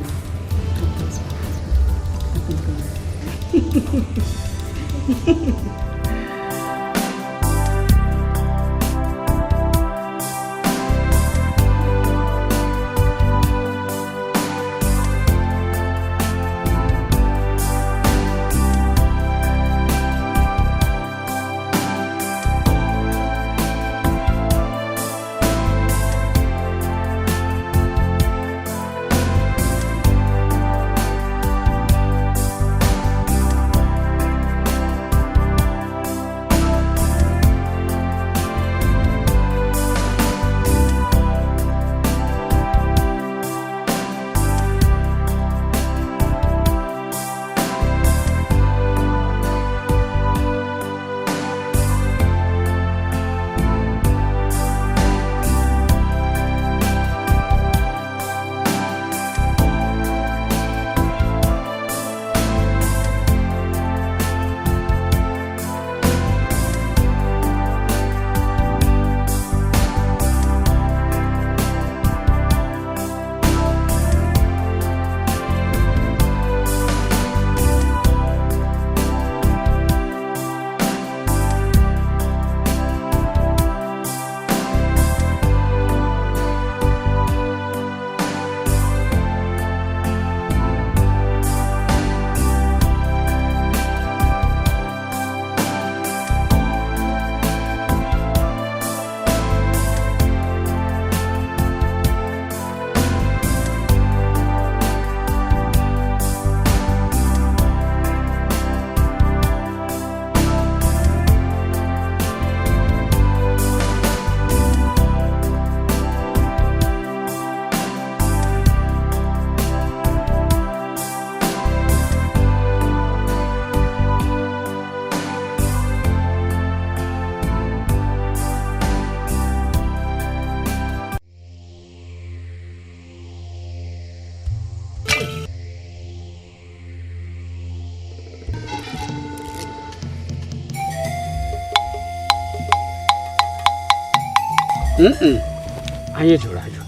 Anya jụrụ ajụ.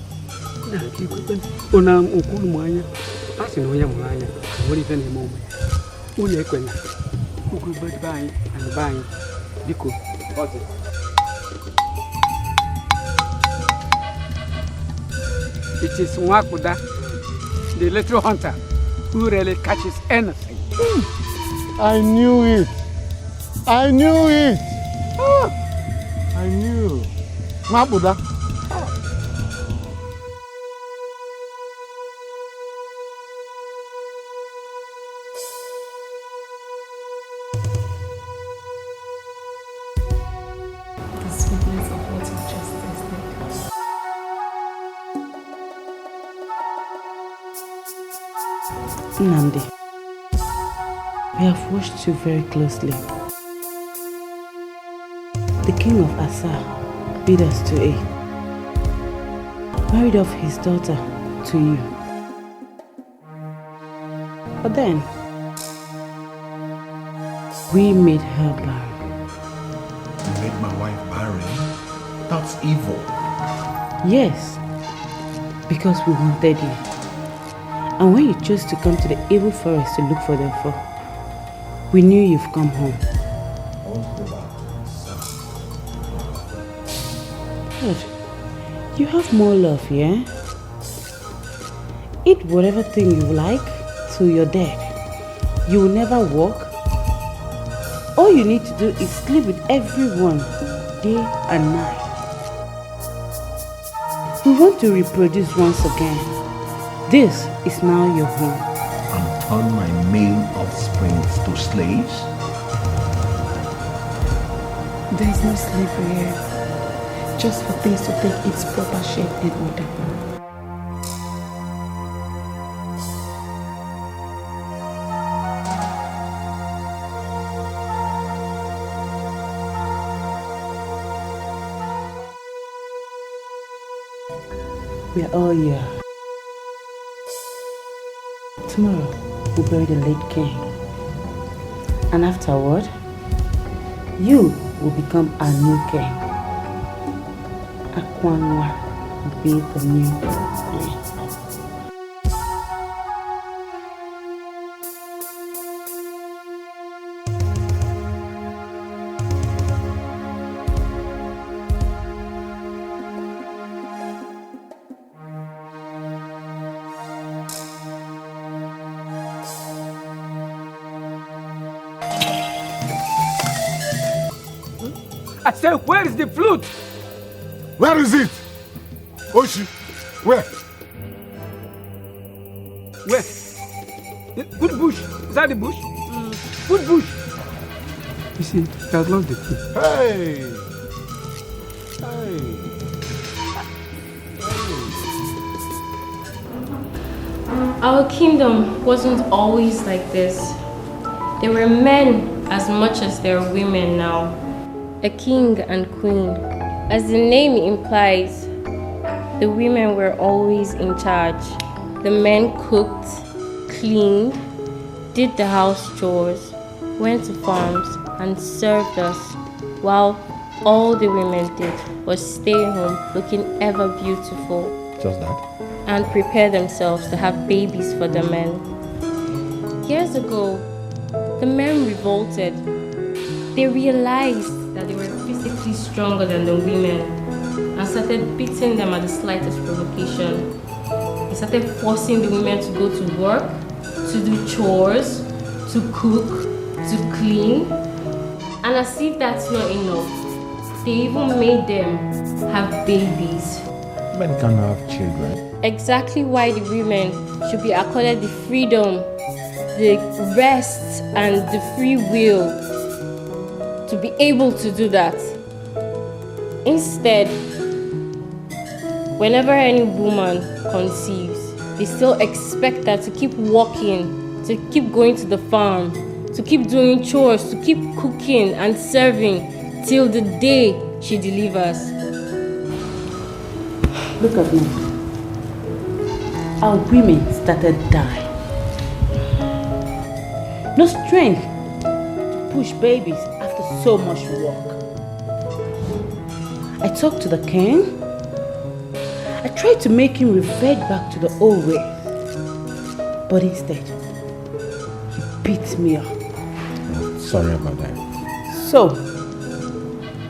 Ona nkwulu m anya. A sị na onye mụrụ anya nwere ife na-eme ụmụ ya. Unu ekwenya. Ukwu be anyị na be anyị. Biko. It is Nwakuda, the little hunter, who really catches anything. I knew it. I knew it. Ah, I knew. Nwakuda. Nandi, we have watched you very closely. The king of Asa bid us to aid. Married off his daughter to you. But then, we made her barren. You made my wife barren? That's evil. Yes, because we wanted you. And when you chose to come to the evil forest to look for them for, we knew you've come home. Good. You have more love, yeah? Eat whatever thing you like till you're dead. You will never walk. All you need to do is sleep with everyone, day and night. We want to reproduce once again. This is now your home. And turn my male offspring to slaves? There is no slavery here. Just for things to take its proper shape and order. We are all here. Tomorrow, we'll bury the late king. And afterward, you will become our new king. Okonkwo will be the new king. I said, where is the flute? Where is it? Oshi, where? Where? Good bush. Is that the bush? Good bush. You see, he has lost the key. Hey! Our kingdom wasn't always like this. There were men as much as there are women now. A king and queen. As the name implies, the women were always in charge. The men cooked, cleaned, did the house chores, went to farms, and served us, while all the women did was stay home looking ever beautiful. Just that? And prepare themselves to have babies for the men. Years ago, the men revolted. They realized that they were physically stronger than the women and started beating them at the slightest provocation. They started forcing the women to go to work, to do chores, to cook, to clean. And as if that's not enough, they even made them have babies. Men can have children. Exactly why the women should be accorded the freedom, the rest, and the free will to be able to do that. Instead, whenever any woman conceives, they still expect her to keep walking, to keep going to the farm, to keep doing chores, to keep cooking and serving till the day she delivers. Look at me. Our women started dying. No strength to push babies after so much work. I talked to the king. I tried to make him revert back to the old way. But instead, he beat me up. Oh, sorry about that. So,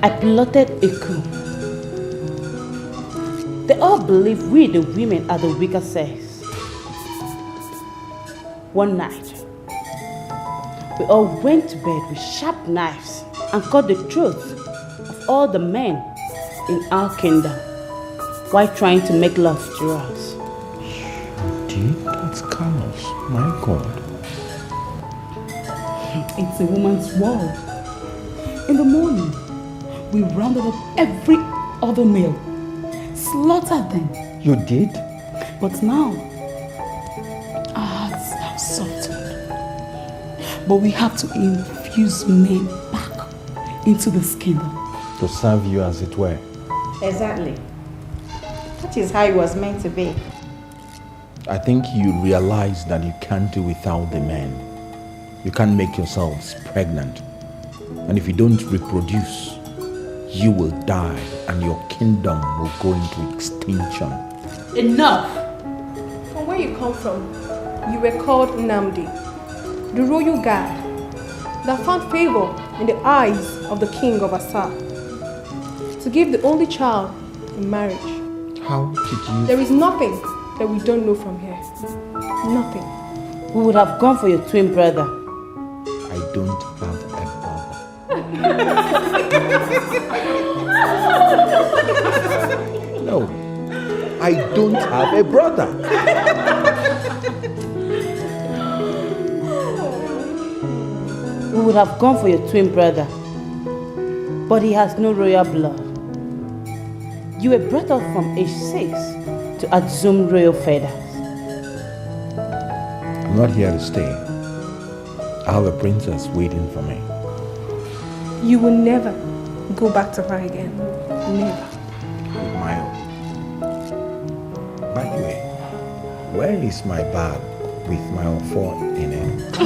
I plotted a coup. They all believe we, the women, are the weaker sex. One night, we all went to bed with sharp knives and cut the throats of all the men in our kingdom while trying to make love to us. Gee, that's callous. My God. It's a woman's world. In the morning, we rounded up every other male, slaughtered them. You did? But now, our hearts have But we have to infuse men back into this kingdom. To serve you, as it were. Exactly. That is how it was meant to be. I think you realize that you can't do without the men. You can't make yourselves pregnant. And if you don't reproduce, you will die and your kingdom will go into extinction. Enough! From where you come from, you were called Namdi, the royal guard that found favor in the eyes of the king of Asa to give the only child in marriage. How did you... There is nothing that we don't know from here. Nothing. We would have gone for your twin brother. I don't have a brother. No, I don't have a brother. We would have gone for your twin brother, but he has no royal blood. You were brought up from age 6 to assume royal feathers. I'm not here to stay. I have a princess waiting for me. You will never go back to her again. Never. With my own. By the way, where is my bag with my phone in it?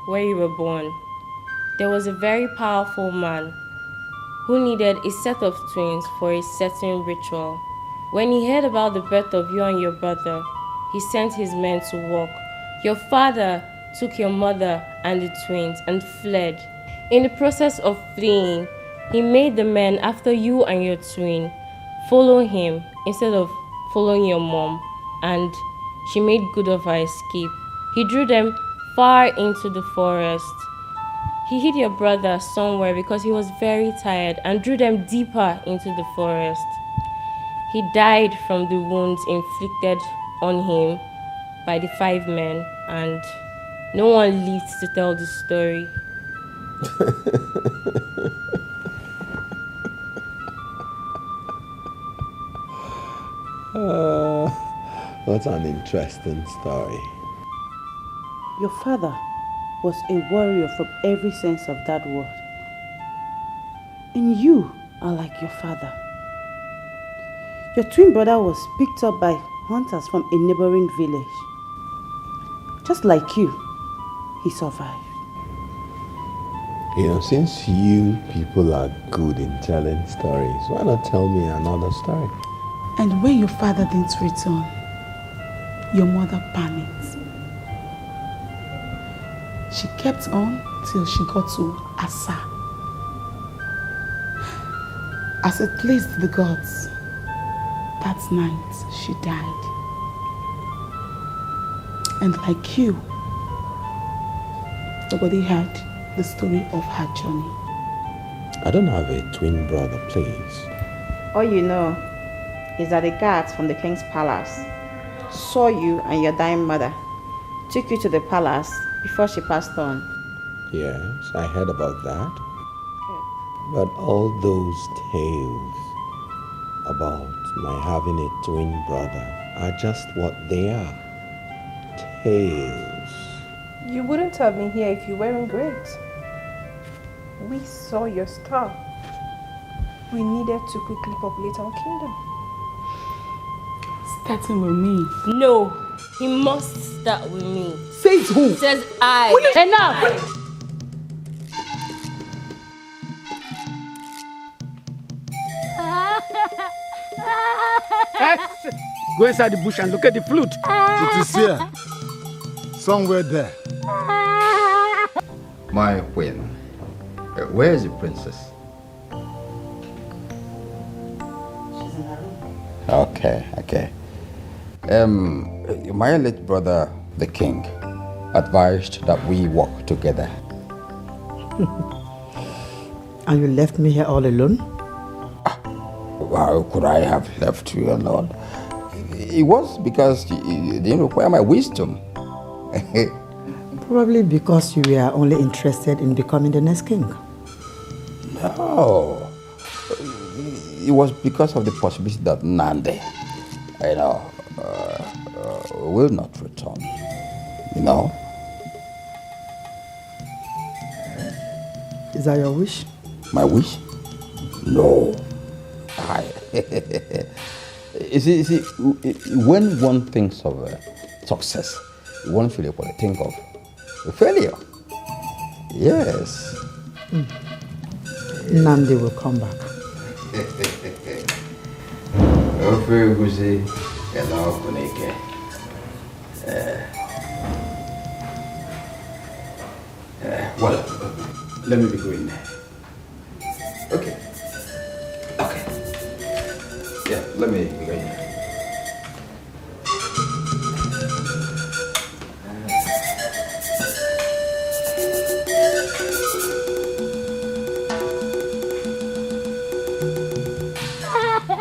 Where you were born, there was a very powerful man who needed a set of twins for a certain ritual. When he heard about the birth of you and your brother, he sent his men to work. Your father took your mother and the twins and fled. In the process of fleeing, he made the men after you and your twin follow him instead of following your mom, and she made good of her escape. He drew them far into the forest. He hid your brother somewhere because he was very tired and drew them deeper into the forest. He died from the wounds inflicted on him by the 5 men, and no one lived to tell the story. What an interesting story. Your father was a warrior from every sense of that word. And you are like your father. Your twin brother was picked up by hunters from a neighboring village. Just like you, he survived. You know, since you people are good in telling stories, why not tell me another story? And when your father didn't return, your mother panicked. She kept on till she got to Asa. As it pleased the gods, that night she died. And like you, nobody heard the story of her journey. I don't have a twin brother, please. All you know is that the guards from the king's palace saw you and your dying mother, took you to the palace before she passed on. Yes, I heard about that. But all those tales about my having a twin brother are just what they are. Tales. You wouldn't have been here if you weren't great. We saw your star. We needed to quickly populate our kingdom. Starting with me. No, he must start with me. Says who? Says I. Enough! Go inside the bush and look at the flute. It is here. Somewhere there. My queen, where is the princess? Okay. My late brother, the king, advised that we work together. And you left me here all alone? How could I have left you alone? It was because you didn't require my wisdom. Probably because you were only interested in becoming the next king. No. It was because of the possibility that Nandi, will not return. Is that your wish? My wish? No. You see, when one thinks of success, one feels what I think of a failure. Yes. Nandi will come back. Well, let me be going. Okay. Yeah, let me be going.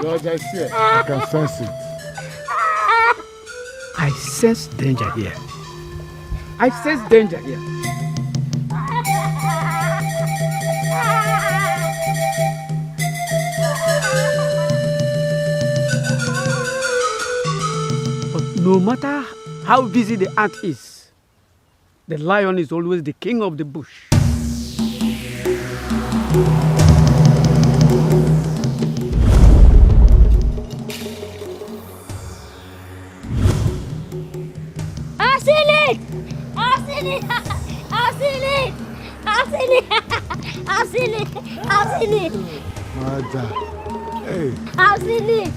George, I see it. I can sense it. I sense danger here. I sense danger here. But no matter how busy the ant is, the lion is always the king of the bush. Mother. Hey. I've seen it.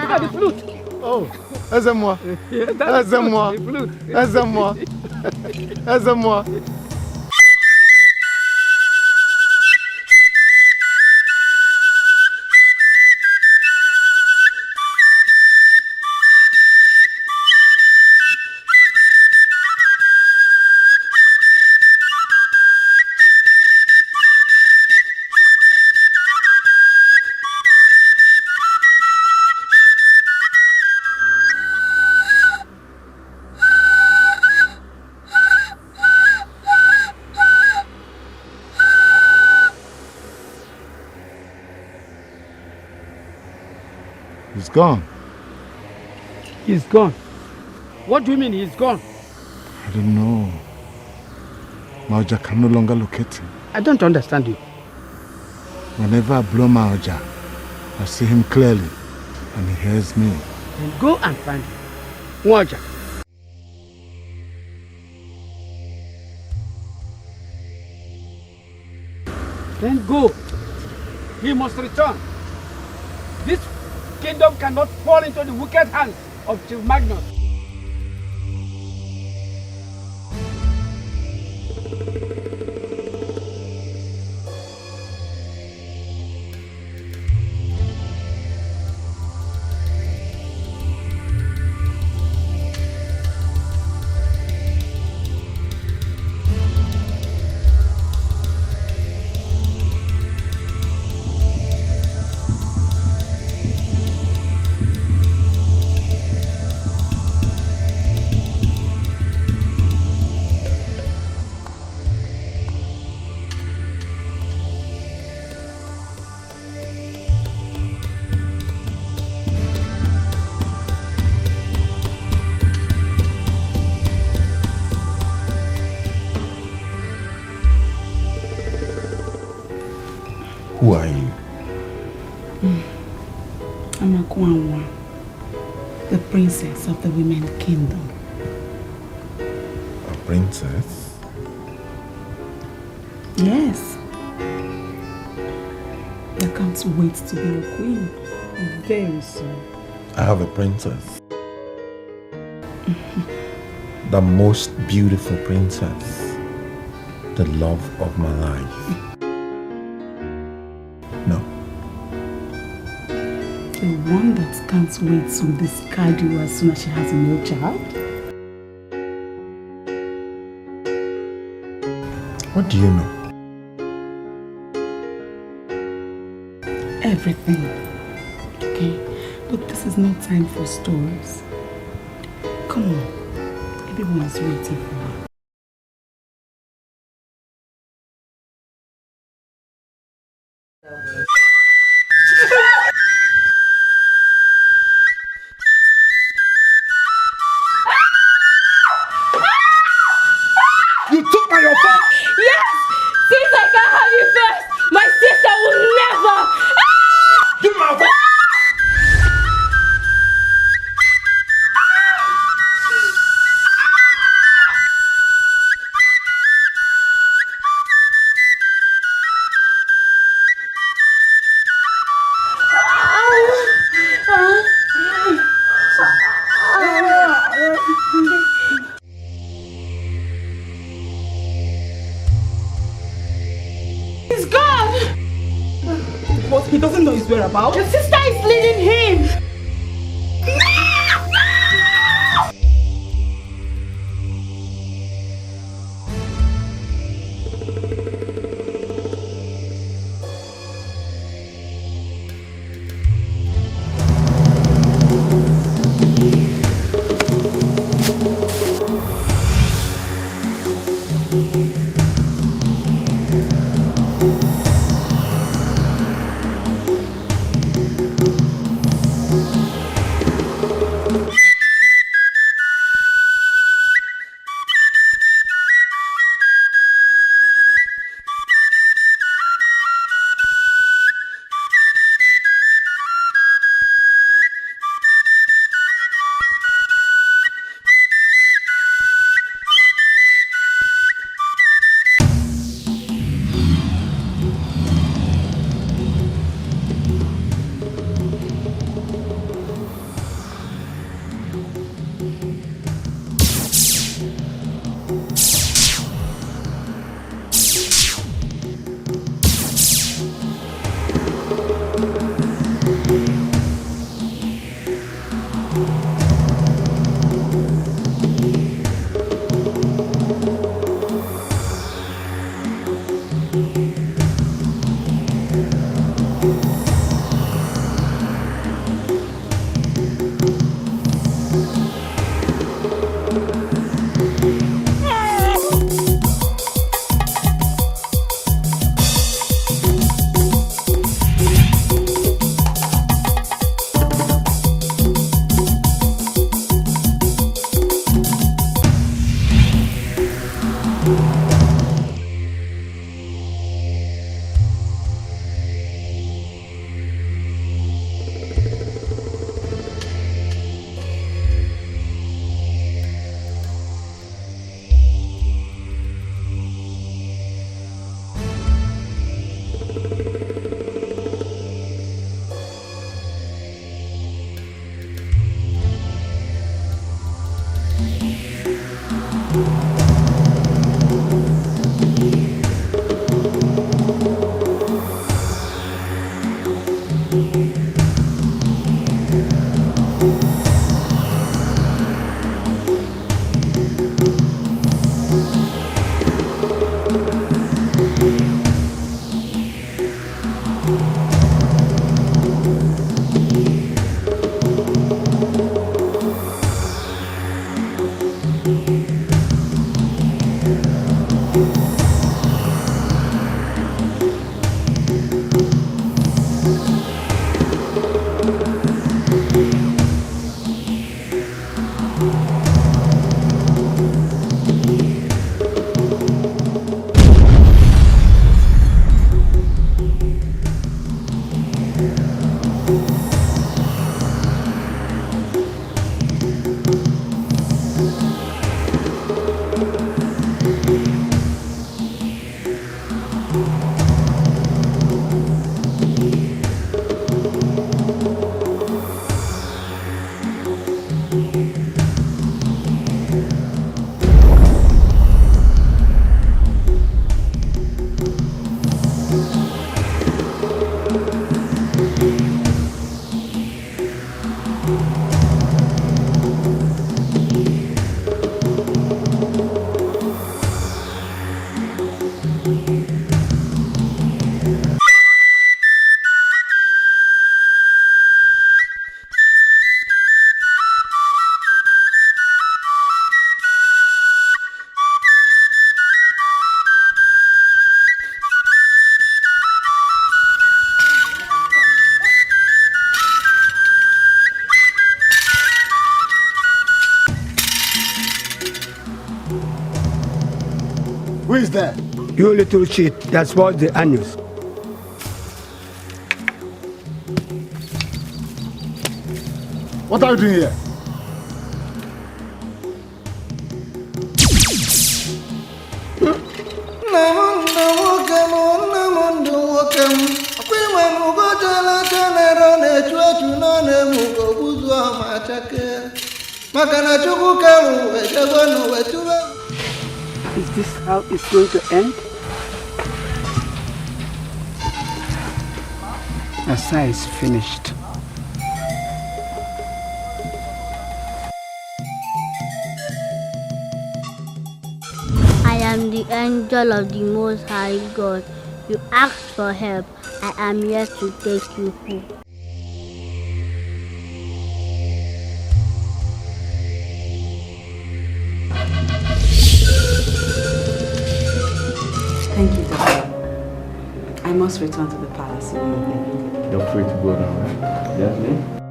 Look at the flute. Oh, aide-moi. Aide-moi. Aide-moi. Aide-moi. gone. He's gone. What do you mean he's gone? I don't know. Maoja can no longer locate him. I don't understand you. Whenever I blow Maoja, I see him clearly and he hears me. Then go and find him. Maoja. Then go. He must return. This kingdom cannot fall into the wicked hands of Chief Magnus. Who are you? I'm Okonkwo, the princess of the women kingdom. A princess? Yes. I can't wait to be a queen very soon. I have a princess. The most beautiful princess. The love of my life. No. The one that can't wait to discard you as soon as she has a male child? What do you know? Everything. Okay? But this is no time for stories. Come on. Everyone is waiting for you. You took my offer! Yes! Since I can't have you first, my sister will never! Give my offer! He's gone! What? He doesn't know his whereabouts? Your sister is leading him! Who is there? You little cheat. That's what the annuals. What are you doing here? Is this how it's going to end? Asa is finished. I am the angel of the Most High God. You asked for help. I am here to take you home. Thank you, Doctor. I must return to the palace immediately. You're free to go now, right? Yes, me?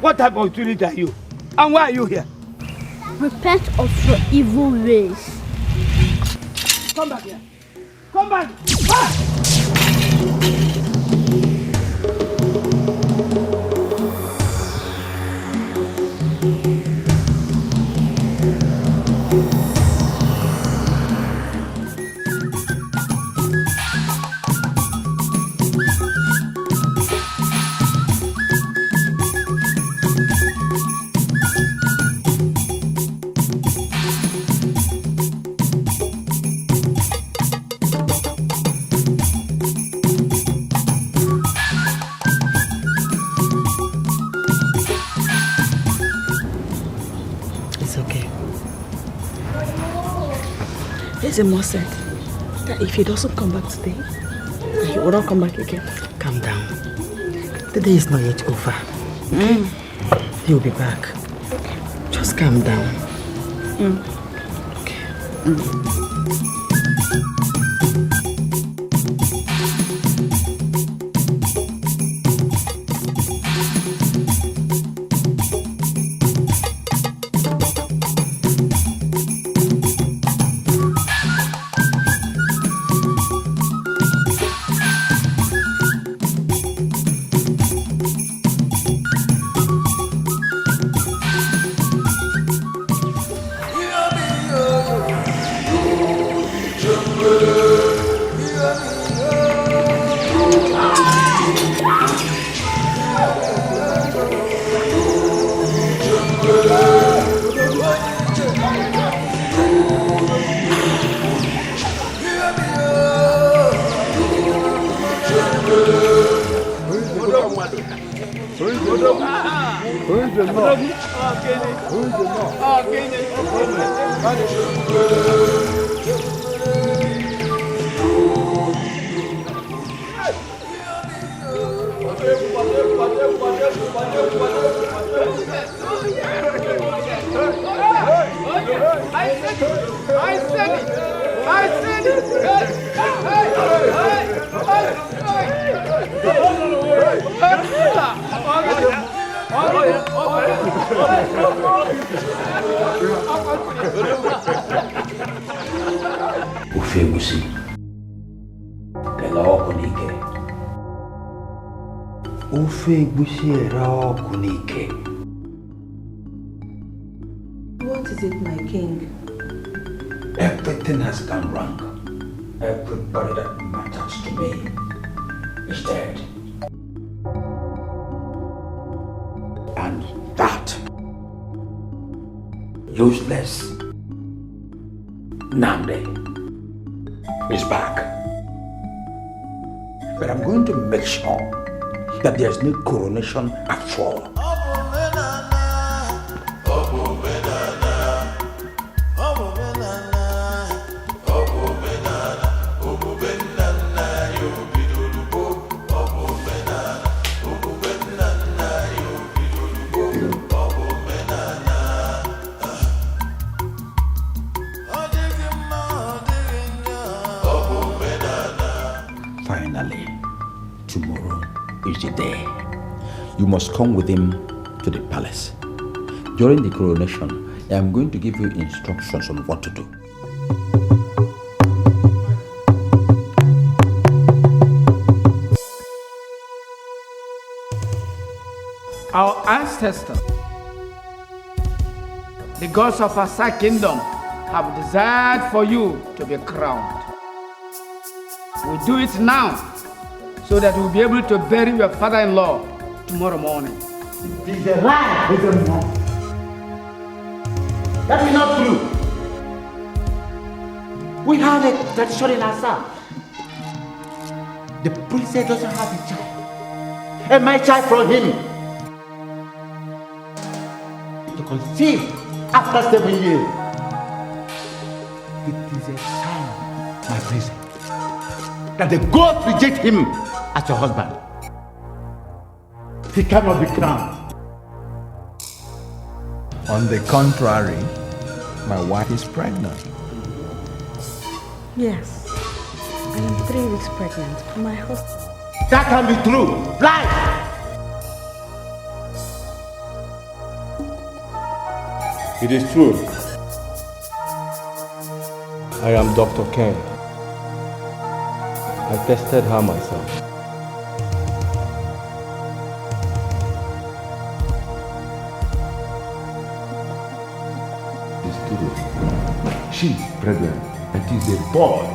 What type of spirit are you? And why are you here? Repent of your evil ways. Come back here. Come back. Ah! Eze said that if he doesn't come back today, You will not come back again. Calm down. The day is not yet over. He'll be back. Just calm down. Okay. What is it, my king? Everything has gone wrong. Everybody that matters to me is dead. And that useless Nami is back. But I'm going to make sure that there's no coronation at all. Finally, tomorrow is the day. You must come with him to the palace. During the coronation, I am going to give you instructions on what to do. Our ancestors, the gods of Asa Kingdom, have desired for you to be crowned. We do it now so that we'll be able to bury your father-in-law tomorrow morning. It is a lie, brother-in-law. That is not true. We have a tradition in Asa. The princess doesn't have a child. And my child from him to conceive after 7 years. It is a sign, my princess, that the gods reject him as your husband. He cannot be crowned. On the contrary, my wife is pregnant. Yes, I am 3 weeks pregnant for my husband. That can be true. Lie! It is true. I am Dr. Ken. I tested her myself. It's true. She's pregnant and it is a boy.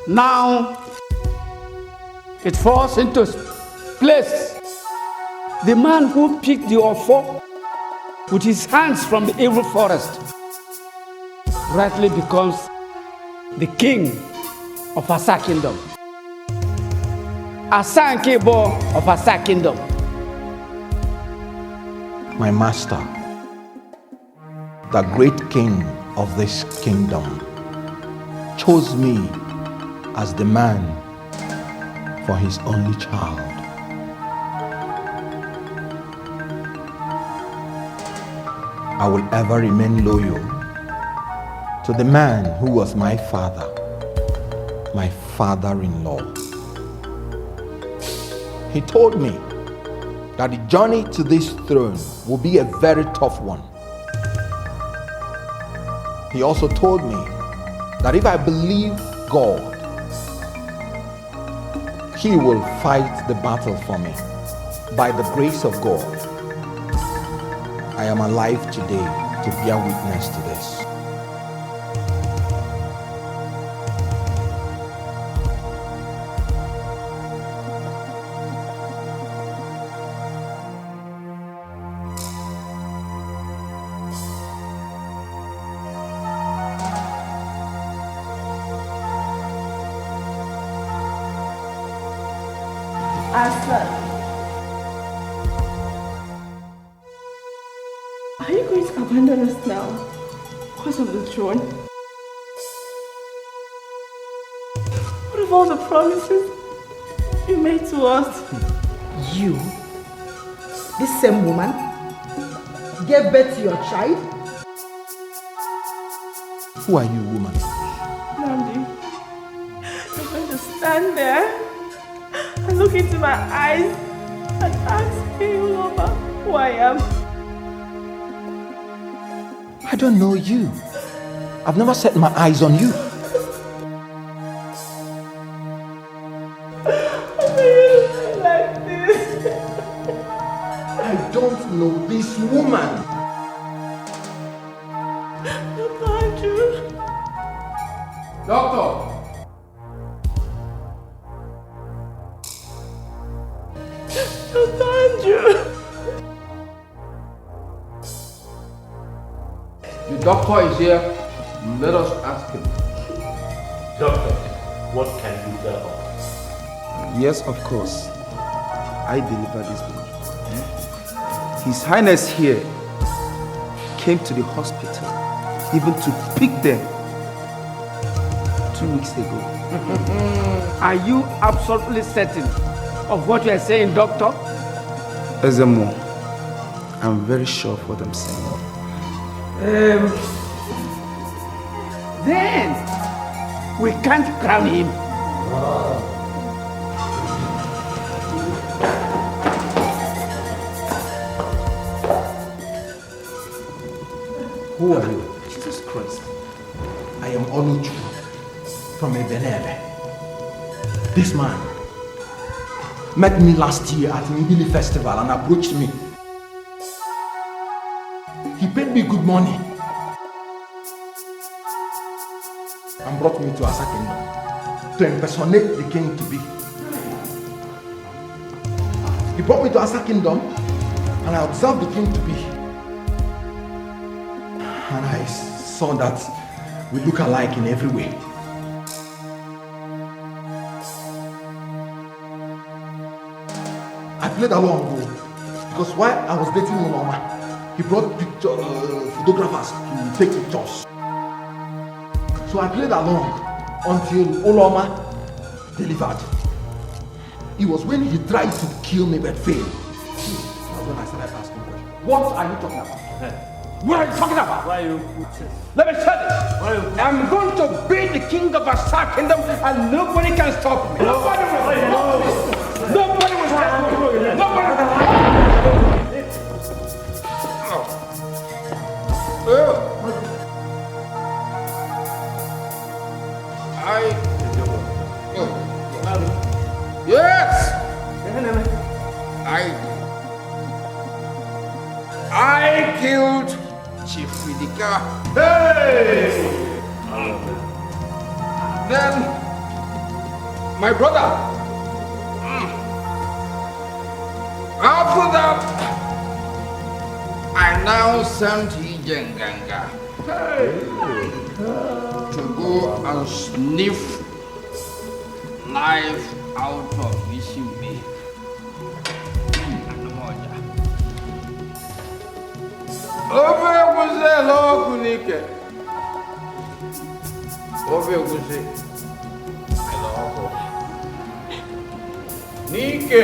Now, it falls into place. The man who picked the offer with his hands from the evil forest, rightly becomes the king of Asa Kingdom. Asa Nkebo of Asa Kingdom. My master, the great king of this kingdom, chose me as the man for his only child. I will ever remain loyal to the man who was my father-in-law. He told me that the journey to this throne will be a very tough one. He also told me that if I believe God, He will fight the battle for me. By the grace of God, I am alive today to bear witness to this. Asa, are you going to abandon us now because of the throne? What of all the promises you made to us? You, this same woman, gave birth to your child? Who are you, woman? Nandi, you're going to stand there and look into my eyes and ask me all over who I am. I don't know you. I've never set my eyes on you. Like this. I don't know this woman. Doctor! The doctor is here. Let us ask him. Doctor, what can you tell us? Yes, of course. I delivered this baby. His Highness here came to the hospital even to pick them 2 weeks ago. Are you absolutely certain of what you are saying, Doctor? Ezemo, I'm very sure of what I'm saying. Then we can't crown him. Who are you? Jesus Christ. I am Oluchu from Ebenebe. This man met me last year at Mbili Festival and approached me. He paid me good money and brought me to Asa Kingdom to impersonate the king to be. He brought me to Asa Kingdom and I observed the king to be. And I saw that we look alike in every way. I played along because while I was dating Uloma, he brought photographers to take pictures. So I played along until Uloma delivered. It was when he tried to kill me but failed. That's when I started asking questions. What are you talking about? What are you talking about? Why you? Let me tell you. I'm going to be the king of Asa Kingdom and nobody can stop me. Nobody will stop me. Nobody will stop me. Nobody will stop me. Yes! I killed Chief Widika. Hey! Then my brother. After that, I now sent Hijenganga to go and sniff life out of Ishimbe. Ove guze lokunike. Ove guze loko. Nike.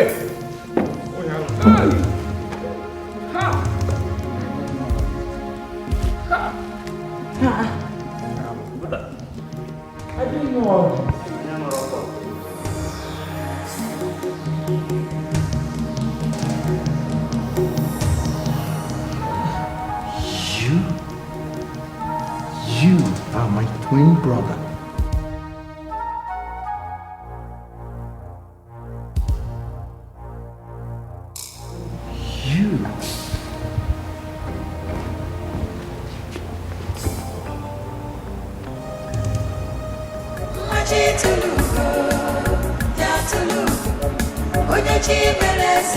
Ha. I didn't know. You are my twin brother. You. Onye chi mere eze